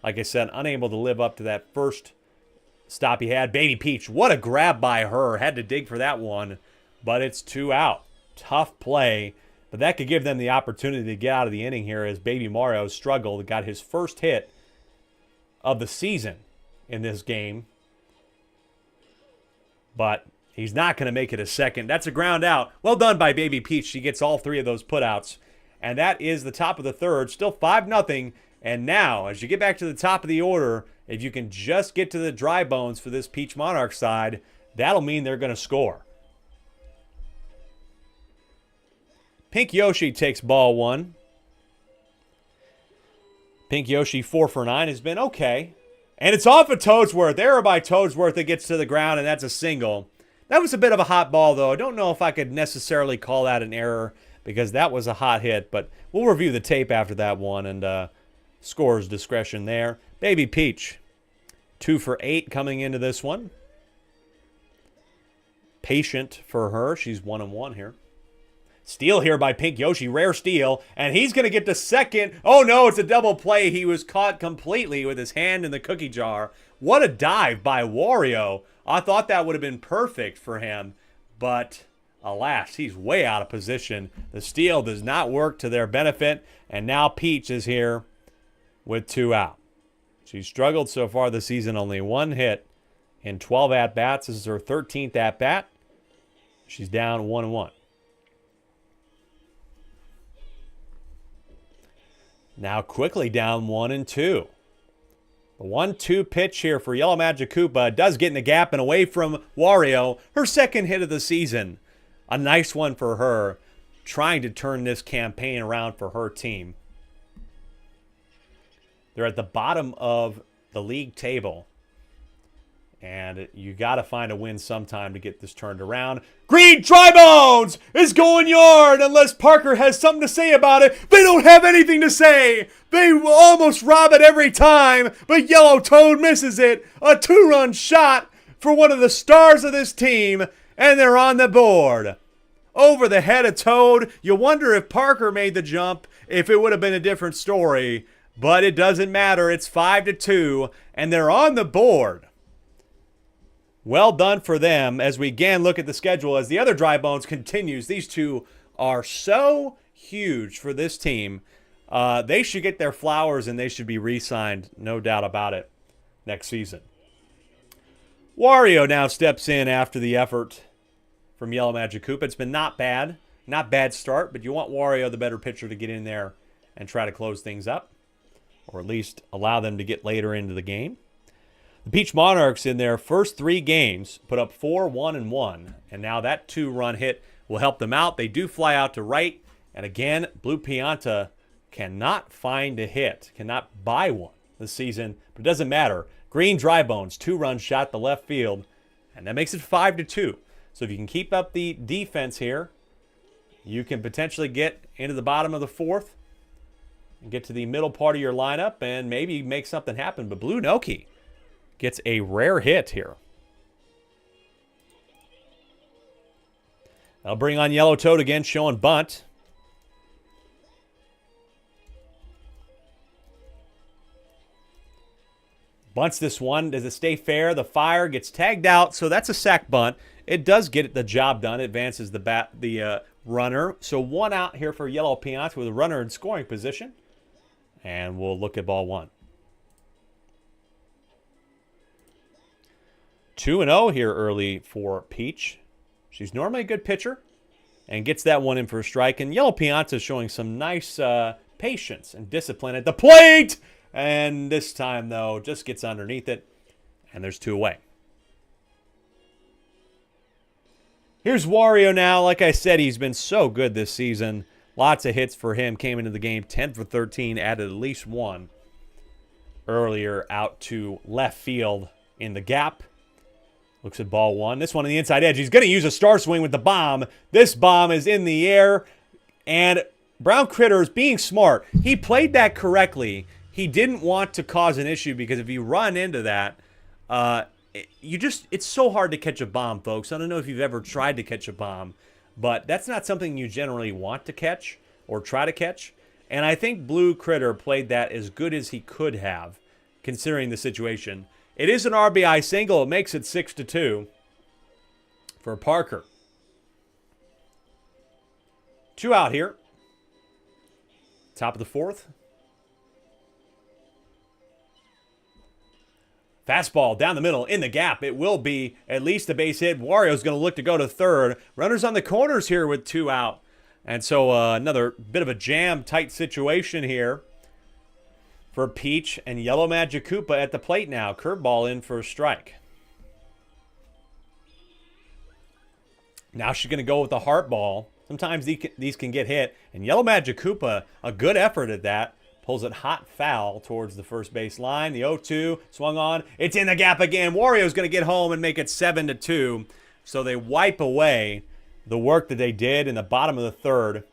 Like I said, unable to live up to that first stop he had. Baby Peach, what a grab by her. Had to dig for that one, but it's 2 out. Tough play, but that could give them the opportunity to get out of the inning here as Baby Mario struggled. Got his first hit of the season in this game, but he's not going to make it a second. That's a ground out. Well done by Baby Peach. She gets all 3 of those putouts, and that is the top of the third. Still 5-0. And now, as you get back to the top of the order, if you can just get to the dry bones for this Peach Monarch side, that'll mean they're going to score. Pink Yoshi takes ball 1. Pink Yoshi 4 for 9 has been okay. And it's off of Toadsworth. Error by Toadsworth that gets to the ground, and that's a single. That was a bit of a hot ball, though. I don't know if I could necessarily call that an error because that was a hot hit, but we'll review the tape after that one, and scorer's discretion there. Baby Peach, 2 for 8 coming into this one. Patient for her. She's 1-1 here. Steal here by Pink Yoshi. Rare steal. And he's going to get to second. Oh, no, it's a double play. He was caught completely with his hand in the cookie jar. What a dive by Wario. I thought that would have been perfect for him. But alas, he's way out of position. The steal does not work to their benefit. And now Peach is here with 2 out. She's struggled so far this season, only 1 hit in 12 at-bats. This is her 13th at-bat. She's down 1-1. Now quickly down 1-2. The 1-2 pitch here for Yellow Machukupa does get in the gap and away from Wario. Her second hit of the season. A nice one for her, trying to turn this campaign around for her team. They're at the bottom of the league table. And you got to find a win sometime to get this turned around. Green Drybones is going yard unless Parker has something to say about it. They don't have anything to say. They almost rob it every time, but Yellow Toad misses it. A 2-run shot for one of the stars of this team, and they're on the board. Over the head of Toad. You wonder if Parker made the jump, if it would have been a different story, but it doesn't matter. It's 5-2, and they're on the board. Well done for them as we again look at the schedule as the other Dry Bones continues. These two are so huge for this team. They should get their flowers and they should be re-signed, no doubt about it, next season. Wario now steps in after the effort from Yellow Magic Koopa. It's been not bad. Not bad start, but you want Wario, the better pitcher, to get in there and try to close things up, or at least allow them to get later into the game. The Peach Monarchs in their first 3 games put up 4-1-1, and now that 2-run hit will help them out. They do fly out to right, and again, Blue Pianta cannot find a hit, cannot buy one this season, but it doesn't matter. Green Drybones, 2-run shot to left field, and that makes it 5-2. So if you can keep up the defense here, you can potentially get into the bottom of the 4th and get to the middle part of your lineup and maybe make something happen. But Blue Noki gets a rare hit here. I'll bring on Yellow Toad again, showing bunt. Bunts this one. Does it stay fair? The fire gets tagged out, so that's a sack bunt. It does get the job done. It advances the runner. So 1 out here for Yellow Pianta with a runner in scoring position. And we'll look at ball 1. 2-0 here early for Peach. She's normally a good pitcher and gets that one in for a strike. And Yellow Pianta is showing some nice patience and discipline at the plate. And this time, though, just gets underneath it. And there's 2 away. Here's Wario now. Like I said, he's been so good this season. Lots of hits for him. Came into the game 10 for 13. Added at least 1 earlier out to left field in the gap. Looks at ball 1. This one on the inside edge. He's going to use a star swing with the bomb. This bomb is in the air. And Brown Critter is being smart. He played that correctly. He didn't want to cause an issue because if you run into that, it's so hard to catch a bomb, folks. I don't know if you've ever tried to catch a bomb, but that's not something you generally want to catch or try to catch. And I think Blue Critter played that as good as he could have, considering the situation. It is an RBI single. It makes it 6-2 for Parker. 2 out here. Top of the 4th. Fastball down the middle in the gap. It will be at least a base hit. Wario's going to look to go to third. Runners on the corners here with 2 out. And so another bit of a jam-tight situation here for Peach and Yellow Magic Koopa at the plate now. Curveball in for a strike. Now she's going to go with the heart ball. Sometimes these can get hit. And Yellow Magic Koopa, a good effort at that. Pulls it hot foul towards the first base line. The 0-2 swung on. It's in the gap again. Wario's going to get home and make it 7-2. So they wipe away the work that they did in the bottom of the 3rd.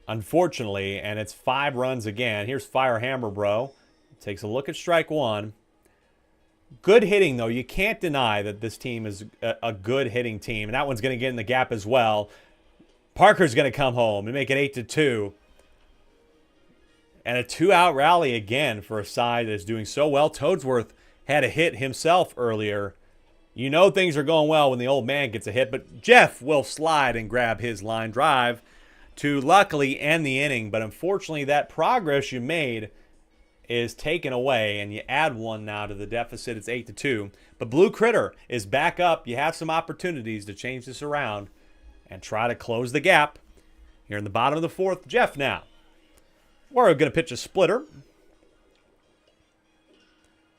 Unfortunately, and it's 5 runs again. Here's Fire Hammer Bro. Takes a look at strike 1. Good hitting, though. You can't deny that this team is a good hitting team. And that one's going to get in the gap as well. Parker's going to come home and make it 8-2. And a 2-out rally again for a side that is doing so well. Toadsworth had a hit himself earlier. You know things are going well when the old man gets a hit. But Jeff will slide and grab his line drive to luckily end the inning. But unfortunately, that progress you made is taken away. And you add 1 now to the deficit. It's 8-2. But Blue Critter is back up. You have some opportunities to change this around and try to close the gap. Here in the bottom of the 4th, Jeff now. Wario going to pitch a splitter.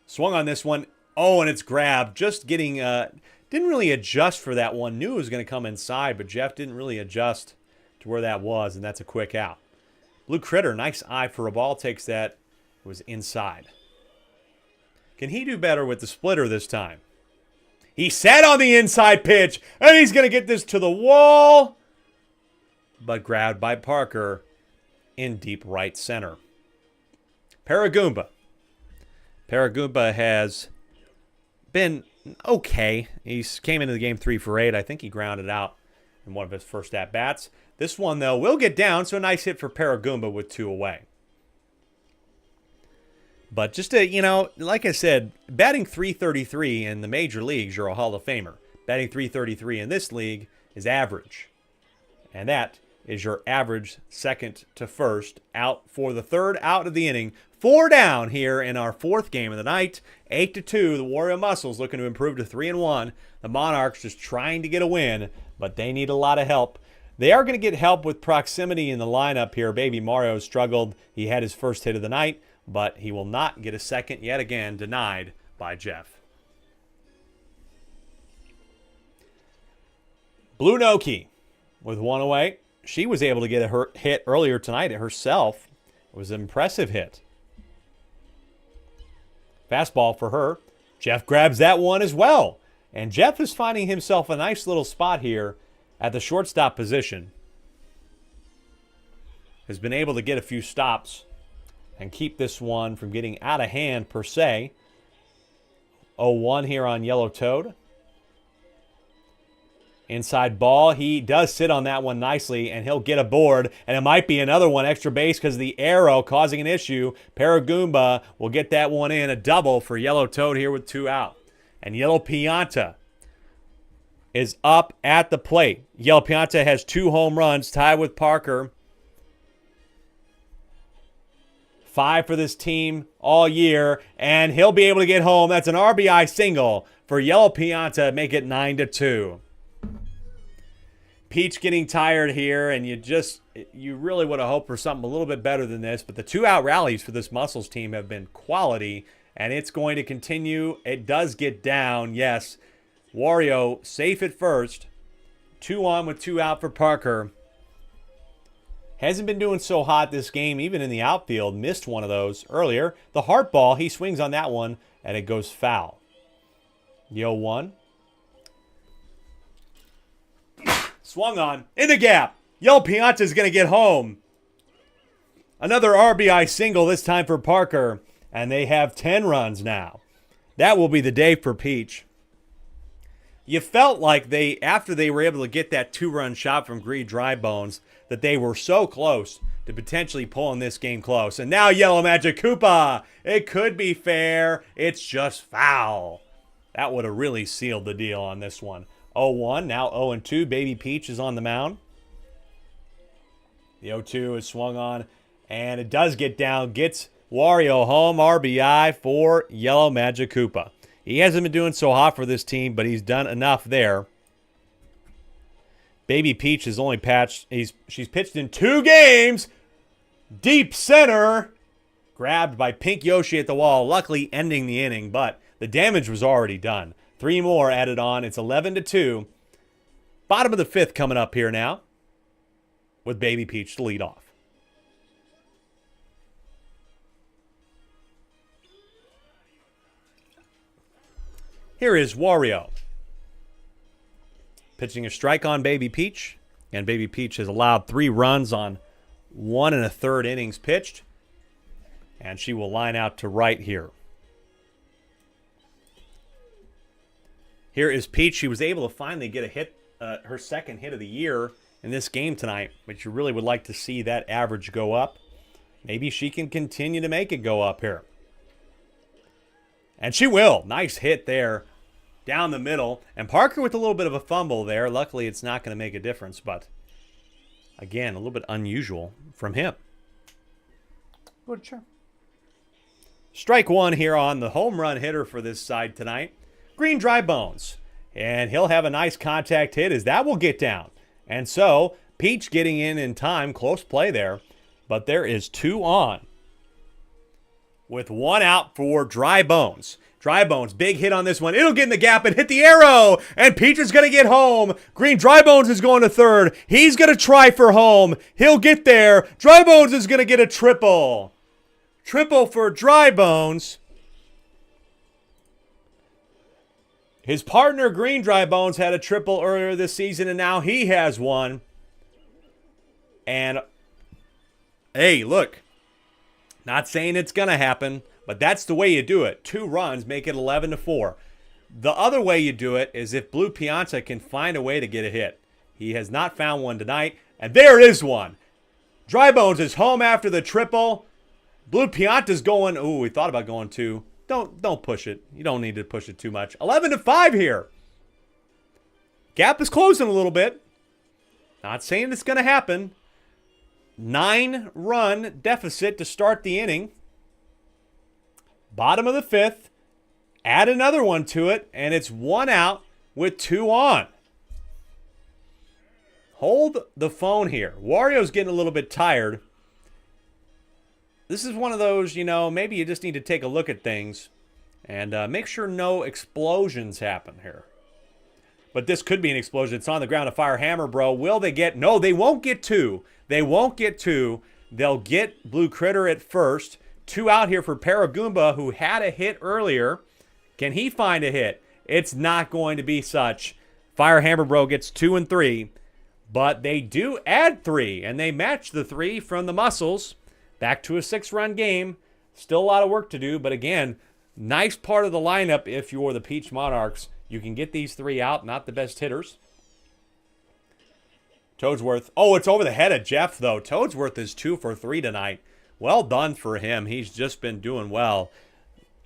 Swung on this one. Oh, and it's grabbed. Just getting, didn't really adjust for that one. Knew it was going to come inside, but Jeff didn't really adjust to where that was, and that's a quick out. Blue Critter, nice eye for a ball, takes that. It was inside. Can he do better with the splitter this time? He sat on the inside pitch, and he's going to get this to the wall, but grabbed by Parker in deep right center. Paragoomba. Paragoomba has been okay. He came into the game 3 for 8. I think he grounded out in one of his first at-bats. This one, though, will get down, so a nice hit for Paragoomba with 2 away. But just to, like I said, batting .333 in the major leagues, you're a Hall of Famer. Batting .333 in this league is average. And that is your average second to first out for the third out of the inning. 4 down here in our 4th game of the night. 8-2, the Wario Muscles looking to improve to 3-1. The Monarchs just trying to get a win, but they need a lot of help. They are going to get help with proximity in the lineup here. Baby Mario struggled. He had his first hit of the night, but he will not get a second yet again, denied by Jeff. Blue Noki with 1 away. She was able to get a hit earlier tonight herself. It was an impressive hit. Fastball for her. Jeff grabs that one as well. And Jeff is finding himself a nice little spot here at the shortstop position. Has been able to get a few stops and keep this one from getting out of hand per se. 0-1 here on Yellow Toad. Inside ball. He does sit on that one nicely, and he'll get aboard. And it might be another one extra base because the arrow causing an issue. Paragoomba will get that one in. A double for Yellow Toad here with 2 out. And Yellow Pianta is up at the plate. Yellow Pianta has 2 home runs, tied with Parker. 5 for this team all year, and he'll be able to get home. That's an RBI single for Yellow Pianta, make it 9-2. Peach getting tired here, and you really would have hoped for something a little bit better than this, but the 2-out rallies for this Muscles team have been quality, and it's going to continue. It does get down, yes. Wario safe at first. 2 on with 2 out for Parker. Hasn't been doing so hot this game, even in the outfield. Missed one of those earlier. The heart ball, he swings on that one, and it goes foul. Yo 1. Swung on. In the gap. Yellow Pianta's going to get home. Another RBI single, this time for Parker. And they have 10 runs now. That will be the day for Peach. You felt like after they were able to get that 2-run shot from Green Drybones, that they were so close to potentially pulling this game close. And now Yellow Magic Koopa. It could be fair. It's just foul. That would have really sealed the deal on this one. 0-1, now 0-2. Baby Peach is on the mound. The 0-2 is swung on, and it does get down. Gets Wario home. RBI for Yellow Magic Koopa. He hasn't been doing so hot for this team, but he's done enough there. Baby Peach is only she's pitched in 2 games. Deep center. Grabbed by Pink Yoshi at the wall, luckily ending the inning, but the damage was already done. 3 more added on. It's 11-2. Bottom of the 5th coming up here now with Baby Peach to lead off. Here is Wario. Pitching a strike on Baby Peach. And Baby Peach has allowed 3 runs on 1 1/3 innings pitched. And she will line out to right here. Here is Peach. She was able to finally get a hit, her second hit of the year in this game tonight, but you really would like to see that average go up. Maybe she can continue to make it go up here. And she will. Nice hit there down the middle. And Parker with a little bit of a fumble there. Luckily, it's not going to make a difference, but again, a little bit unusual from him. Good, sure. Strike 1 here on the home run hitter for this side tonight. Green Drybones. And he'll have a nice contact hit as that will get down. And so, Peach getting in time. Close play there. But there is 2 on. With 1 out for Drybones. Drybones, big hit on this one. It'll get in the gap and hit the arrow. And Peach is going to get home. Green Drybones is going to third. He's going to try for home. He'll get there. Drybones is going to get a triple. Triple for Drybones. His partner, Green Dry Bones, had a triple earlier this season, and now he has one. And, hey, look, not saying it's going to happen, but that's the way you do it. 2 runs, make it 11-4. The other way you do it is if Blue Pianta can find a way to get a hit. He has not found one tonight, and there is one. Dry Bones is home after the triple. Blue Pianta's going, ooh, we thought about going 2. Don't push it. You don't need to push it too much. 11-5 here. Gap is closing a little bit. Not saying it's going to happen. 9-run deficit to start the inning. Bottom of the 5th. Add another one to it, and it's 1 out with 2 on. Hold the phone here. Wario's getting a little bit tired. This is one of those, maybe you just need to take a look at things and make sure no explosions happen here. But this could be an explosion. It's on the ground. A fire hammer, bro. Will they get... No, they won't get 2. They won't get 2. They'll get Blue Critter at first. 2 out here for Paragoomba, who had a hit earlier. Can he find a hit? It's not going to be such. Fire hammer, bro, gets 2 and 3. But they do add 3, and they match the 3 from the Muscles. Back to a 6-run game. Still a lot of work to do, but again, nice part of the lineup if you're the Peach Monarchs. You can get these 3 out, not the best hitters. Toadsworth. Oh, it's over the head of Jeff, though. Toadsworth is 2 for 3 tonight. Well done for him. He's just been doing well.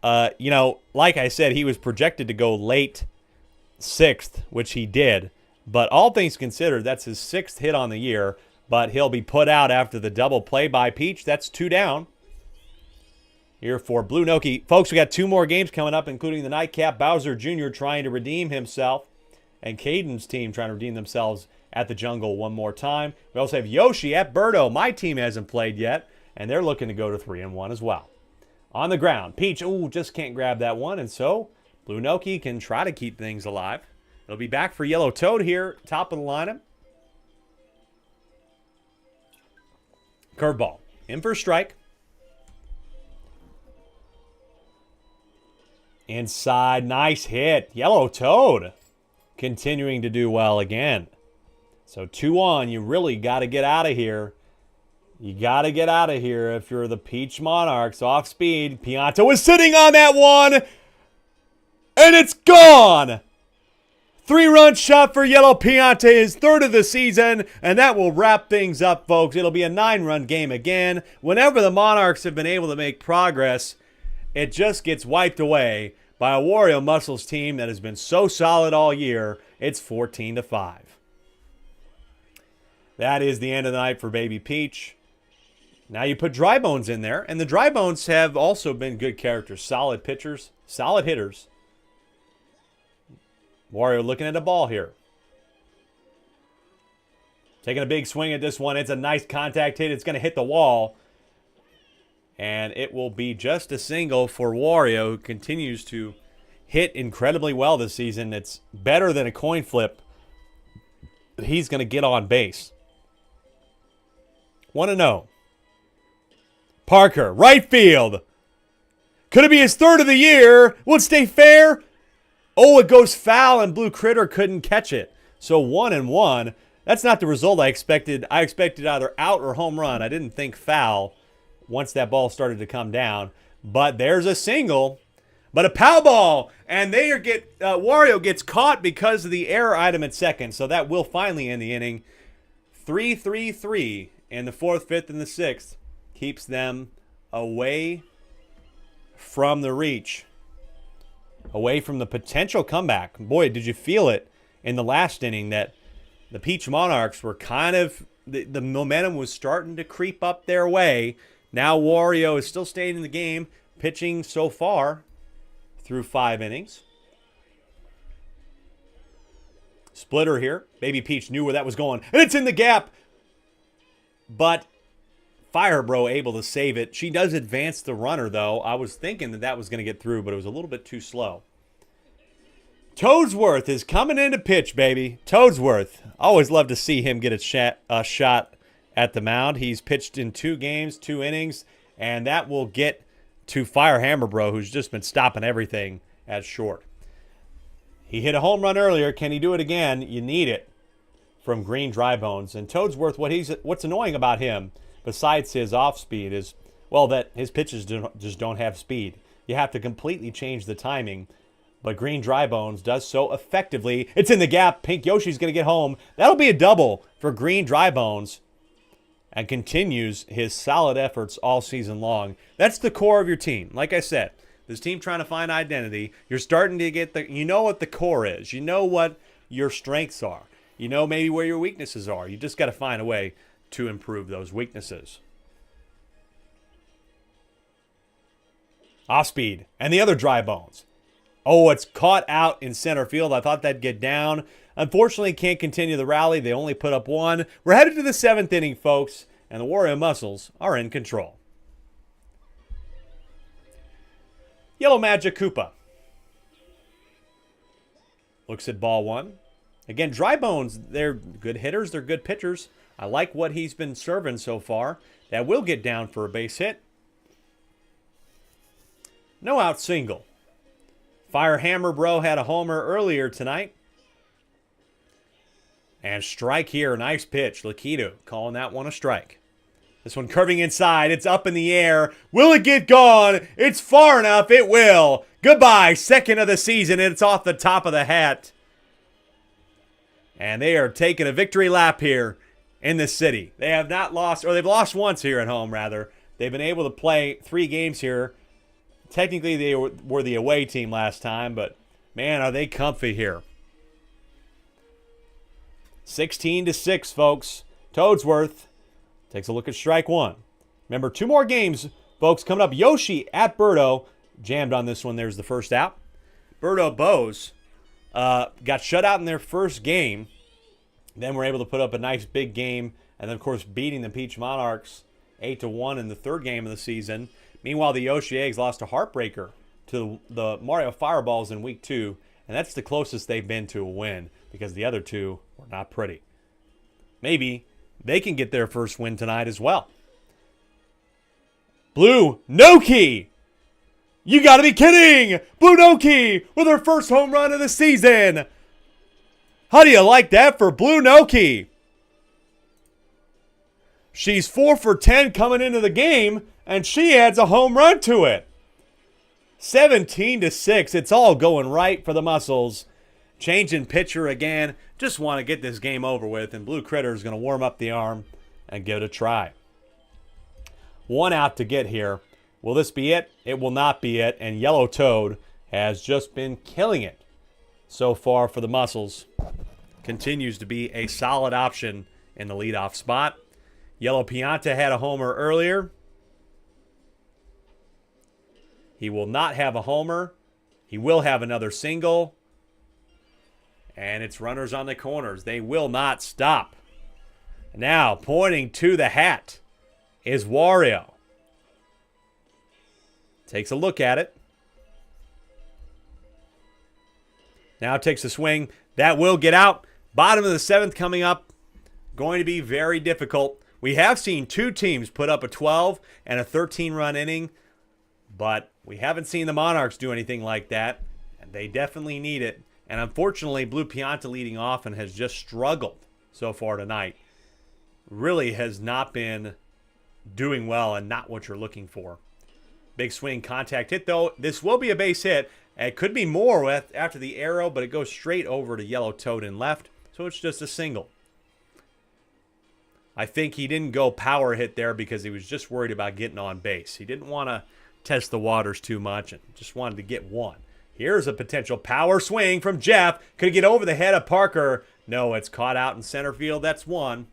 Like I said, he was projected to go late 6th, which he did. But all things considered, that's his 6th hit on the year. But he'll be put out after the double play by Peach. That's 2 down. Here for Blue Noki. Folks, we got 2 more games coming up, including the nightcap. Bowser Jr. trying to redeem himself. And Caden's team trying to redeem themselves at the Jungle one more time. We also have Yoshi at Birdo. My team hasn't played yet. And they're looking to go to 3-1 as well. On the ground. Peach, just can't grab that one. And so, Blue Noki can try to keep things alive. It'll be back for Yellow Toad here, top of the lineup. Curveball. In for a strike. Inside. Nice hit. Yellow Toad continuing to do well again. So 2 on. You really got to get out of here. You got to get out of here if you're the Peach Monarchs. Off speed. Pianta was sitting on that one. And it's gone. 3-run shot for Yellow Pianta, his 3rd of the season, and that will wrap things up, folks. It'll be a 9-run game again. Whenever the Monarchs have been able to make progress, it just gets wiped away by a Wario Muscles team that has been so solid all year. It's 14-5. That is the end of the night for Baby Peach. Now you put Dry Bones in there, and the Dry Bones have also been good characters, solid pitchers, solid hitters. Wario looking at a ball here. Taking a big swing at this one. It's a nice contact hit. It's going to hit the wall. And it will be just a single for Wario, who continues to hit incredibly well this season. It's better than a coin flip. He's going to get on base. 1-0. Parker, right field. Could it be his 3rd of the year? Will it stay fair? Oh, it goes foul, and Blue Critter couldn't catch it. So 1-1. That's not the result I expected. I expected either out or home run. I didn't think foul once that ball started to come down. But there's a single. But a pow ball, and Wario gets caught because of the error item at second. So that will finally end the inning. 3-3-3 in the 4th, 5th, and the 6th. Keeps them away from the reach. Away from the potential comeback. Boy, did you feel it in the last inning that the Peach Monarchs were kind of, the momentum was starting to creep up their way. Now Wario is still staying in the game, pitching so far through 5 innings. Splitter here. Baby Peach knew where that was going, and it's in the gap. But Fire Bro able to save it. She does advance the runner, though. I was thinking that was going to get through, but it was a little bit too slow. Toadsworth is coming in to pitch, baby. Toadsworth. Always love to see him get a shot at the mound. He's pitched in 2 games, 2 innings, and that will get to Fire Hammer Bro, who's just been stopping everything at short. He hit a home run earlier. Can he do it again? You need it from Green Drybones. And Toadsworth, what's annoying about him, besides his off speed, is, well, that his pitches just don't have speed. You have to completely change the timing. But Green Drybones does so effectively. It's in the gap. Pink Yoshi's going to get home. That'll be a double for Green Drybones. And continues his solid efforts all season long. That's the core of your team. Like I said, this team trying to find identity. You're starting to get you know what the core is. You know what your strengths are. You know maybe where your weaknesses are. You just got to find a way to improve those weaknesses. Off speed. And the other Drybones. Oh, it's caught out in center field. I thought that'd get down. Unfortunately, can't continue the rally. They only put up one. We're headed to the 7th inning, folks, and the Warrior Muscles are in control. Yellow Magic Koopa looks at ball one. Again, Drybones, they're good hitters. They're good pitchers. I like what he's been serving so far. That will get down for a base hit. No out single. Fire Hammer Bro had a homer earlier tonight. And strike here. Nice pitch. Lakitu calling that one a strike. This one curving inside. It's up in the air. Will it get gone? It's far enough. It will. Goodbye. Second of the season. It's off the top of the hat. And they are taking a victory lap here in the city. They have not lost, or they've lost once here at home, rather. They've been able to play 3 games here. Technically, they were the away team last time, but man, are they comfy here. 16-6, folks. Toadsworth takes a look at strike one. Remember, 2 more games, folks, coming up. Yoshi at Birdo. Jammed on this one. There's the first out. Birdo Bows got shut out in their first game. Then were able to put up a nice big game. And then, of course, beating the Peach Monarchs 8-1 in the 3rd game of the season. Meanwhile, the Yoshi Eggs lost a heartbreaker to the Mario Fireballs in week 2. And that's the closest they've been to a win because the other 2 were not pretty. Maybe they can get their first win tonight as well. Blue Noki! You gotta be kidding! Blue Noki with her first home run of the season! How do you like that for Blue Noki? She's 4 for 10 coming into the game, and she adds a home run to it. 17-6. It's all going right for the Muscles. Changing pitcher again. Just want to get this game over with, and Blue Critter is going to warm up the arm and give it a try. 1 out to get here. Will this be it? It will not be it, and Yellow Toad has just been killing it so far for the Muscles. Continues to be a solid option in the leadoff spot. Yellow Pianta had a homer earlier. He will not have a homer. He will have another single. And it's runners on the corners. They will not stop. Now, pointing to the hat is Wario. Takes a look at it. Now takes a swing. That will get out. Bottom of the 7th coming up. Going to be very difficult. We have seen 2 teams put up a 12 and a 13-run inning, but we haven't seen the Monarchs do anything like that, and they definitely need it. And unfortunately, Blue Pianta leading off and has just struggled so far tonight. Really has not been doing well and not what you're looking for. Big swing, contact hit, though. This will be a base hit. It could be more after the arrow, but it goes straight over to Yellow Toad and left, so it's just a single. I think he didn't go power hit there because he was just worried about getting on base. He didn't want to test the waters too much and just wanted to get one. Here's a potential power swing from Jeff. Could he get over the head of Parker? No, it's caught out in center field. That's 1.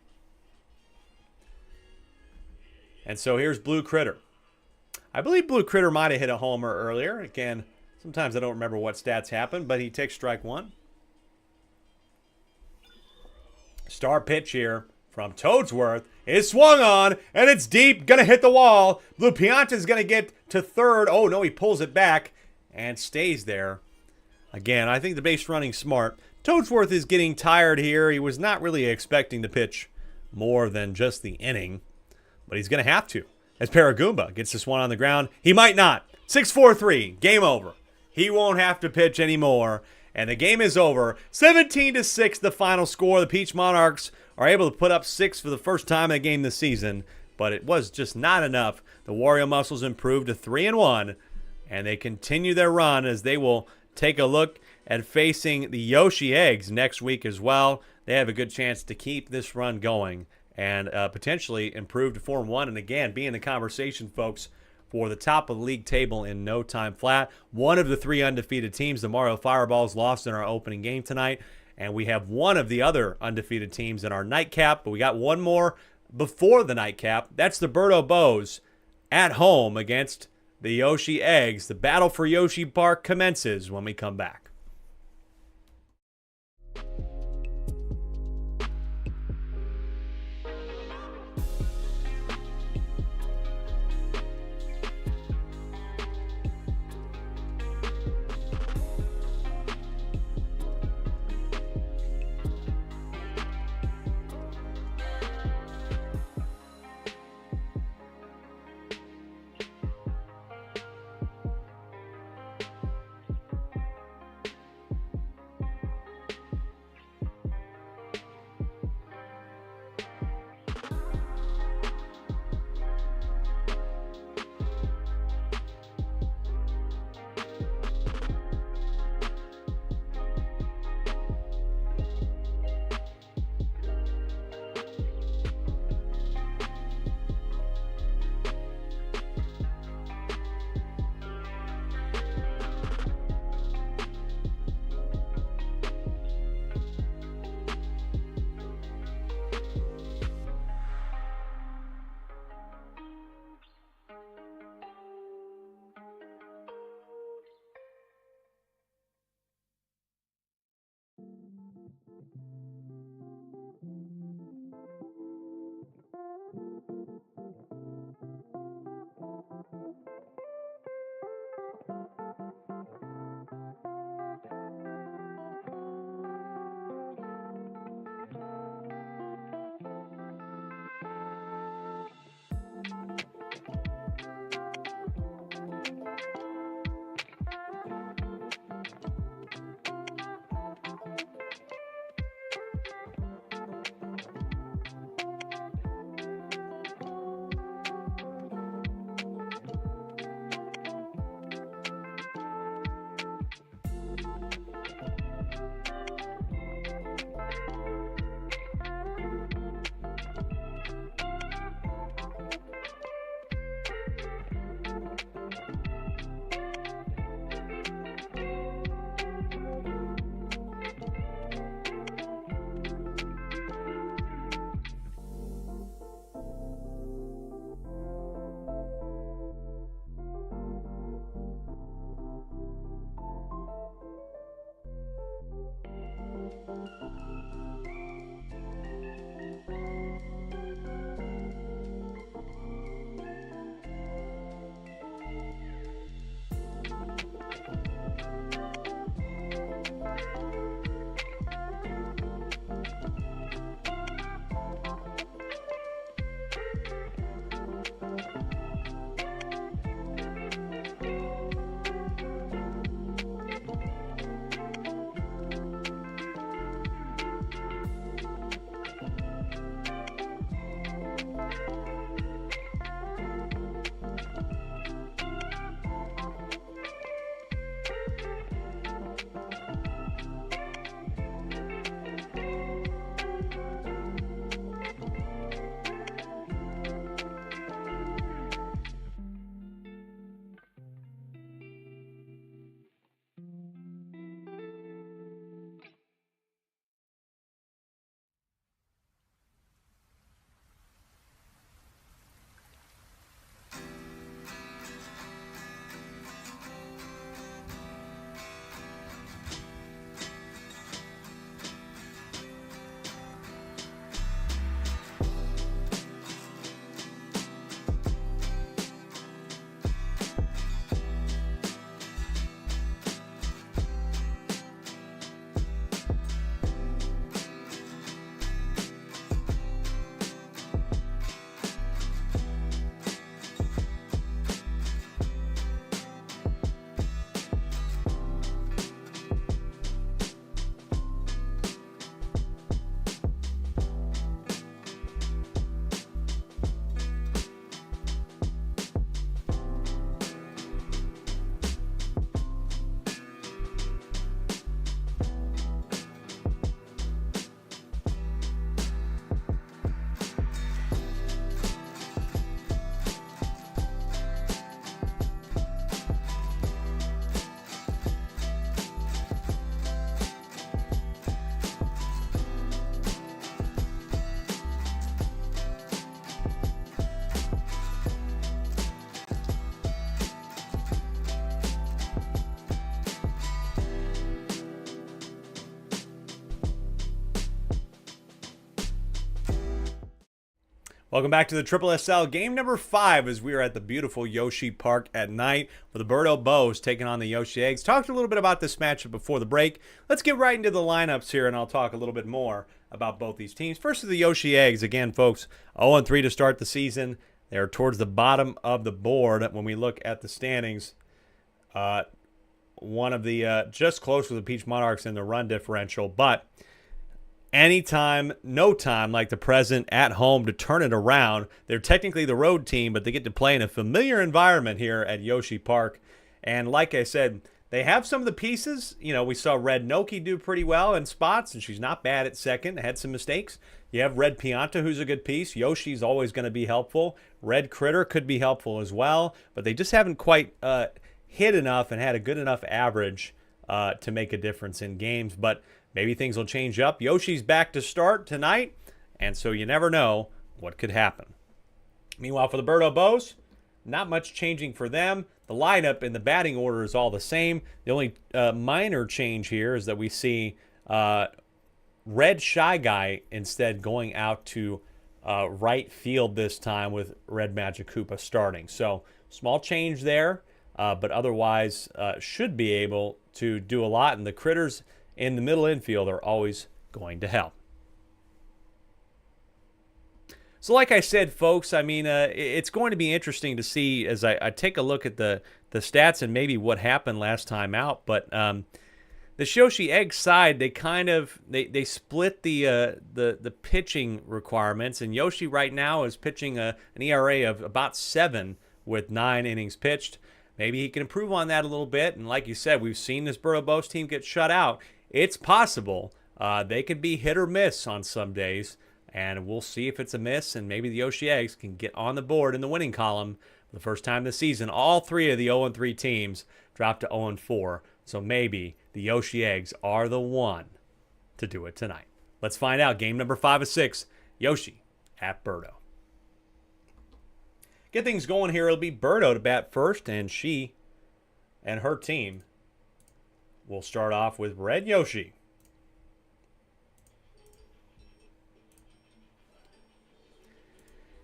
And so here's Blue Critter. I believe Blue Critter might have hit a homer earlier. Again, sometimes I don't remember what stats happened, but he takes strike 1. Star pitch here from Toadsworth is swung on, and it's deep, gonna hit the wall. Blue Pianta's gonna get to 3rd. Oh no, he pulls it back and stays there. Again, I think the base running's smart. Toadsworth is getting tired here. He was not really expecting to pitch more than just the inning, but he's gonna have to. As Paragoomba gets this one on the ground, he might not. 6-4-3, game over. He won't have to pitch anymore, And the game is over. 17-6, the final score. The Peach Monarchs are able to put up 6 for the first time in a game this season, but it was just not enough. The Wario Muscles improved to 3-1, and they continue their run as they will take a look at facing the Yoshi Eggs next week as well. They have a good chance to keep this run going and potentially improve to 4-1, and again, be in the conversation, folks, for the top of the league table in no time flat. One of the 3 undefeated teams, the Mario Fireballs, lost in our opening game tonight, and we have one of the other undefeated teams in our nightcap, but we got one more before the nightcap. That's the Birdo Bows at home against the Yoshi Eggs. The battle for Yoshi Park commences when we come back. Welcome back to the Triple SL game number 5 as we are at the beautiful Yoshi Park at night with the Birdo Bows taking on the Yoshi Eggs. Talked a little bit about this matchup before the break. Let's get right into the lineups here and I'll talk a little bit more about both these teams. First is the Yoshi Eggs. Again, folks, 0-3 to start the season. They're towards the bottom of the board when we look at the standings. One of the just close with the Peach Monarchs in the run differential, but anytime, no time like the present at home to turn it around. They're technically the road team, but they get to play in a familiar environment here at Yoshi Park. And like I said, they have some of the pieces. You know, we saw Red Noki do pretty well in spots, and she's not bad at second. Had some mistakes. You have Red Pianta, who's a good piece. Yoshi's always going to be helpful. Red Critter could be helpful as well, but they just haven't quite hit enough and had a good enough average to make a difference in games. But maybe things will change up. Yoshi's back to start tonight, and so you never know what could happen. Meanwhile, for the Birdo Bows, not much changing for them. The lineup in the batting order is all the same. The only minor change here is that we see Red Shy Guy instead going out to right field this time with Red Magic Koopa starting. So small change there, but otherwise should be able to do a lot. And the Critters in the middle infield are always going to help. So like I said, folks, I mean, it's going to be interesting to see as I take a look at the stats and maybe what happened last time out. But the Yoshi Egg side, they kind of they split the pitching requirements, and Yoshi right now is pitching an ERA of about 7 with 9 innings pitched. Maybe he can improve on that a little bit. And like you said, we've seen this Birdo Bows team get shut out. It's possible they could be hit or miss on some days, and we'll see if it's a miss, and maybe the Yoshi Eggs can get on the board in the winning column for the first time this season. All 3 of the 0-3 teams dropped to 0-4, so maybe the Yoshi Eggs are the one to do it tonight. Let's find out. Game number 5 of 6, Yoshi at Birdo. Get things going here. It'll be Birdo to bat first, and she and her team will start off with Red Yoshi.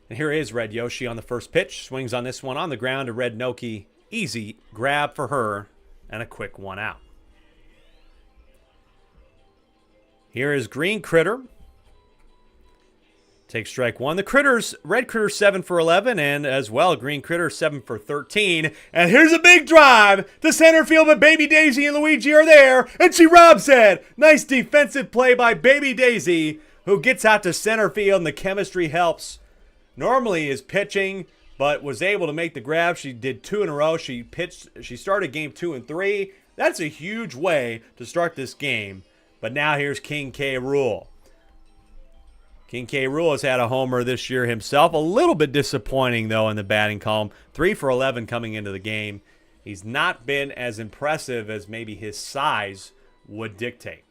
And here is Red Yoshi on the first pitch. Swings on this one on the ground to Red Noki. Easy grab for her and a quick 1 out. Here is Green Critter. Take strike 1. The Red Critter 7 for 11, and as well, Green Critter 7 for 13. And here's a big drive to center field, but Baby Daisy and Luigi are there, and she robs it. Nice defensive play by Baby Daisy, who gets out to center field, and the chemistry helps. Normally is pitching, but was able to make the grab. She did 2 in a row. She started game 2 and 3. That's a huge way to start this game. But now here's King K. Rool. King K. Rool has had a homer this year himself. A little bit disappointing, though, in the batting column. 3 for 11 coming into the game. He's not been as impressive as maybe his size would dictate.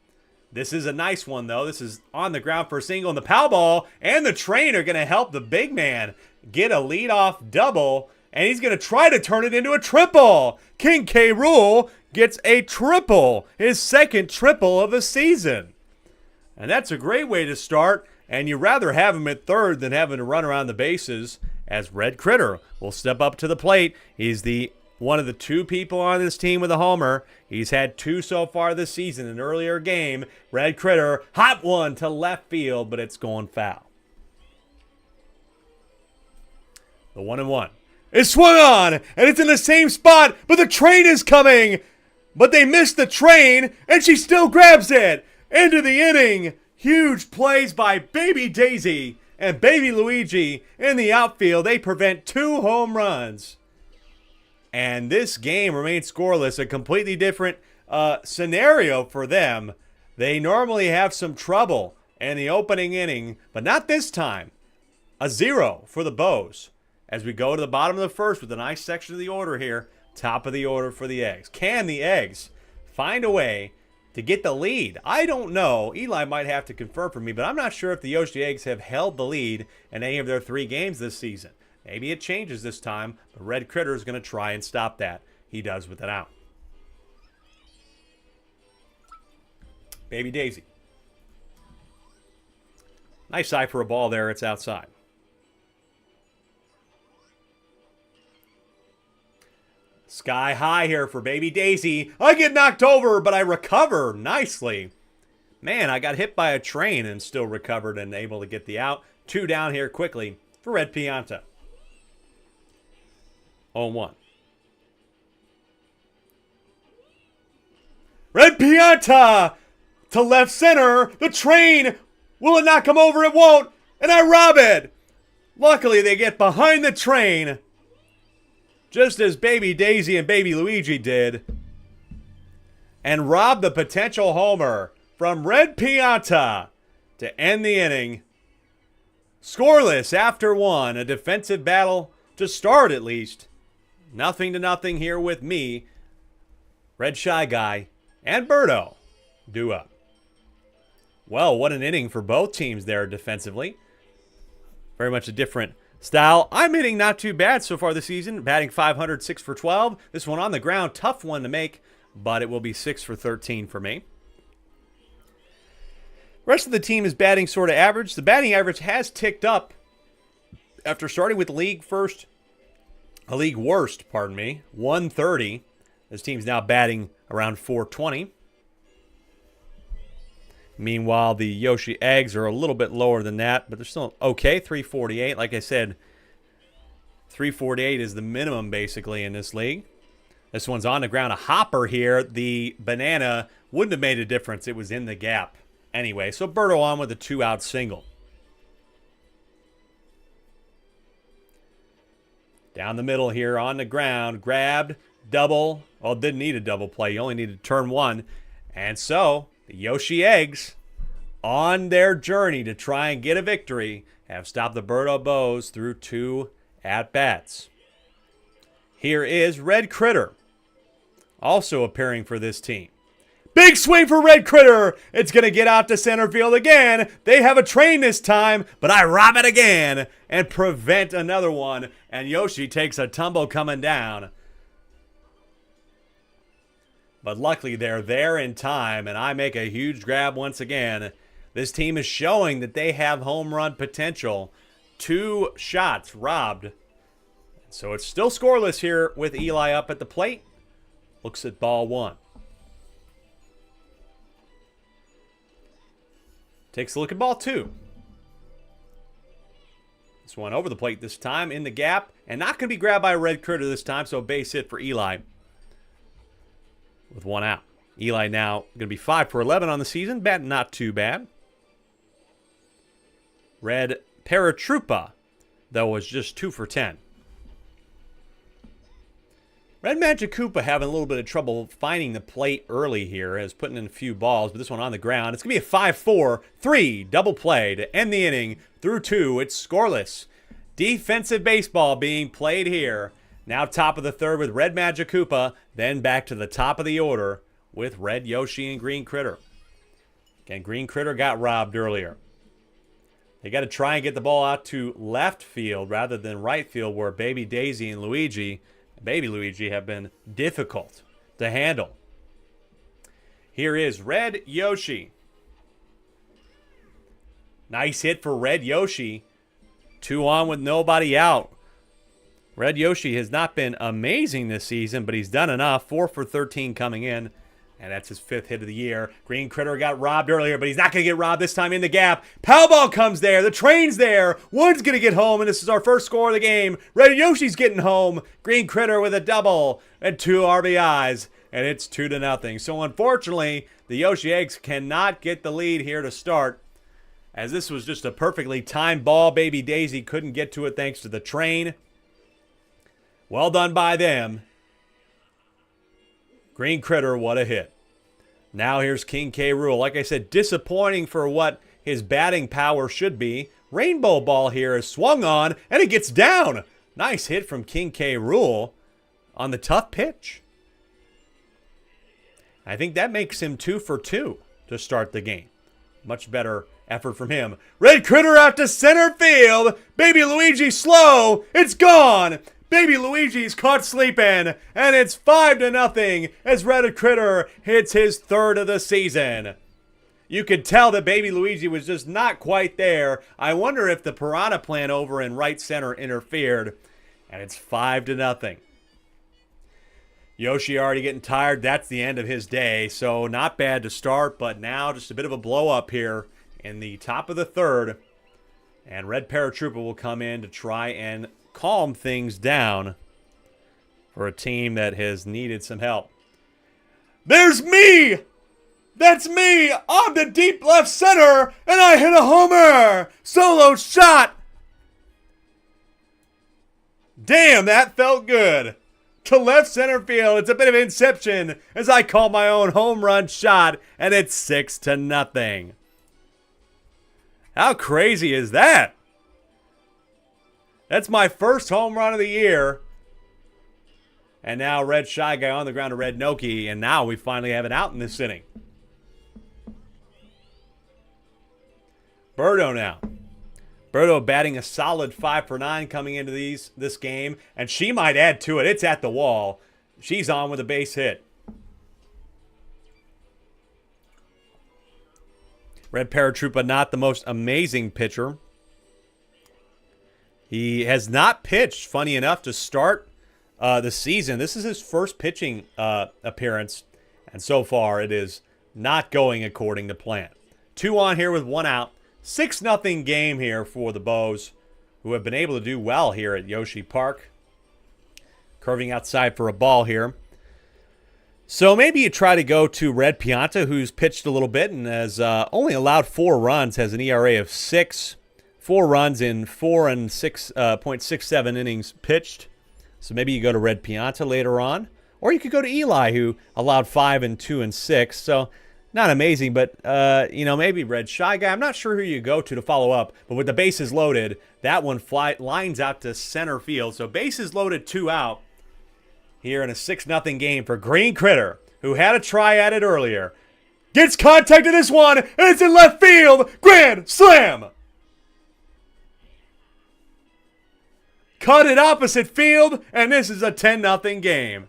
This is a nice one, though. This is on the ground for a single, and the pow ball and the train are going to help the big man get a leadoff double, and he's going to try to turn it into a triple. King K. Rool gets a triple, his second triple of the season. And that's a great way to start. And you'd rather have him at third than having to run around the bases, as Red Critter will step up to the plate. He's one of the 2 people on this team with a homer. He's had 2 so far this season. An earlier game, Red Critter, hot one to left field, but it's going foul. The 1-1 is swung on, and it's in the same spot, but the train is coming. But they missed the train, and she still grabs it. Into the inning. Huge plays by Baby Daisy and Baby Luigi in the outfield. They prevent 2 home runs. And this game remains scoreless, a completely different scenario for them. They normally have some trouble in the opening inning, but not this time. A 0 for the Bows as we go to the bottom of the first with a nice section of the order here. Top of the order for the Eggs. Can the Eggs find a way to get the lead? I don't know. Eli might have to confirm for me, but I'm not sure if the Yoshi Eggs have held the lead in any of their 3 games this season. Maybe it changes this time, but Red Critter is going to try and stop that. He does with an out. Baby Daisy. Nice eye for a ball there. It's outside. Sky high here for Baby Daisy. I get knocked over, but I recover nicely. Man, I got hit by a train and still recovered and able to get the out. 2 down here quickly for Red Pianta. 0-1. Red Pianta to left center. The train. Will it not come over? It won't. And I rob it. Luckily, they get behind the train, just as Baby Daisy and Baby Luigi did, and rob the potential homer from Red Pianta to end the inning. Scoreless after 1. A defensive battle to start at least. 0-0 here with me, Red Shy Guy, and Birdo do up. Well, what an inning for both teams there defensively. Very much a different style. I'm hitting not too bad so far this season. Batting .500, 6 for 12. This one on the ground, tough one to make, but it will be 6 for 13 for me. The rest of the team is batting sort of average. The batting average has ticked up after starting with the league worst, 130. This team's now batting around .420. Meanwhile, the Yoshi Eggs are a little bit lower than that, but they're still okay, 348. Like I said, 348 is the minimum basically in this league. This one's on the ground. A hopper here. The banana wouldn't have made a difference. It was in the gap anyway. So Birdo on with a 2-out single. Down the middle here on the ground. Grabbed, double. Well, didn't need a double play. You only needed to turn 1. And so the Yoshi Eggs, on their journey to try and get a victory, have stopped the Birdo Bows through 2 at-bats. Here is Red Critter, also appearing for this team. Big swing for Red Critter. It's going to get out to center field again. They have a train this time, but I rob it again and prevent another one. And Yoshi takes a tumble coming down. But luckily, they're there in time, and I make a huge grab once again. This team is showing that they have home run potential. 2 shots robbed. So it's still scoreless here with Eli up at the plate. Looks at ball 1. Takes a look at ball 2. This one over the plate this time in the gap, and not going to be grabbed by a Red Critter this time, so base hit for Eli with 1 out. Eli now going to be 5 for 11 on the season. Bat not too bad. Red Paratroopa, though, was just 2 for 10. Red Magic Koopa having a little bit of trouble finding the plate early here, as putting in a few balls, but this one on the ground. It's going to be a 5-4-3 double play to end the inning through 2. It's scoreless. Defensive baseball being played here. Now top of the third with Red Magic Koopa, then back to the top of the order with Red Yoshi and Green Critter. Again, Green Critter got robbed earlier. They got to try and get the ball out to left field rather than right field, where Baby Daisy and Baby Luigi have been difficult to handle. Here is Red Yoshi. Nice hit for Red Yoshi. 2 on with nobody out. Red Yoshi has not been amazing this season, but he's done enough. 4 for 13 coming in, and that's his 5th hit of the year. Green Critter got robbed earlier, but he's not going to get robbed this time in the gap. Powerball comes there. The train's there. One's going to get home, and this is our first score of the game. Red Yoshi's getting home. Green Critter with a double and 2 RBIs, and it's 2-0. So unfortunately, the Yoshi Eggs cannot get the lead here to start, as this was just a perfectly timed ball. Baby Daisy couldn't get to it thanks to the train. Well done by them. Green Critter, what a hit. Now here's King K. Rool. Like I said, disappointing for what his batting power should be. Rainbow ball here is swung on, and it gets down. Nice hit from King K. Rool on the tough pitch. I think that makes him 2 for 2 to start the game. Much better effort from him. Red Critter out to center field. Baby Luigi slow. It's gone. Baby Luigi's caught sleeping, and it's 5-0 as Red Critter hits his 3rd of the season. You could tell that Baby Luigi was just not quite there. I wonder if the Piranha Plant over in right center interfered, and it's 5-0. Yoshi already getting tired. That's the end of his day. So not bad to start, but now just a bit of a blow up here in the top of the third. And Red Paratrooper will come in to try and calm things down for a team that has needed some help. There's me! That's me! I'm the deep left center, and I hit a homer! Solo shot! Damn, that felt good. To left center field, it's a bit of inception as I call my own home run shot, and it's 6-0. How crazy is that? That's my first home run of the year. And now Red Shy Guy on the ground to Red Noki, and now we finally have it out in this inning. Birdo now. Birdo batting a solid 5 for 9 coming into this game, and she might add to it. It's at the wall. She's on with a base hit. Red Paratroopa, not the most amazing pitcher. He has not pitched, funny enough, to start the season. This is his first pitching appearance, and so far it is not going according to plan. 2 on here with 1 out. 6-0 game here for the Bows, who have been able to do well here at Yoshi Park. Curving outside for a ball here. So maybe you try to go to Red Pianta, who's pitched a little bit and has only allowed 4 runs, has an ERA of 6. 4 runs in 4 and 6.67 innings pitched. So maybe you go to Red Pianta later on. Or you could go to Eli, who allowed 5 and 2 and 6. So not amazing, but, maybe Red Shy Guy. I'm not sure who you go to follow up. But with the bases loaded, that one lines out to center field. So bases loaded, 2 out here in a 6-0 game for Green Critter, who had a try at it earlier. Gets contact to this one, and it's in left field. Grand slam! Cut it opposite field, and this is a 10-0 game.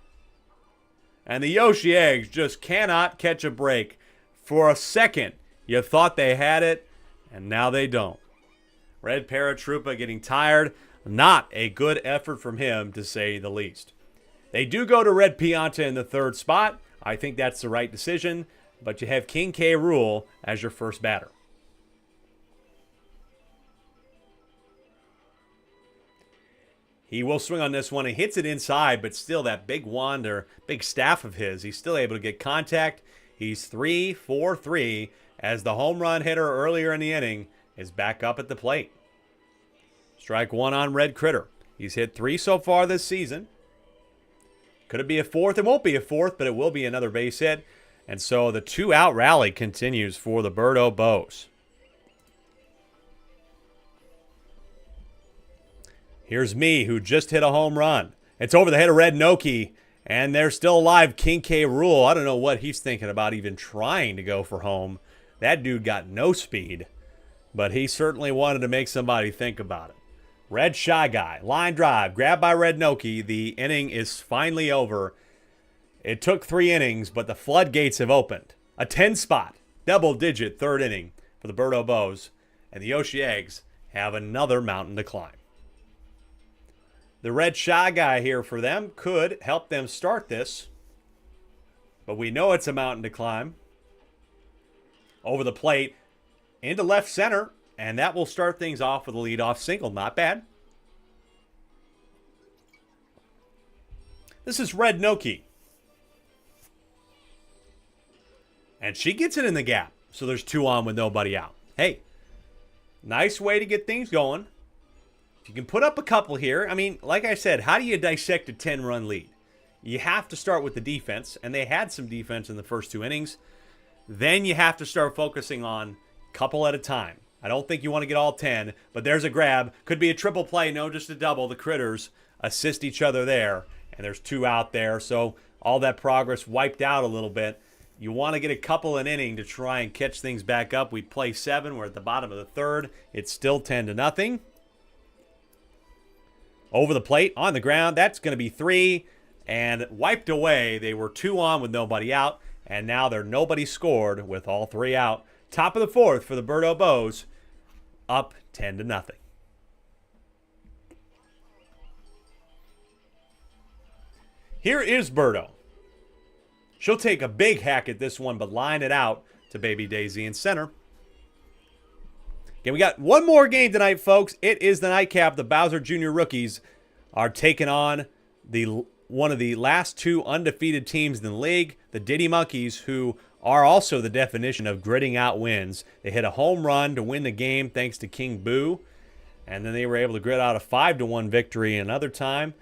And the Yoshi Eggs just cannot catch a break. For a second, you thought they had it, and now they don't. Red Paratroopa getting tired. Not a good effort from him, to say the least. They do go to Red Pianta in the 3rd spot. I think that's the right decision, but you have King K. Rool as your first batter. He will swing on this one and hits it inside, but still that big wand or big staff of his, he's still able to get contact. He's 3 for 3 as the home run hitter earlier in the inning is back up at the plate. Strike 1 on Red Critter. He's hit 3 so far this season. Could it be a 4th? It won't be a 4th, but it will be another base hit. And so the 2-out rally continues for the Birdo Bows. Here's me, who just hit a home run. It's over the head of Red Noki, and they're still alive. King K. Rool. I don't know what he's thinking about even trying to go for home. That dude got no speed, but he certainly wanted to make somebody think about it. Red Shy Guy, line drive, grabbed by Red Noki. The inning is finally over. It took 3 innings, but the floodgates have opened. A 10-spot, double-digit 3rd inning for the Birdo Bows, and the Yoshi Eggs have another mountain to climb. The Red Shy Guy here for them could help them start this, but we know it's a mountain to climb. Over the plate, into left center, and that will start things off with a leadoff single. Not bad. This is Red Noki. And she gets it in the gap. So there's 2 on with nobody out. Hey, nice way to get things going. If you can put up a couple here, I mean, like I said, how do you dissect a 10-run lead? You have to start with the defense, and they had some defense in the first 2 innings. Then you have to start focusing on a couple at a time. I don't think you want to get all 10, but there's a grab. Could be a triple play, no, just a double. The Critters assist each other there, and there's 2 out there. So all that progress wiped out a little bit. You want to get a couple an inning to try and catch things back up. We play 7. We're at the bottom of the 3rd. It's still 10-0. Over the plate, on the ground, that's going to be 3. And wiped away. They were 2 on with nobody out, and now they're nobody scored with all 3 out. Top of the 4th for the Birdo Bows, up 10-0. Here is Birdo. She'll take a big hack at this one, but line it out to Baby Daisy in center. Okay, we got one more game tonight, folks. It is the nightcap. The Bowser Jr. rookies are taking on one of the last two undefeated teams in the league, the Diddy Monkeys, who are also the definition of gritting out wins. They hit a home run to win the game thanks to King Boo, and then they were able to grit out a 5-1 victory another time.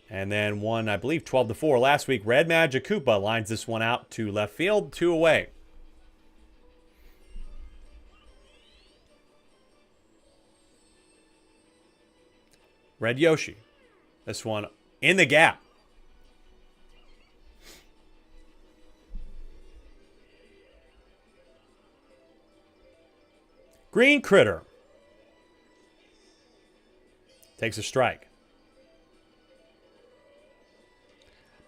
And then won, I believe, 12-4 last week. Red Magic Koopa lines this one out to left field, 2 away. Red Yoshi. This one in the gap. Green Critter. Takes a strike.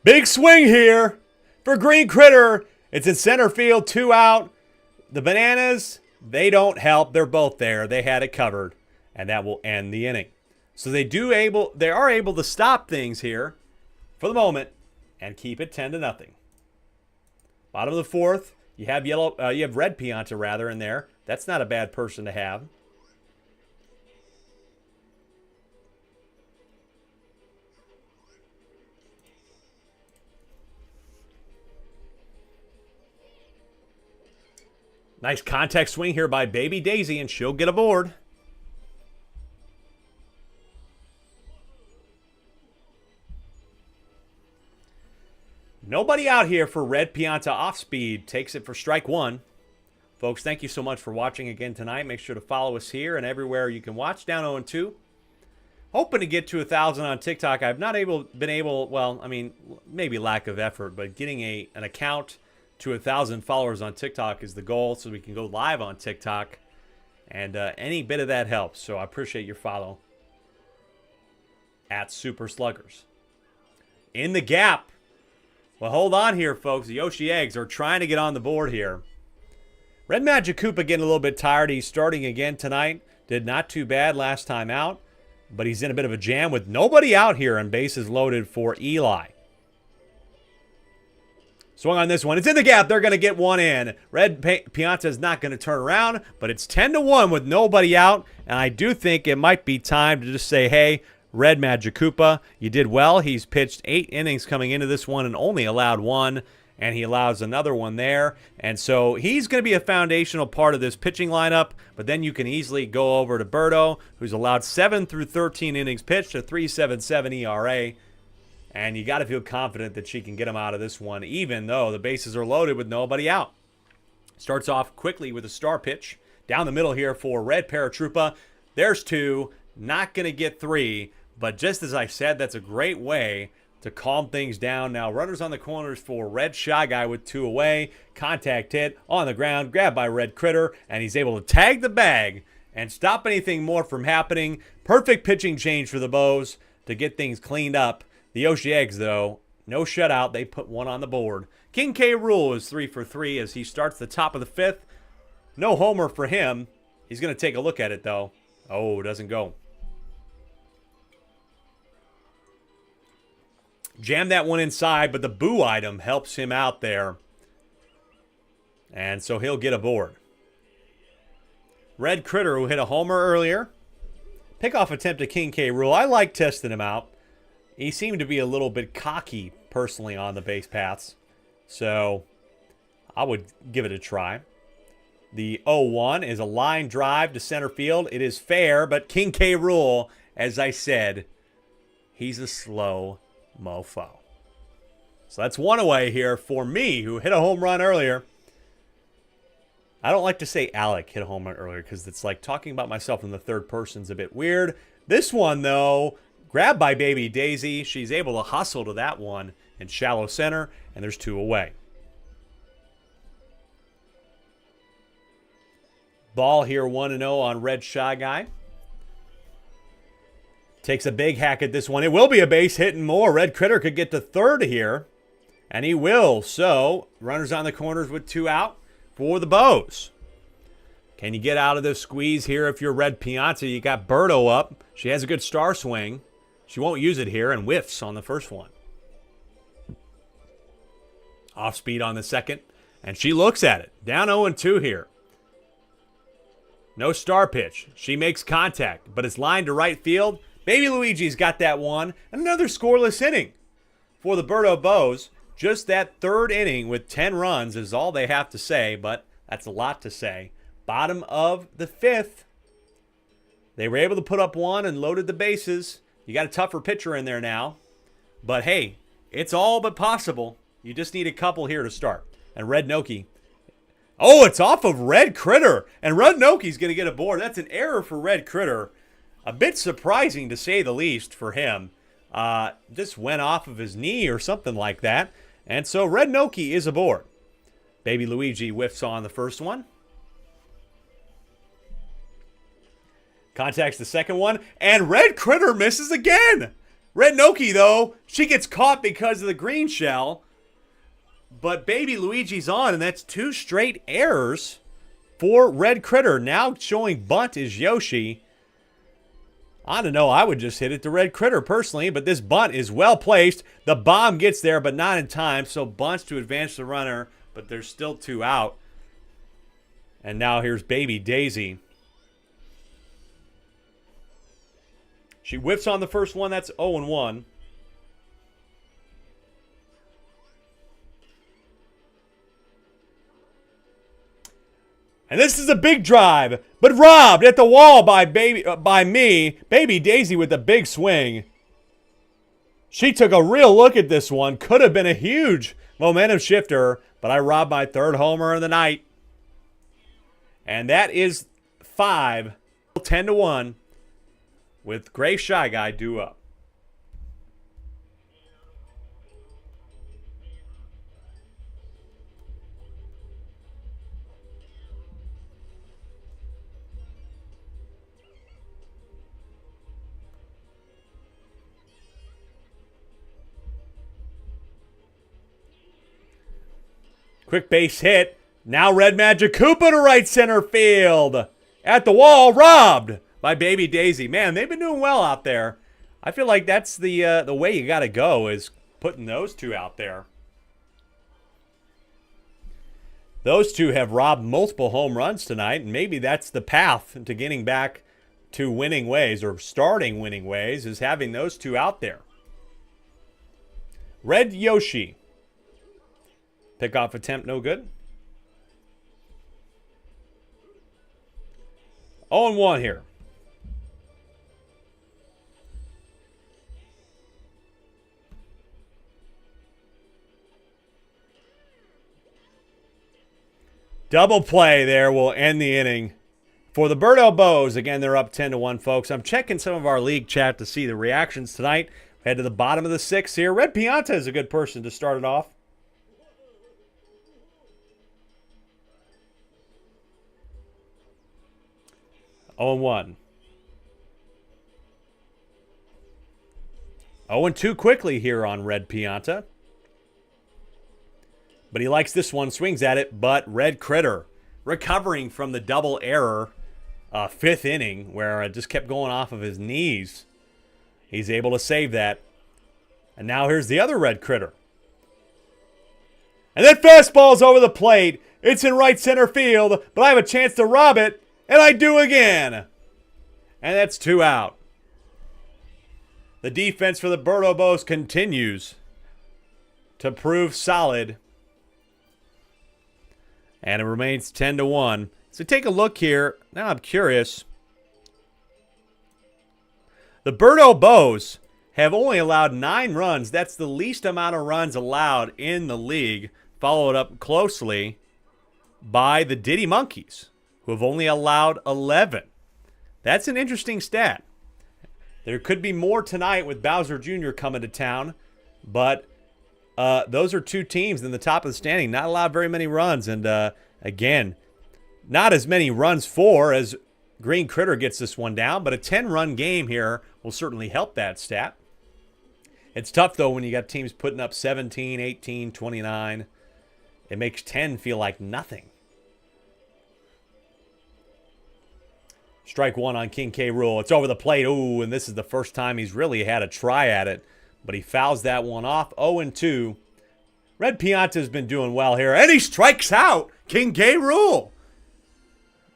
Big swing here for Green Critter. It's in center field, 2 out. The Bananas, they don't help. They're both there. They had it covered, and that will end the inning. So they are able to stop things here for the moment and keep it 10-0. Bottom of the fourth, you have Red Pianta rather in there. That's not a bad person to have. Nice contact swing here by Baby Daisy, and she'll get aboard. Nobody out here for Red Pianta off speed. Takes it for strike one. Folks, thank you so much for watching again tonight. Make sure to follow us here and everywhere you can watch. Down 0-2. Hoping to get to 1,000 on TikTok. I've not been able, well, I mean, maybe lack of effort, but getting an account to 1,000 followers on TikTok is the goal, so we can go live on TikTok. And any bit of that helps, so I appreciate your follow. At Super Sluggers. In the gap. Well, hold on here, folks. The Yoshi Eggs are trying to get on the board here. Red Magic Koopa getting a little bit tired. He's starting again tonight. Did not too bad last time out, but he's in a bit of a jam with nobody out here and bases loaded for Eli. Swung on this one. It's in the gap. They're going to get one in. Red Pianta is not going to turn around, but it's 10-1 with nobody out, and I do think it might be time to just say, hey, Red Magic Koopa, you did well. He's pitched 8 innings coming into this one and only allowed 1, and he allows another one there. And so he's going to be a foundational part of this pitching lineup, but then you can easily go over to Berto, who's allowed 7 through 13 innings pitched, a 3.77 ERA. And you got to feel confident that she can get him out of this one, even though the bases are loaded with nobody out. Starts off quickly with a star pitch. Down the middle here for Red Paratroopa. There's 2. Not going to get 3. But just as I said, that's a great way to calm things down. Now, runners on the corners for Red Shy Guy with 2 away. Contact hit on the ground. Grabbed by Red Critter. And he's able to tag the bag and stop anything more from happening. Perfect pitching change for the Bows to get things cleaned up. The Yoshi Eggs, though, no shutout. They put 1 on the board. King K. Rool is 3 for 3 as he starts the top of the 5th. No homer for him. He's going to take a look at it, though. Oh, doesn't go. Jam that one inside, but the Boo item helps him out there. And so he'll get aboard. Red Critter, who hit a homer earlier. Pickoff attempt to King K. Rool. I like testing him out. He seemed to be a little bit cocky, personally, on the base paths. So, I would give it a try. The 0-1 is a line drive to center field. It is fair, but King K. Rool, as I said, he's a slow mofo. So that's 1 away here for me, who hit a home run earlier. I don't like to say Alec hit a home run earlier because it's like talking about myself in the third person's a bit weird. This one, though, grabbed by Baby Daisy. She's able to hustle to that one in shallow center, and there's 2 away. Ball here 1-0 on Red Shy Guy. Takes a big hack at this one. It will be a base hit and more. Red Critter could get to third here, and he will. So, runners on the corners with 2 out for the Bows. Can you get out of this squeeze here if you're Red Pianta? You got Berto up. She has a good star swing. She won't use it here and whiffs on the first one. Off speed on the second, and she looks at it. Down 0-2 here. No star pitch. She makes contact, but it's lined to right field. Baby Luigi's got that one. And another scoreless inning for the Birdo Bows. Just that third inning with 10 runs is all they have to say, but that's a lot to say. Bottom of the fifth. They were able to put up one and loaded the bases. You got a tougher pitcher in there now. But hey, it's all but possible. You just need a couple here to start. And Red Noki. Oh, it's off of Red Critter. And Red Noki's going to get a board. That's an error for Red Critter. A bit surprising to say the least for him. Just went off of his knee or something like that. And so Red Noki is aboard. Baby Luigi whiffs on the first one. Contacts the second one. And Red Critter misses again. Red Noki, though, she gets caught because of the green shell. But Baby Luigi's on, and that's 2 straight errors for Red Critter. Now showing bunt is Yoshi. I don't know. I would just hit it to Red Critter personally, but this bunt is well placed. The bomb gets there, but not in time, so bunts to advance the runner, but there's still 2 out. And now here's Baby Daisy. She whiffs on the first one. That's 0-1. And this is a big drive, but robbed at the wall by me. Baby Daisy with a big swing. She took a real look at this one. Could have been a huge momentum shifter, but I robbed my third homer of the night. And that is 5, 10-1 with Gray Shy Guy due up. Quick base hit. Now Red Magic Koopa to right center field. At the wall, robbed by Baby Daisy. Man, they've been doing well out there. I feel like that's the way you got to go, is putting those 2 out there. Those 2 have robbed multiple home runs tonight, and maybe that's the path to getting back to winning ways, or starting winning ways, is having those 2 out there. Red Yoshi. Pickoff attempt, no good. 0-1 here. Double play there will end the inning. For the Birdo Bows, again, they're up 10-1, folks. I'm checking some of our league chat to see the reactions tonight. Head to the bottom of the 6th here. Red Pianta is a good person to start it off. Oh, 1. 0-2 quickly here on Red Pianta. But he likes this one, swings at it, but Red Critter recovering from the double error 5th inning where it just kept going off of his knees. He's able to save that. And now here's the other Red Critter. And that fastball's over the plate. It's in right center field, but I have a chance to rob it. And I do again. And that's 2 out. The defense for the Birdo Bows continues to prove solid. And it remains 10-1. So take a look here. Now I'm curious. The Birdo Bows have only allowed 9 runs. That's the least amount of runs allowed in the league. Followed up closely by the Diddy Monkeys, who have only allowed 11. That's an interesting stat. There could be more tonight with Bowser Jr. coming to town, but those are 2 teams in the top of the standing. Not allowed very many runs, and again, not as many runs for as Green Critter gets this one down, but a 10-run game here will certainly help that stat. It's tough, though, when you got teams putting up 17, 18, 29. It makes 10 feel like nothing. Strike 1 on King K. Rool. It's over the plate. Ooh, and this is the first time he's really had a try at it. But he fouls that one off. 0-2 Red Pianta's been doing well here, and he strikes out. King K. Rool.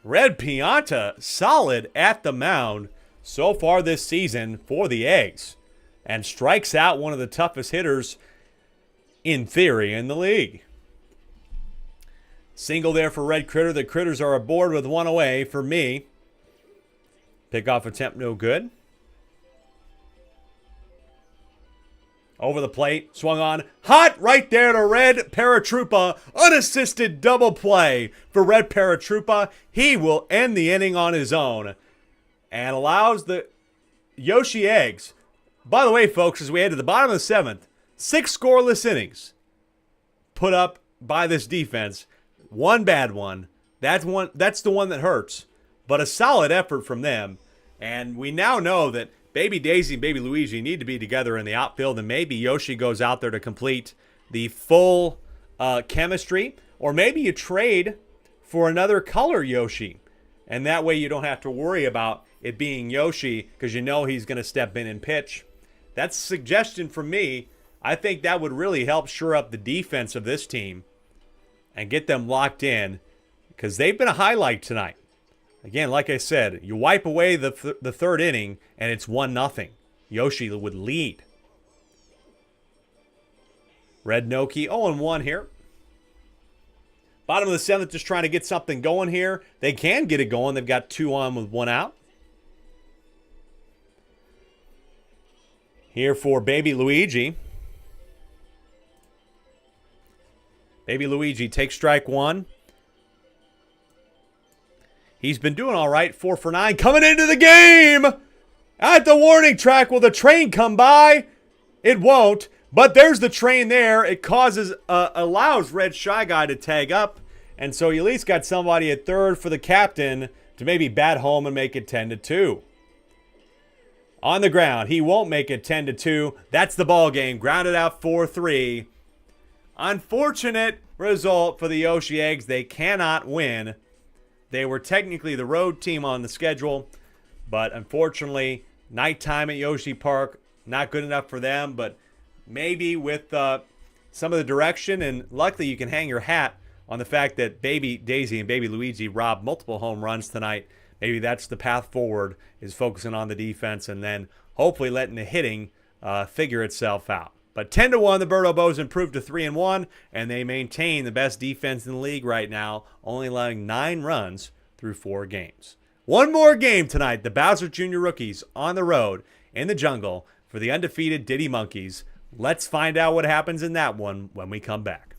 Red Pianta solid at the mound so far this season for the Eggs, and strikes out one of the toughest hitters in theory in the league. Single there for Red Critter. The Critters are aboard with one away for me. Pickoff attempt no good. Over the plate, swung on, hot right there to Red Paratroopa. Unassisted double play for Red Paratroopa. He will end the inning on his own and allows the Yoshi Eggs. By the way, folks, as we head to the bottom of the seventh, 6 scoreless innings put up by this defense. One bad one. That's the one that hurts, but a solid effort from them. And we now know that Baby Daisy and Baby Luigi need to be together in the outfield, and maybe Yoshi goes out there to complete the full chemistry, or maybe you trade for another color Yoshi, and that way you don't have to worry about it being Yoshi because you know he's going to step in and pitch. That's a suggestion from me. I think that would really help shore up the defense of this team and get them locked in because they've been a highlight tonight. Again, like I said, you wipe away the third inning, and it's 1-0. Yoshi would lead. Red Noki 0-1 here. Bottom of the seventh, just trying to get something going here. They can get it going. They've got 2 on with 1 out. Here for Baby Luigi. Baby Luigi takes strike 1. He's been doing all right, 4 for 9. Coming into the game! At the warning track, will the train come by? It won't, but there's the train there. It allows Red Shy Guy to tag up, and so you at least got somebody at third for the captain to maybe bat home and make it 10-2. On the ground, he won't make it 10-2. That's the ball game. Grounded out 4-3. Unfortunate result for the Yoshi Eggs. They cannot win. They were technically the road team on the schedule, but unfortunately, nighttime at Yoshi Park, not good enough for them, but maybe with some of the direction, and luckily you can hang your hat on the fact that Baby Daisy and Baby Luigi robbed multiple home runs tonight. Maybe that's the path forward, is focusing on the defense and then hopefully letting the hitting figure itself out. But 10-1, the Birdo Bows improved to 3-1, and they maintain the best defense in the league right now, only allowing 9 runs through 4 games. One more game tonight. The Bowser Jr. Rookies on the road in the jungle for the undefeated Diddy Monkeys. Let's find out what happens in that one when we come back.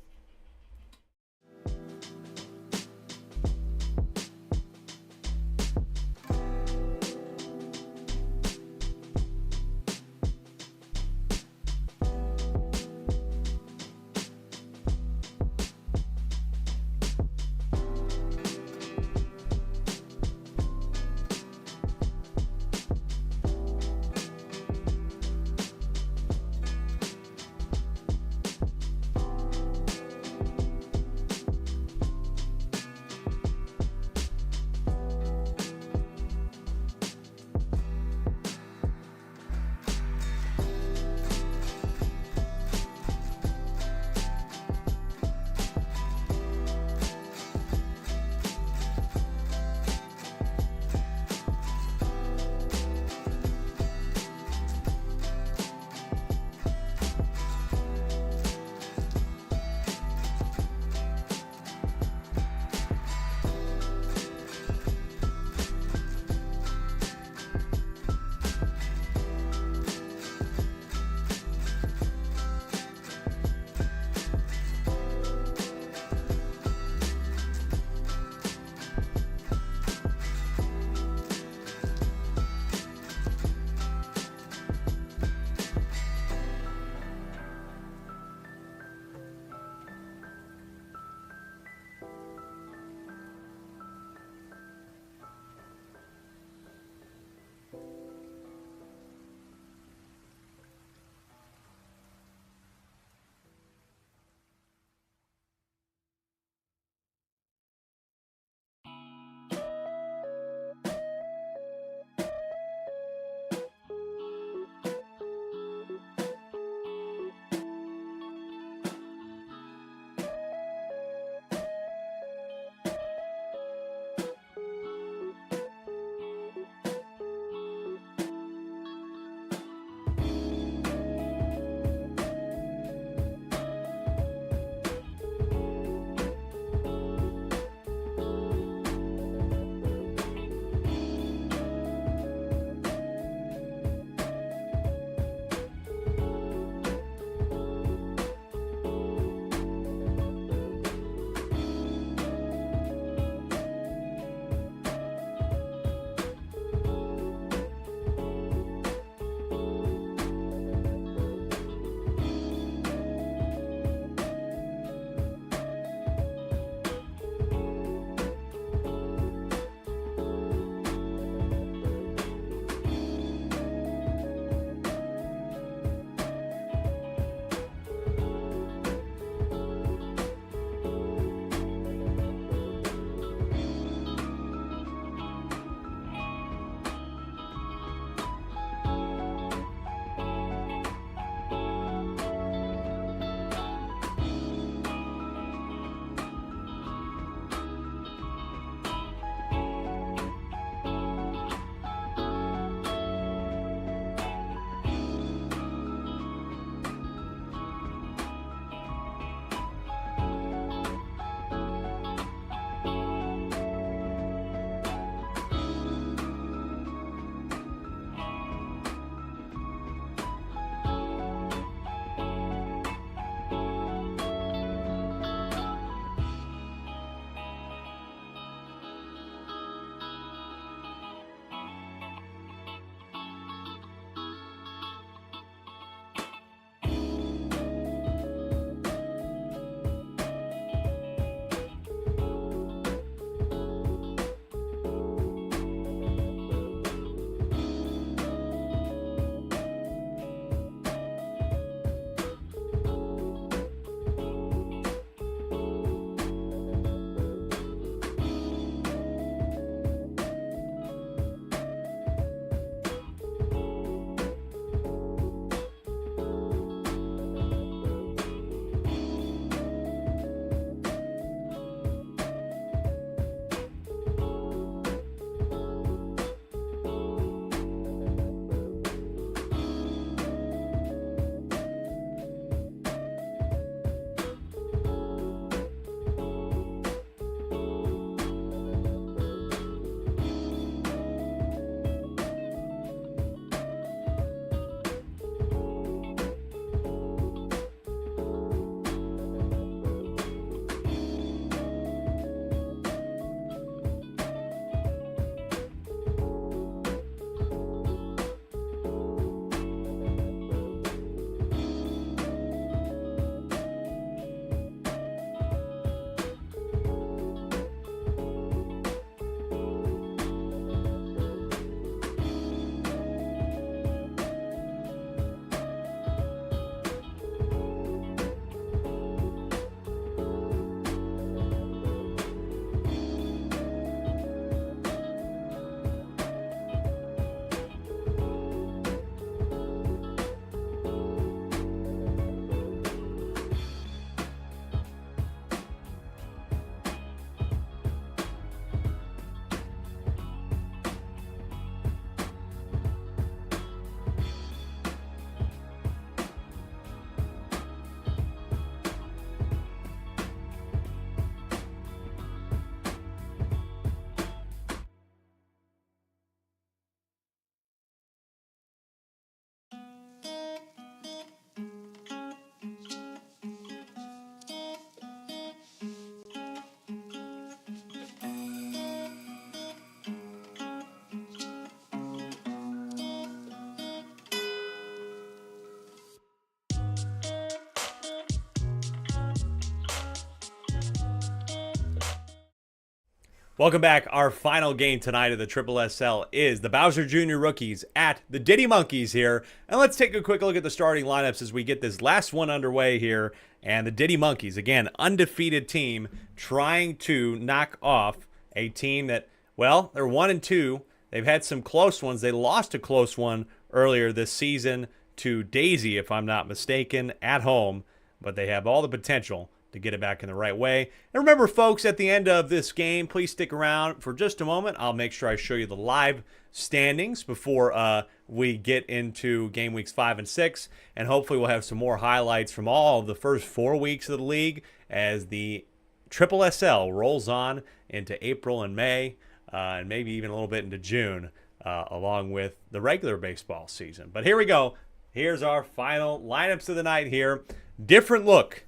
Welcome back. Our final game tonight of the Triple SL is the Bowser Jr. Rookies at the Diddy Monkeys here. And let's take a quick look at the starting lineups as we get this last one underway here. And the Diddy Monkeys, again, undefeated team, trying to knock off a team that, well, they're 1-2. They've had some close ones. They lost a close one earlier this season to Daisy, if I'm not mistaken, at home. But they have all the potential to get it back in the right way. And remember, folks, at the end of this game, please stick around for just a moment. I'll make sure I show you the live standings before we get into game weeks 5 and 6. And hopefully we'll have some more highlights from all of the first 4 weeks of the league as the Triple SL rolls on into April and May, and maybe even a little bit into June, along with the regular baseball season. But here we go. Here's our final lineups of the night here. Different look.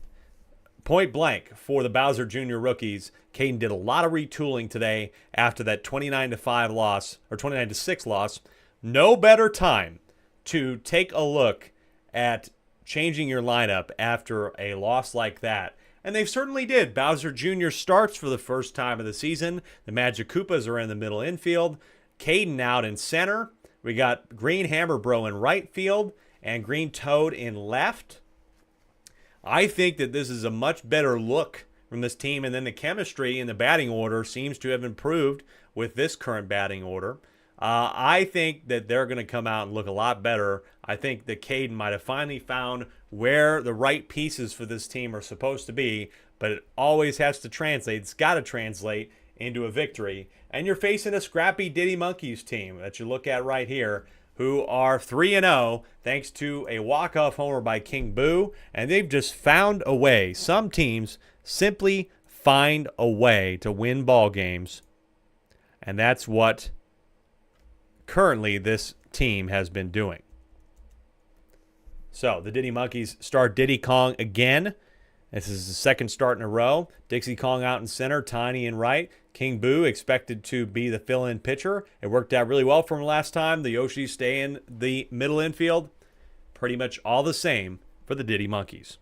Point blank for the Bowser Jr. Rookies. Caden did a lot of retooling today after that 29-5 loss, or 29-6 loss. No better time to take a look at changing your lineup after a loss like that. And they certainly did. Bowser Jr. starts for the first time of the season. The Magic Koopas are in the middle infield. Caden out in center. We got Green Hammer Bro in right field and Green Toad in left. I think that this is a much better look from this team, and then the chemistry in the batting order seems to have improved with this current batting order. I think that they're going to come out and look a lot better. I think that Caden might have finally found where the right pieces for this team are supposed to be, but it always has to translate. It's got to translate into a victory. And you're facing a scrappy Diddy Monkeys team that you look at right here, who are 3-0 thanks to a walk-off homer by King Boo, and they've just found a way. Some teams simply find a way to win ball games, and that's what currently this team has been doing. So the Diddy Monkeys start Diddy Kong again. This is the second start in a row. Dixie Kong out in center, Tiny in right. King Boo expected to be the fill-in pitcher. It worked out really well for him last time. The Yoshis stay in the middle infield. Pretty much all the same for the Diddy Monkeys.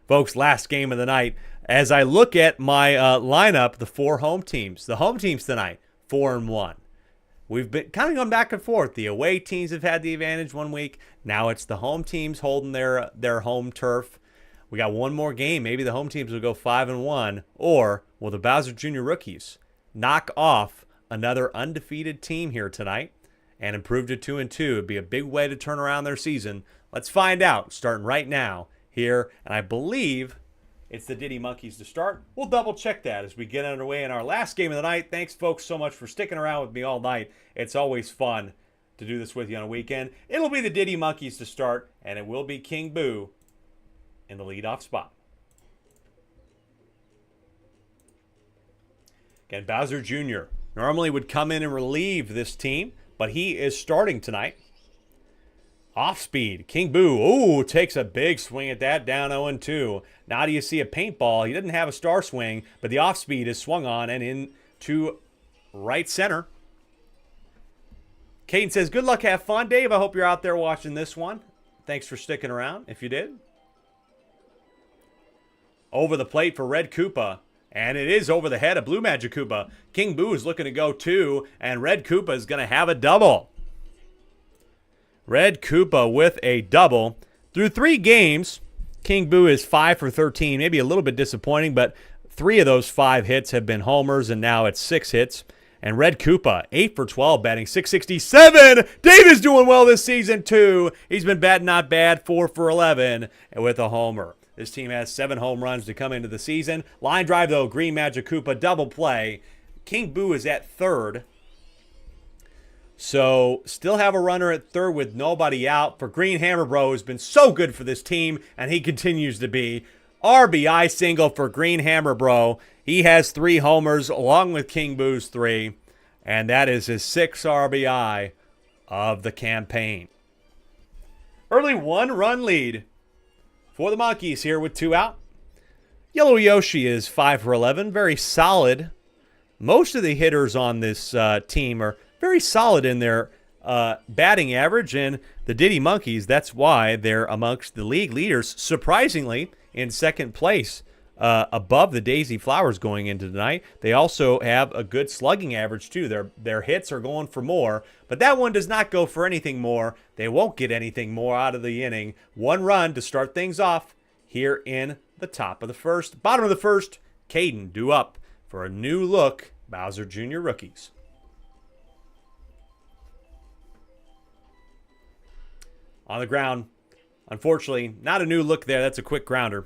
Folks, last game of the night. As I look at my lineup, the 4 home teams. The home teams tonight, 4-1. We've been kind of going back and forth. The away teams have had the advantage one week. Now it's the home teams holding their home turf. We got one more game. Maybe the home teams will go 5-1, or will the Bowser Jr. Rookies knock off another undefeated team here tonight and improve to 2-2? It'd be a big way to turn around their season. Let's find out, starting right now here. And I believe it's the Diddy Monkeys to start. We'll double check that as we get underway in our last game of the night. Thanks, folks, so much for sticking around with me all night. It's always fun to do this with you on a weekend. It'll be the Diddy Monkeys to start, and it will be King Boo in the leadoff spot. Again, Bowser Jr. normally would come in and relieve this team, but he is starting tonight. Off speed, King Boo, ooh, takes a big swing at that, down 0-2. Now do you see a paintball? He doesn't have a star swing, but the off speed is swung on and into right center. Caden says, good luck, have fun. Dave, I hope you're out there watching this one. Thanks for sticking around, if you did. Over the plate for Red Koopa, and it is over the head of Blue Magic Koopa. King Boo is looking to go 2, and Red Koopa is going to have a double. Red Koopa with a double. Through 3 games, King Boo is 5 for 13. Maybe a little bit disappointing, but 3 of those 5 hits have been homers, and now it's 6 hits. And Red Koopa, 8 for 12, batting .667. Dave is doing well this season, too. He's been batting not bad, 4 for 11 with a homer. This team has 7 home runs to come into the season. Line drive, though, Green Magic Koopa, double play. King Boo is at third. So, still have a runner at third with nobody out. For Green Hammer Bro, has been so good for this team, and he continues to be. RBI single for Green Hammer Bro. He has 3 homers along with King Boo's 3, and that is his 6th RBI of the campaign. Early 1-run lead for the Monkeys here with 2 out. Yellow Yoshi is 5 for 11, very solid. Most of the hitters on this team are very solid in their batting average, and the Diddy Monkeys, that's why they're amongst the league leaders, surprisingly, in second place above the Daisy Flowers going into tonight. They also have a good slugging average, too. Their hits are going for more, but that one does not go for anything more. They won't get anything more out of the inning. 1 run to start things off here in the top of the first. Bottom of the first, Caden due up for a new look Bowser Jr. rookies. On the ground, unfortunately, not a new look there. That's a quick grounder.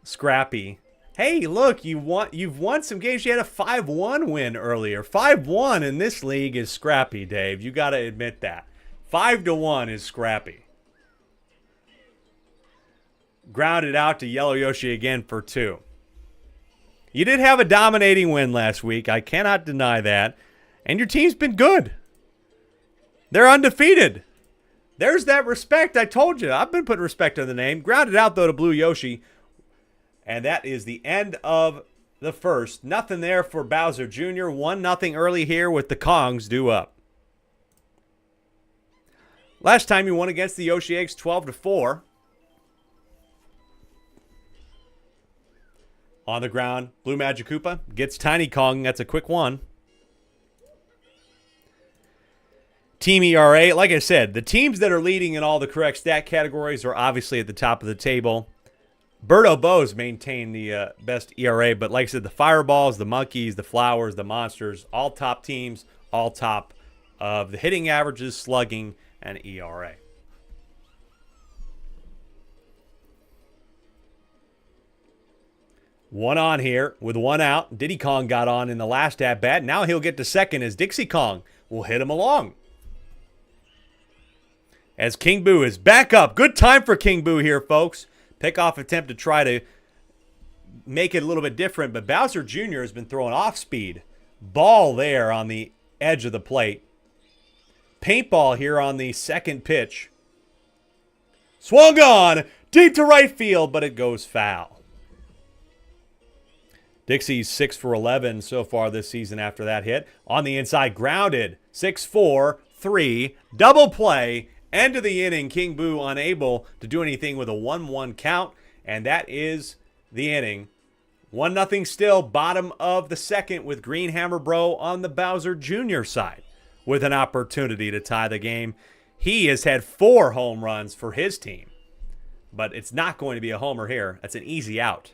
Scrappy. Hey, look, you've won some games. You had a 5-1 win earlier. 5-1 in this league is scrappy, Dave. You got to admit that. 5-1 is scrappy. Grounded out to Yellow Yoshi again for 2. You did have a dominating win last week. I cannot deny that. And your team's been good. They're undefeated. There's that respect. I told you. I've been putting respect on the name. Grounded out, though, to Blue Yoshi. And that is the end of the first. Nothing there for Bowser Jr. 1-0 early here with the Kongs due up. Last time you won against the Yoshi Eggs 12-4. On the ground, Blue Magic Koopa gets Tiny Kong. That's a quick one. Team ERA, like I said, the teams that are leading in all the correct stat categories are obviously at the top of the table. Birdo Bows maintain the best ERA, but like I said, the Fireballs, the Monkeys, the Flowers, the Monsters, all top teams, all top of the hitting averages, slugging, and ERA. One on here with 1 out. Diddy Kong got on in the last at-bat. Now he'll get to second as Dixie Kong will hit him along. As King Boo is back up. Good time for King Boo here, folks. Pickoff attempt to try to make it a little bit different, but Bowser Jr. has been throwing off speed. Ball there on the edge of the plate. Paintball here on the second pitch. Swung on. Deep to right field, but it goes foul. Dixie's 6 for 11 so far this season after that hit. On the inside, grounded. 6-4, 3, double play. End of the inning. King Boo unable to do anything with a 1-1 count, and that is the inning. 1-0 still, bottom of the second with Green Hammer Bro on the Bowser Jr. side with an opportunity to tie the game. He has had 4 home runs for his team, but it's not going to be a homer here. That's an easy out.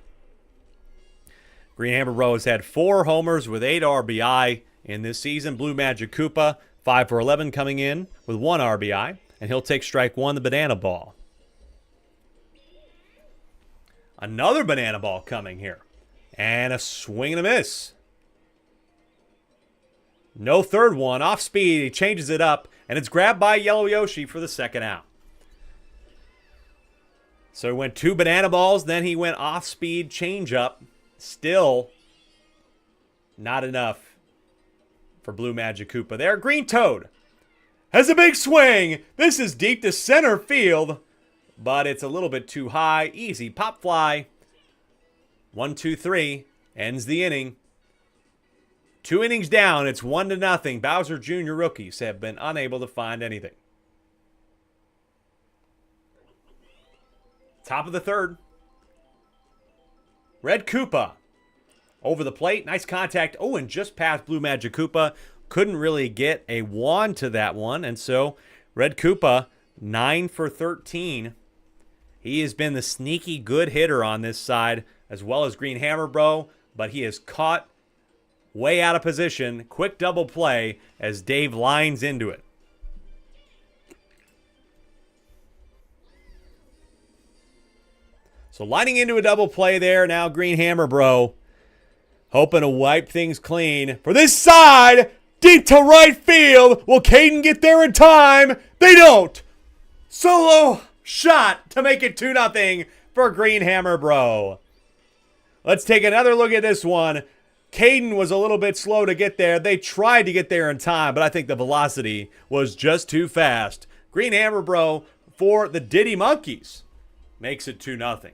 Green Hammer Bro has had 4 homers with 8 RBI in this season. Blue Magic Koopa, 5 for 11 coming in with 1 RBI. And he'll take strike 1, the banana ball. Another banana ball coming here. And a swing and a miss. No third one. Off speed. He changes it up. And it's grabbed by Yellow Yoshi for the second out. So he went 2 banana balls. Then he went off speed change up. Still not enough for Blue Magic Koopa there. Green Toad has a big swing. This is deep to center field, but it's a little bit too high. Easy pop fly. 1, 2, 3 ends the inning. 2 innings down. It's 1-0. Bowser Jr. rookies have been unable to find anything. Top of the third. Red Koopa over the plate. Nice contact. Oh, and just past Blue Magic Koopa. Couldn't really get a wand to that one. And so Red Koopa, 9 for 13. He has been the sneaky good hitter on this side, as well as Green Hammer Bro. But he is caught way out of position. Quick double play as Dave lines into it. So lining into a double play there. Now Green Hammer Bro hoping to wipe things clean. For this side, deep to right field. Will Caden get there in time? They don't. Solo shot to make it 2-0 for Green Hammer Bro. Let's take another look at this one. Caden was a little bit slow to get there. They tried to get there in time, but I think the velocity was just too fast. Green Hammer Bro for the Diddy Monkeys makes it 2-0.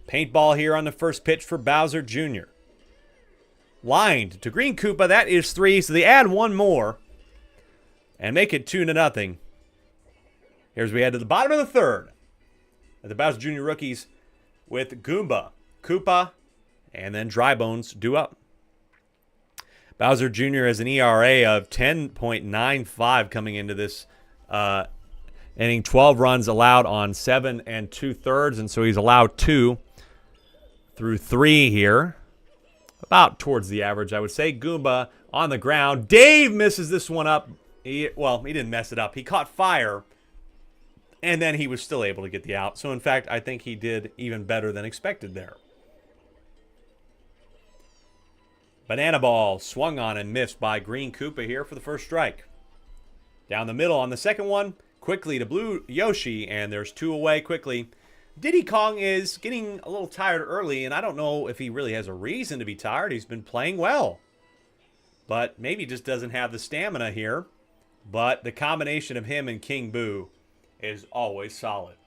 Paintball here on the first pitch for Bowser Jr. Lined to Green Koopa. That is 3, so they add 1 more and make it 2-0. Here's we head to the bottom of the third. The Bowser Jr. rookies with Goomba, Koopa, and then Dry Bones due up. Bowser Jr. has an ERA of 10.95 coming into this inning. 12 runs allowed on 7 2/3, and so he's allowed 2 through 3 here. About towards the average, I would say. Goomba on the ground. Dave misses this one up. He didn't mess it up. He caught fire, and then he was still able to get the out. So, in fact, I think he did even better than expected there. Banana ball swung on and missed by Green Koopa here for the first strike. Down the middle on the second one, quickly to Blue Yoshi, and there's 2 away quickly. Diddy Kong is getting a little tired early, and I don't know if he really has a reason to be tired. He's been playing well, but maybe just doesn't have the stamina here. But the combination of him and King Boo is always solid.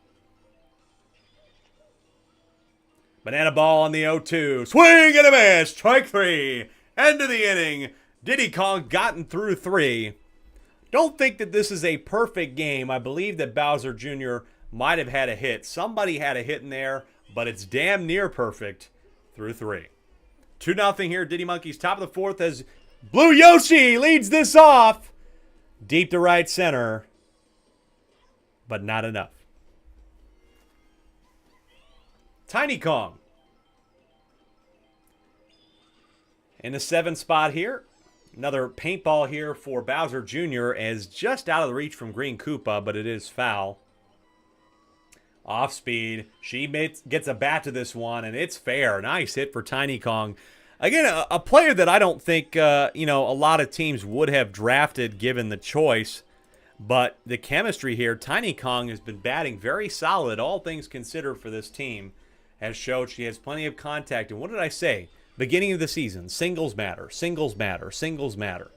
Banana ball on the 0-2. Swing and a miss. Strike 3. End of the inning. Diddy Kong gotten through 3. Don't think that this is a perfect game. I believe that Bowser Jr. might have had a hit. Somebody had a hit in there, but it's damn near perfect through 3. 2-0 here. Diddy Monkeys top of the 4th as Blue Yoshi leads this off. Deep to right center, but not enough. Tiny Kong in the 7th spot here. Another paintball here for Bowser Jr. as just out of the reach from Green Koopa, but it is foul. Off speed. She gets a bat to this one, and it's fair. Nice hit for Tiny Kong. Again, a player that I don't think, a lot of teams would have drafted given the choice. But the chemistry here, Tiny Kong has been batting very solid, all things considered, for this team. Has showed she has plenty of contact. And what did I say? Beginning of the season, singles matter, singles matter, singles matter.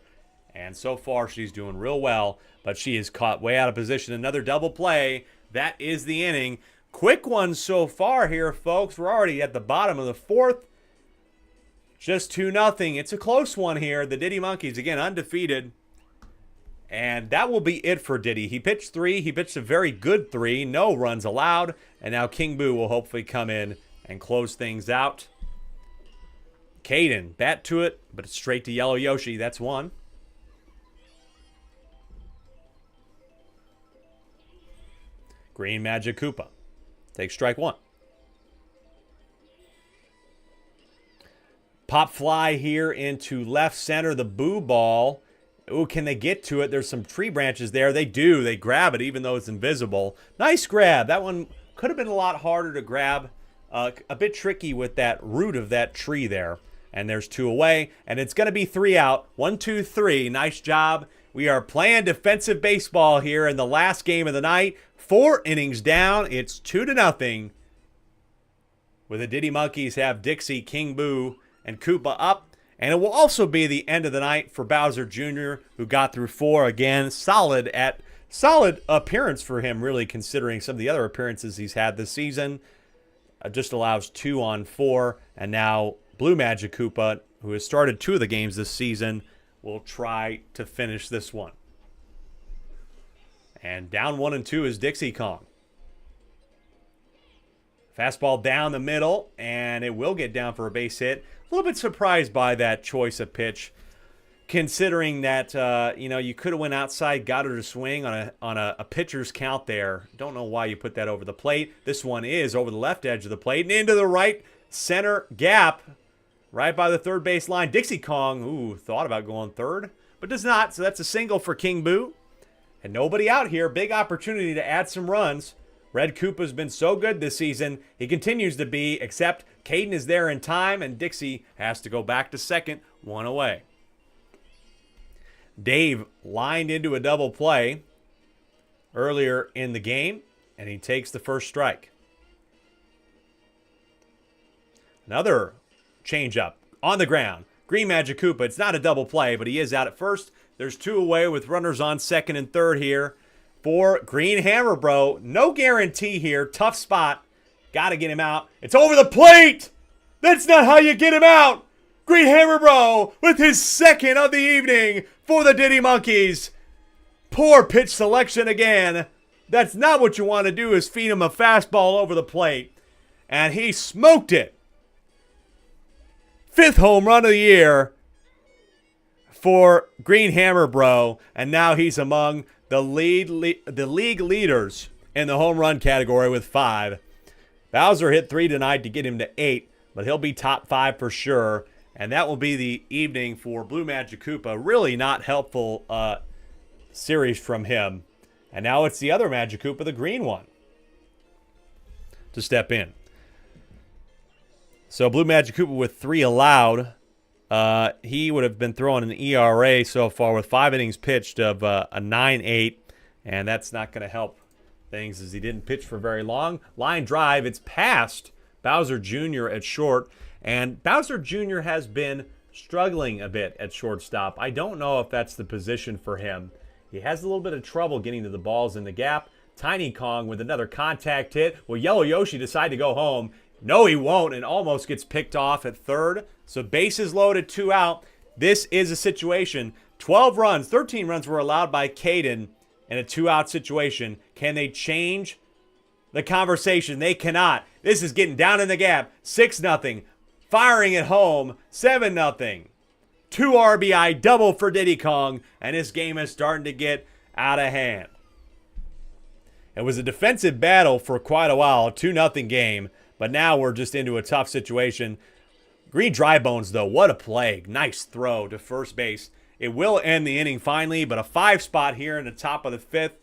And so far, she's doing real well, but she is caught way out of position. Another double play. That is the inning. Quick one so far here, folks. We're already at the bottom of the 4th. Just 2-0. It's a close one here. The Diddy Monkeys, again, undefeated. And that will be it for Diddy. He pitched 3. He pitched a very good 3. No runs allowed. And now King Boo will hopefully come in and close things out. Caden, bat to it, but it's straight to Yellow Yoshi. That's 1. Green Magic Koopa takes strike 1. Pop fly here into left center. The Boo ball. Ooh, can they get to it? There's some tree branches there. They do. They grab it even though it's invisible. Nice grab. That one could have been a lot harder to grab. A bit tricky with that root of that tree there. And there's 2 away. And it's going to be 3 out. 1, 2, 3. Nice job. We are playing defensive baseball here in the last game of the night. 4 innings down. It's 2-0. With the Diddy Monkeys have Dixie, King Boo, and Koopa up. And it will also be the end of the night for Bowser Jr., who got through 4 again. Solid appearance for him, really, considering some of the other appearances he's had this season. Just allows 2 on 4. And now Blue Magic Koopa, who has started 2 of the games this season, will try to finish this one. And down 1 and 2 is Dixie Kong. Fastball down the middle, and it will get down for a base hit. A little bit surprised by that choice of pitch, considering that you could have went outside, got her to swing on a pitcher's count there. Don't know why you put that over the plate. This one is over the left edge of the plate and into the right center gap, right by the third base line. Dixie Kong, thought about going third, but does not. So that's a single for King Boo. And nobody out here. Big opportunity to add some runs. Red Koopa's been so good this season. He continues to be, except Caden is there in time, and Dixie has to go back to second, 1 away. Dave lined into a double play earlier in the game, and he takes the first strike. Another changeup on the ground. Green Magic Koopa, it's not a double play, but he is out at first. There's 2 away with runners on second and third here for Green Hammer Bro. No guarantee here. Tough spot. Got to get him out. It's over the plate. That's not how you get him out. Green Hammer Bro with his second of the evening for the Diddy Monkeys. Poor pitch selection again That's not what you want to do, is feed him a fastball over the plate. And he smoked it. 5th home run of the year for Green Hammer Bro. And now he's among the league leaders in the home run category with 5. Bowser hit 3 tonight to get him to 8, but he'll be top 5 for sure. And that will be the evening for Blue Magic Koopa. Really not helpful series from him. And now it's the other Magic Koopa, the green one, to step in. So Blue Magic Koopa with 3 allowed. He would have been throwing an ERA so far with 5 innings pitched of a 9.8. And that's not going to help things as he didn't pitch for very long. Line drive, it's past Bowser Jr. at short. And Bowser Jr. has been struggling a bit at shortstop. I don't know if that's the position for him. He has a little bit of trouble getting to the balls in the gap. Tiny Kong with another contact hit. Will Yellow Yoshi decide to go home? No, he won't, and almost gets picked off at third. So bases loaded, 2 out. This is a situation. 12 runs, 13 runs were allowed by Caden in a 2-out situation. Can they change the conversation? They cannot. This is getting down in the gap. 6-0. Firing at home. 7-0. 2 RBI double for Diddy Kong, and this game is starting to get out of hand. It was a defensive battle for quite a while, a 2-0 game, but now we're just into a tough situation. Green Dry Bones, though, what a play. Nice throw to first base. It will end the inning finally, but a 5 spot here in the top of the 5th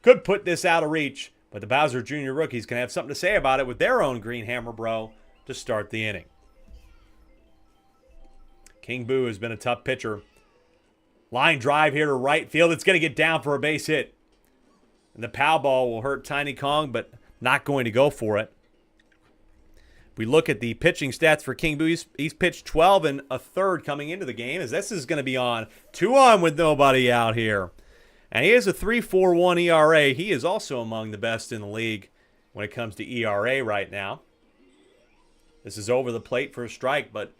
could put this out of reach, but the Bowser Jr. rookies can have something to say about it with their own Green Hammer Bro to start the inning. King Boo has been a tough pitcher. Line drive here to right field. It's going to get down for a base hit. And the foul ball will hurt Tiny Kong, but not going to go for it. If we look at the pitching stats for King Boo, he's pitched 12 1/3 coming into the game, as this is going to be on 2-on with nobody out here. And he has a 3.41 ERA. He is also among the best in the league when it comes to ERA right now. This is over the plate for a strike, but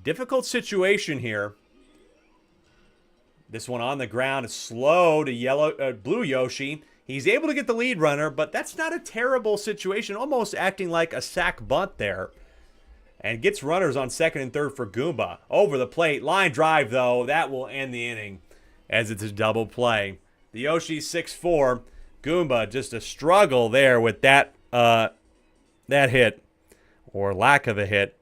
difficult situation here. This one on the ground is slow to Blue Yoshi. He's able to get the lead runner, but that's not a terrible situation. Almost acting like a sack bunt there. And gets runners on second and third for Goomba. Over the plate. Line drive, though. That will end the inning as it's a double play. The Yoshi 6-4. Goomba just a struggle there with that hit. Or lack of a hit.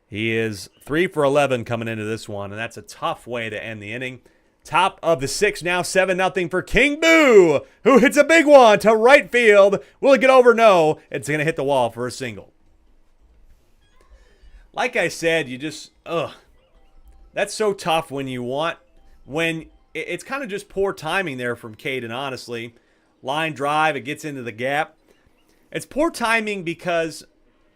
He is 3 for 11 coming into this one, and that's a tough way to end the inning. Top of the 6th now, 7-0 for King Boo, who hits a big one to right field. Will it get over? No. It's going to hit the wall for a single. Like I said, that's so tough when it's kind of just poor timing there from Caden, honestly. Line drive, it gets into the gap. It's poor timing because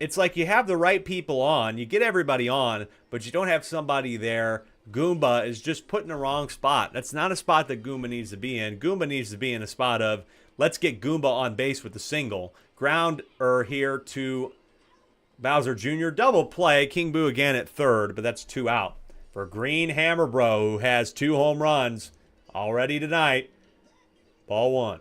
it's like you have the right people on. You get everybody on, but you don't have somebody there. Goomba is just put in the wrong spot. That's not a spot that Goomba needs to be in. Goomba needs to be in a spot of, let's get Goomba on base with the single. Grounder here to Bowser Jr. Double play. King Boo again at third, but that's 2 out. For Green Hammer Bro, who has 2 home runs already tonight. Ball 1.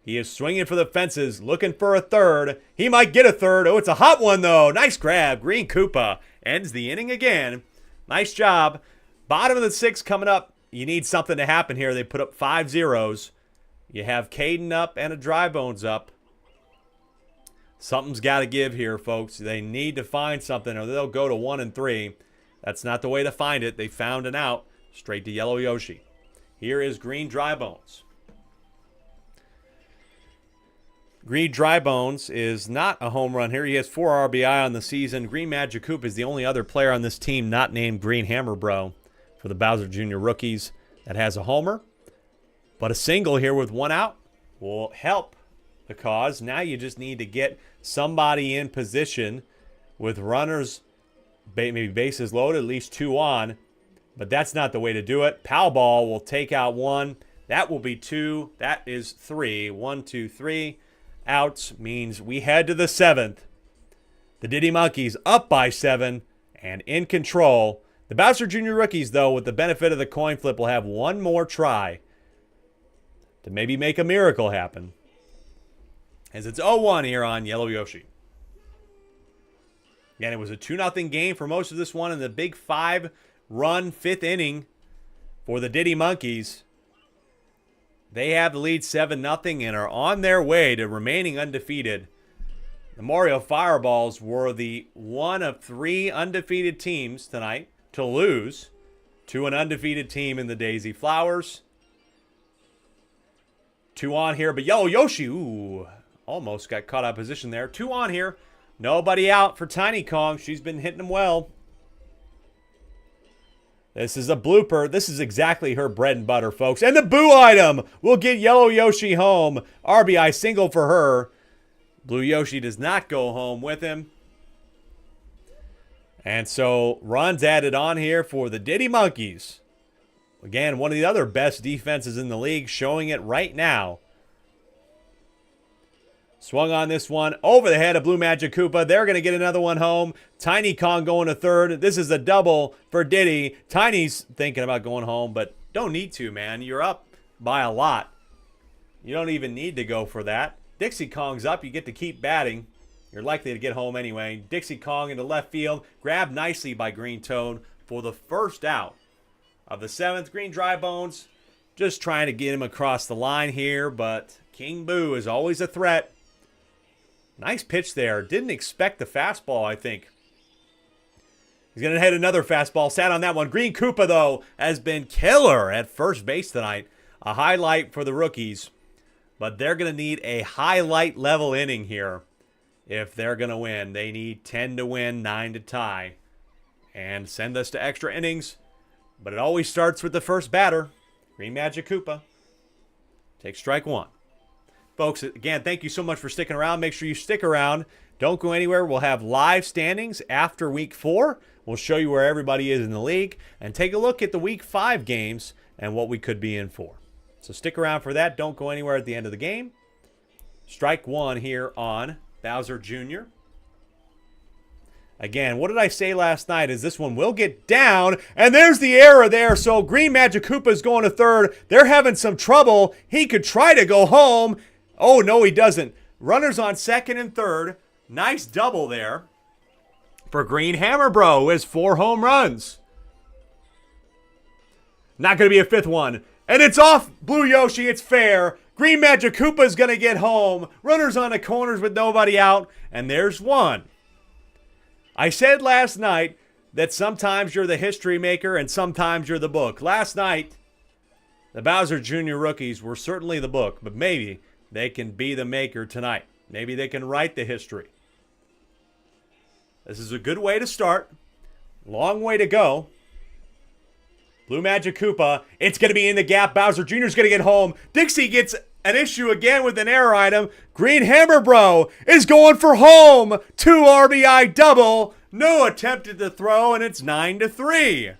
He is swinging for the fences, looking for a third. He might get a third. Oh, it's a hot one, though. Nice grab. Green Koopa ends the inning again. Nice job. Bottom of the 6th coming up. You need something to happen here. They put up 5 zeros. You have Caden up and a Dry Bones up. Something's got to give here, folks. They need to find something, or they'll go to 1-3. That's not the way to find it. They found an out. Straight to Yellow Yoshi. Here is Green Dry Bones. Green Dry Bones is not a home run here. He has 4 RBI on the season. Green Magic Coop is the only other player on this team not named Green Hammer Bro for the Bowser Jr. rookies that has a homer. But a single here with 1 out will help the cause. Now you just need to get somebody in position with runners, maybe bases loaded, at least 2 on. But that's not the way to do it. Foul ball will take out 1. That will be 2. That is 3. 1, 2, 3. Outs means we head to the 7th. The Diddy Monkeys up by 7 and in control. The Bowser Jr. rookies, though, with the benefit of the coin flip, will have one more try to maybe make a miracle happen. as it's 0-1 here on Yellow Yoshi. Again, it was a 2-0 game for most of this one in the big 5-run 5th inning for the Diddy Monkeys. They have the lead 7-0 and are on their way to remaining undefeated. The Mario Fireballs were the one of 3 undefeated teams tonight to lose to an undefeated team in the Daisy Flowers. 2 on here, but Yellow Yoshi, ooh, almost got caught out of position there. 2 on here. Nobody out for Tiny Kong. She's been hitting them well. This is a blooper. This is exactly her bread and butter, folks. And the boo item will get Yellow Yoshi home. RBI single for her. Blue Yoshi does not go home with him. And so runs added on here for the Diddy Monkeys. Again, one of the other best defenses in the league, showing it right now. Swung on this one over the head of Blue Magic Koopa. They're going to get another one home. Tiny Kong going to third. This is a double for Diddy. Tiny's thinking about going home, but don't need to, man. You're up by a lot. You don't even need to go for that. Dixie Kong's up. You get to keep batting. You're likely to get home anyway. Dixie Kong into left field. Grabbed nicely by Green Toad for the first out of the 7th. Green Dry Bones just trying to get him across the line here, but King Boo is always a threat. Nice pitch there. Didn't expect the fastball, I think. He's going to hit another fastball. Sat on that one. Green Koopa, though, has been killer at first base tonight. A highlight for the rookies. But they're going to need a highlight level inning here if they're going to win. They need 10 to win, 9 to tie, and send us to extra innings. But it always starts with the first batter. Green Magic Koopa takes strike 1. Folks, again, thank you so much for sticking around. Make sure you stick around. Don't go anywhere. We'll have live standings after Week 4. We'll show you where everybody is in the league and take a look at the Week 5 games and what we could be in for. So stick around for that. Don't go anywhere at the end of the game. Strike 1 here on Bowser Jr. Again, what did I say last night is this one will get down, and there's the error there. So Green Magic Koopa is going to third. They're having some trouble. He could try to go home. Oh, no, he doesn't. Runners on second and third. Nice double there for Green Hammer Bro, who has 4 home runs. Not going to be a 5th one. And it's off Blue Yoshi. It's fair. Green Magic Koopa is going to get home. Runners on the corners with nobody out. And there's one. I said last night that sometimes you're the history maker and sometimes you're the book. Last night, the Bowser Jr. rookies were certainly the book, but maybe they can be the maker tonight. Maybe they can write the history. This is a good way to start. Long way to go. Blue Magic Koopa. It's going to be in the gap. Bowser Jr. is going to get home. Dixie gets an issue again with an error item. Green Hammer Bro is going for home. 2 RBI double. No attempted to throw, and it's 9-3.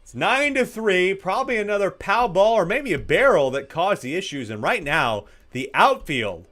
It's 9-3. Probably another pow ball or maybe a barrel that caused the issues. And right now, the outfield,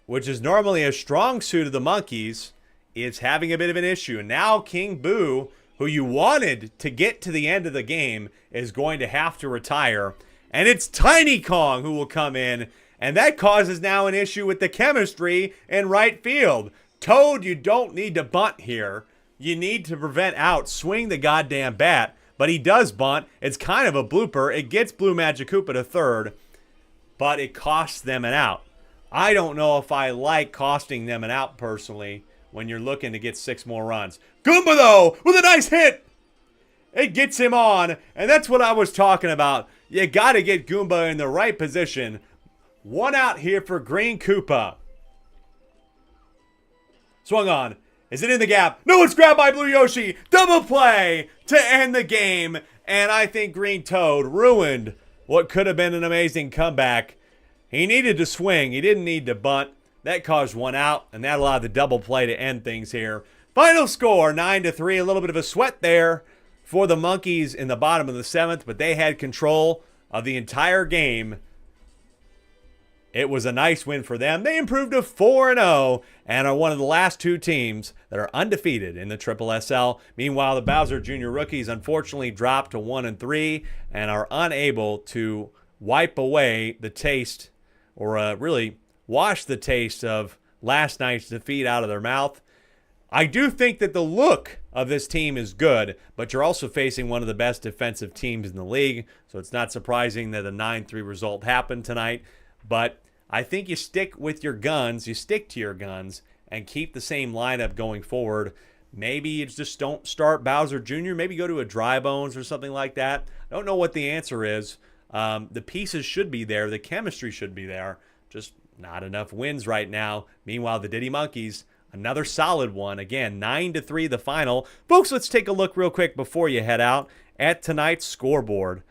which is normally a strong suit of the Monkeys, is having a bit of an issue. And now King Boo, who you wanted to get to the end of the game, is going to have to retire. And it's Tiny Kong who will come in. And that causes now an issue with the chemistry in right field. Toad, you don't need to bunt here. You need to prevent out. Swing the goddamn bat. But he does bunt. It's kind of a blooper. It gets Blue Magic Koopa to third. But it costs them an out. I don't know if I like costing them an out personally when you're looking to get 6 more runs. Goomba, though, with a nice hit. It gets him on, and that's what I was talking about. You got to get Goomba in the right position. 1 out here for Green Koopa. Swung on. Is it in the gap? No, it's grabbed by Blue Yoshi. Double play to end the game. And I think Green Toad ruined what could have been an amazing comeback. He needed to swing. He didn't need to bunt. That caused 1 out, and that allowed the double play to end things here. Final score, 9-3. A little bit of a sweat there for the Monkeys in the bottom of the 7th, but they had control of the entire game. It was a nice win for them. They improved to 4-0 and are one of the last 2 teams that are undefeated in the SSSL. Meanwhile, the Bowser Jr. rookies unfortunately dropped to 1-3 and are unable to wipe away the taste or really wash the taste of last night's defeat out of their mouth. I do think that the look of this team is good, but you're also facing one of the best defensive teams in the league, so it's not surprising that a 9-3 result happened tonight. But I think you stick with your guns, you stick to your guns, and keep the same lineup going forward. Maybe you just don't start Bowser Jr., maybe go to a dry bones or something like that. I don't know what the answer is. The pieces should be there, the chemistry should be there, just not enough wins right now. Meanwhile, the Diddy Monkeys, another solid one. Again, 9-3 the final. Folks, let's take a look real quick before you head out at tonight's scoreboard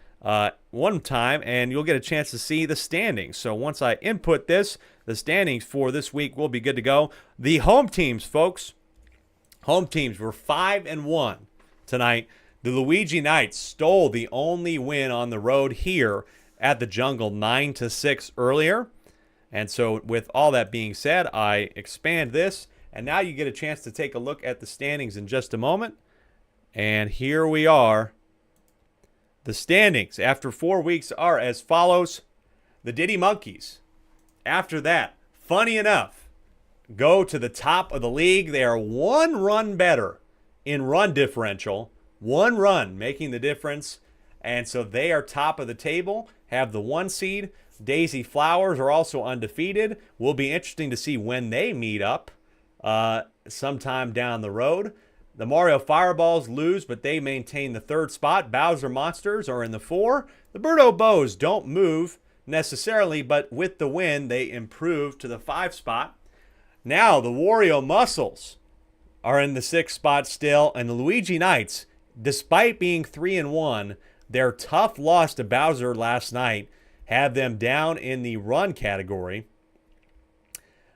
one time, and you'll get a chance to see the standings. So once I input this, the standings for this week will be good to go. The home teams, folks, home teams were 5-1 tonight. The Luigi Knights stole the only win on the road here at the Jungle, 9-6 earlier. And so with all that being said, I expand this, and now you get a chance to take a look at the standings in just a moment. And here we are. The standings after 4 weeks are as follows. The Diddy Monkeys, after that, funny enough, go to the top of the league. They are 1 run better in run differential. 1 run making the difference. And so they are top of the table, have the 1 seed. Daisy Flowers are also undefeated. Will be interesting to see when they meet up sometime down the road. The Mario Fireballs lose, but they maintain the 3rd spot. Bowser Monsters are in the 4. The Birdo Bows don't move necessarily, but with the win, they improve to the 5 spot. Now, the Wario Muscles are in the 6th spot still, and the Luigi Knights, despite being 3-1, their tough loss to Bowser last night have them down in the run category.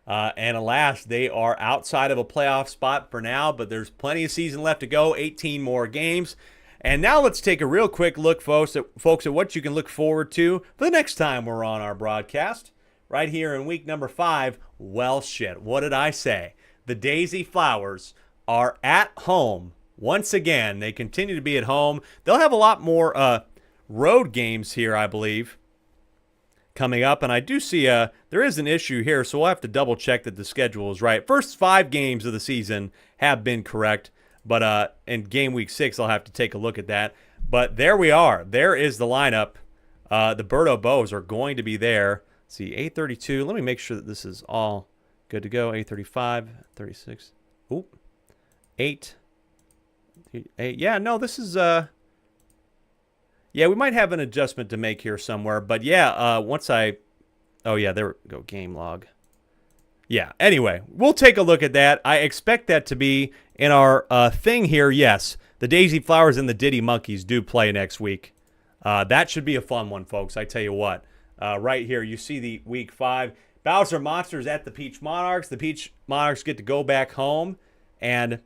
And alas, they are outside of a playoff spot for now, but there's plenty of season left to go, 18 more games. And now let's take a real quick look, folks, at what you can look forward to for the next time we're on our broadcast. Right here in week number 5, well, shit, what did I say? The Daisy Flowers are at home once again. They continue to be at home. They'll have a lot more road games here, I believe, coming up, and I do see there is an issue here, so we'll have to double check that the schedule is right. First 5 games of the season have been correct, but in game week 6 I'll have to take a look at that. But there we are. There is the lineup. The Birdo Bows are going to be there. Let's see, 8:32. Let me make sure that this is all good to go. 8:35, 36. Oop. 8. Yeah, no, this is yeah, we might have an adjustment to make here somewhere. But yeah, once oh yeah, there we go, game log. Yeah, anyway, we'll take a look at that. I expect that to be in our thing here. Yes, the Daisy Flowers and the Diddy Monkeys do play next week. That should be a fun one, folks. I tell you what. Right here, you see the week 5. Bowser Monsters at the Peach Monarchs. The Peach Monarchs get to go back home and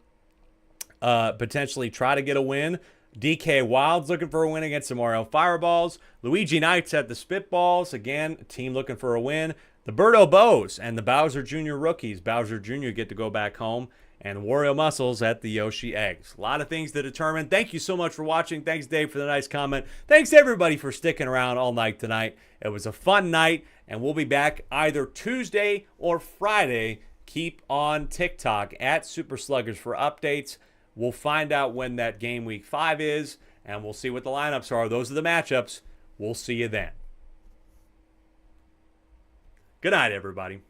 potentially try to get a win. DK Wild's looking for a win against the Mario Fireballs. Luigi Knights at the Spitballs. Again, a team looking for a win. The Birdo Bows and the Bowser Jr. Rookies. Bowser Jr. get to go back home. And Wario Muscles at the Yoshi Eggs. A lot of things to determine. Thank you so much for watching. Thanks, Dave, for the nice comment. Thanks, everybody, for sticking around all night tonight. It was a fun night, and we'll be back either Tuesday or Friday. Keep on TikTok at Super Sluggers for updates. We'll find out when that game week 5 is, and we'll see what the lineups are. Those are the matchups. We'll see you then. Good night, everybody.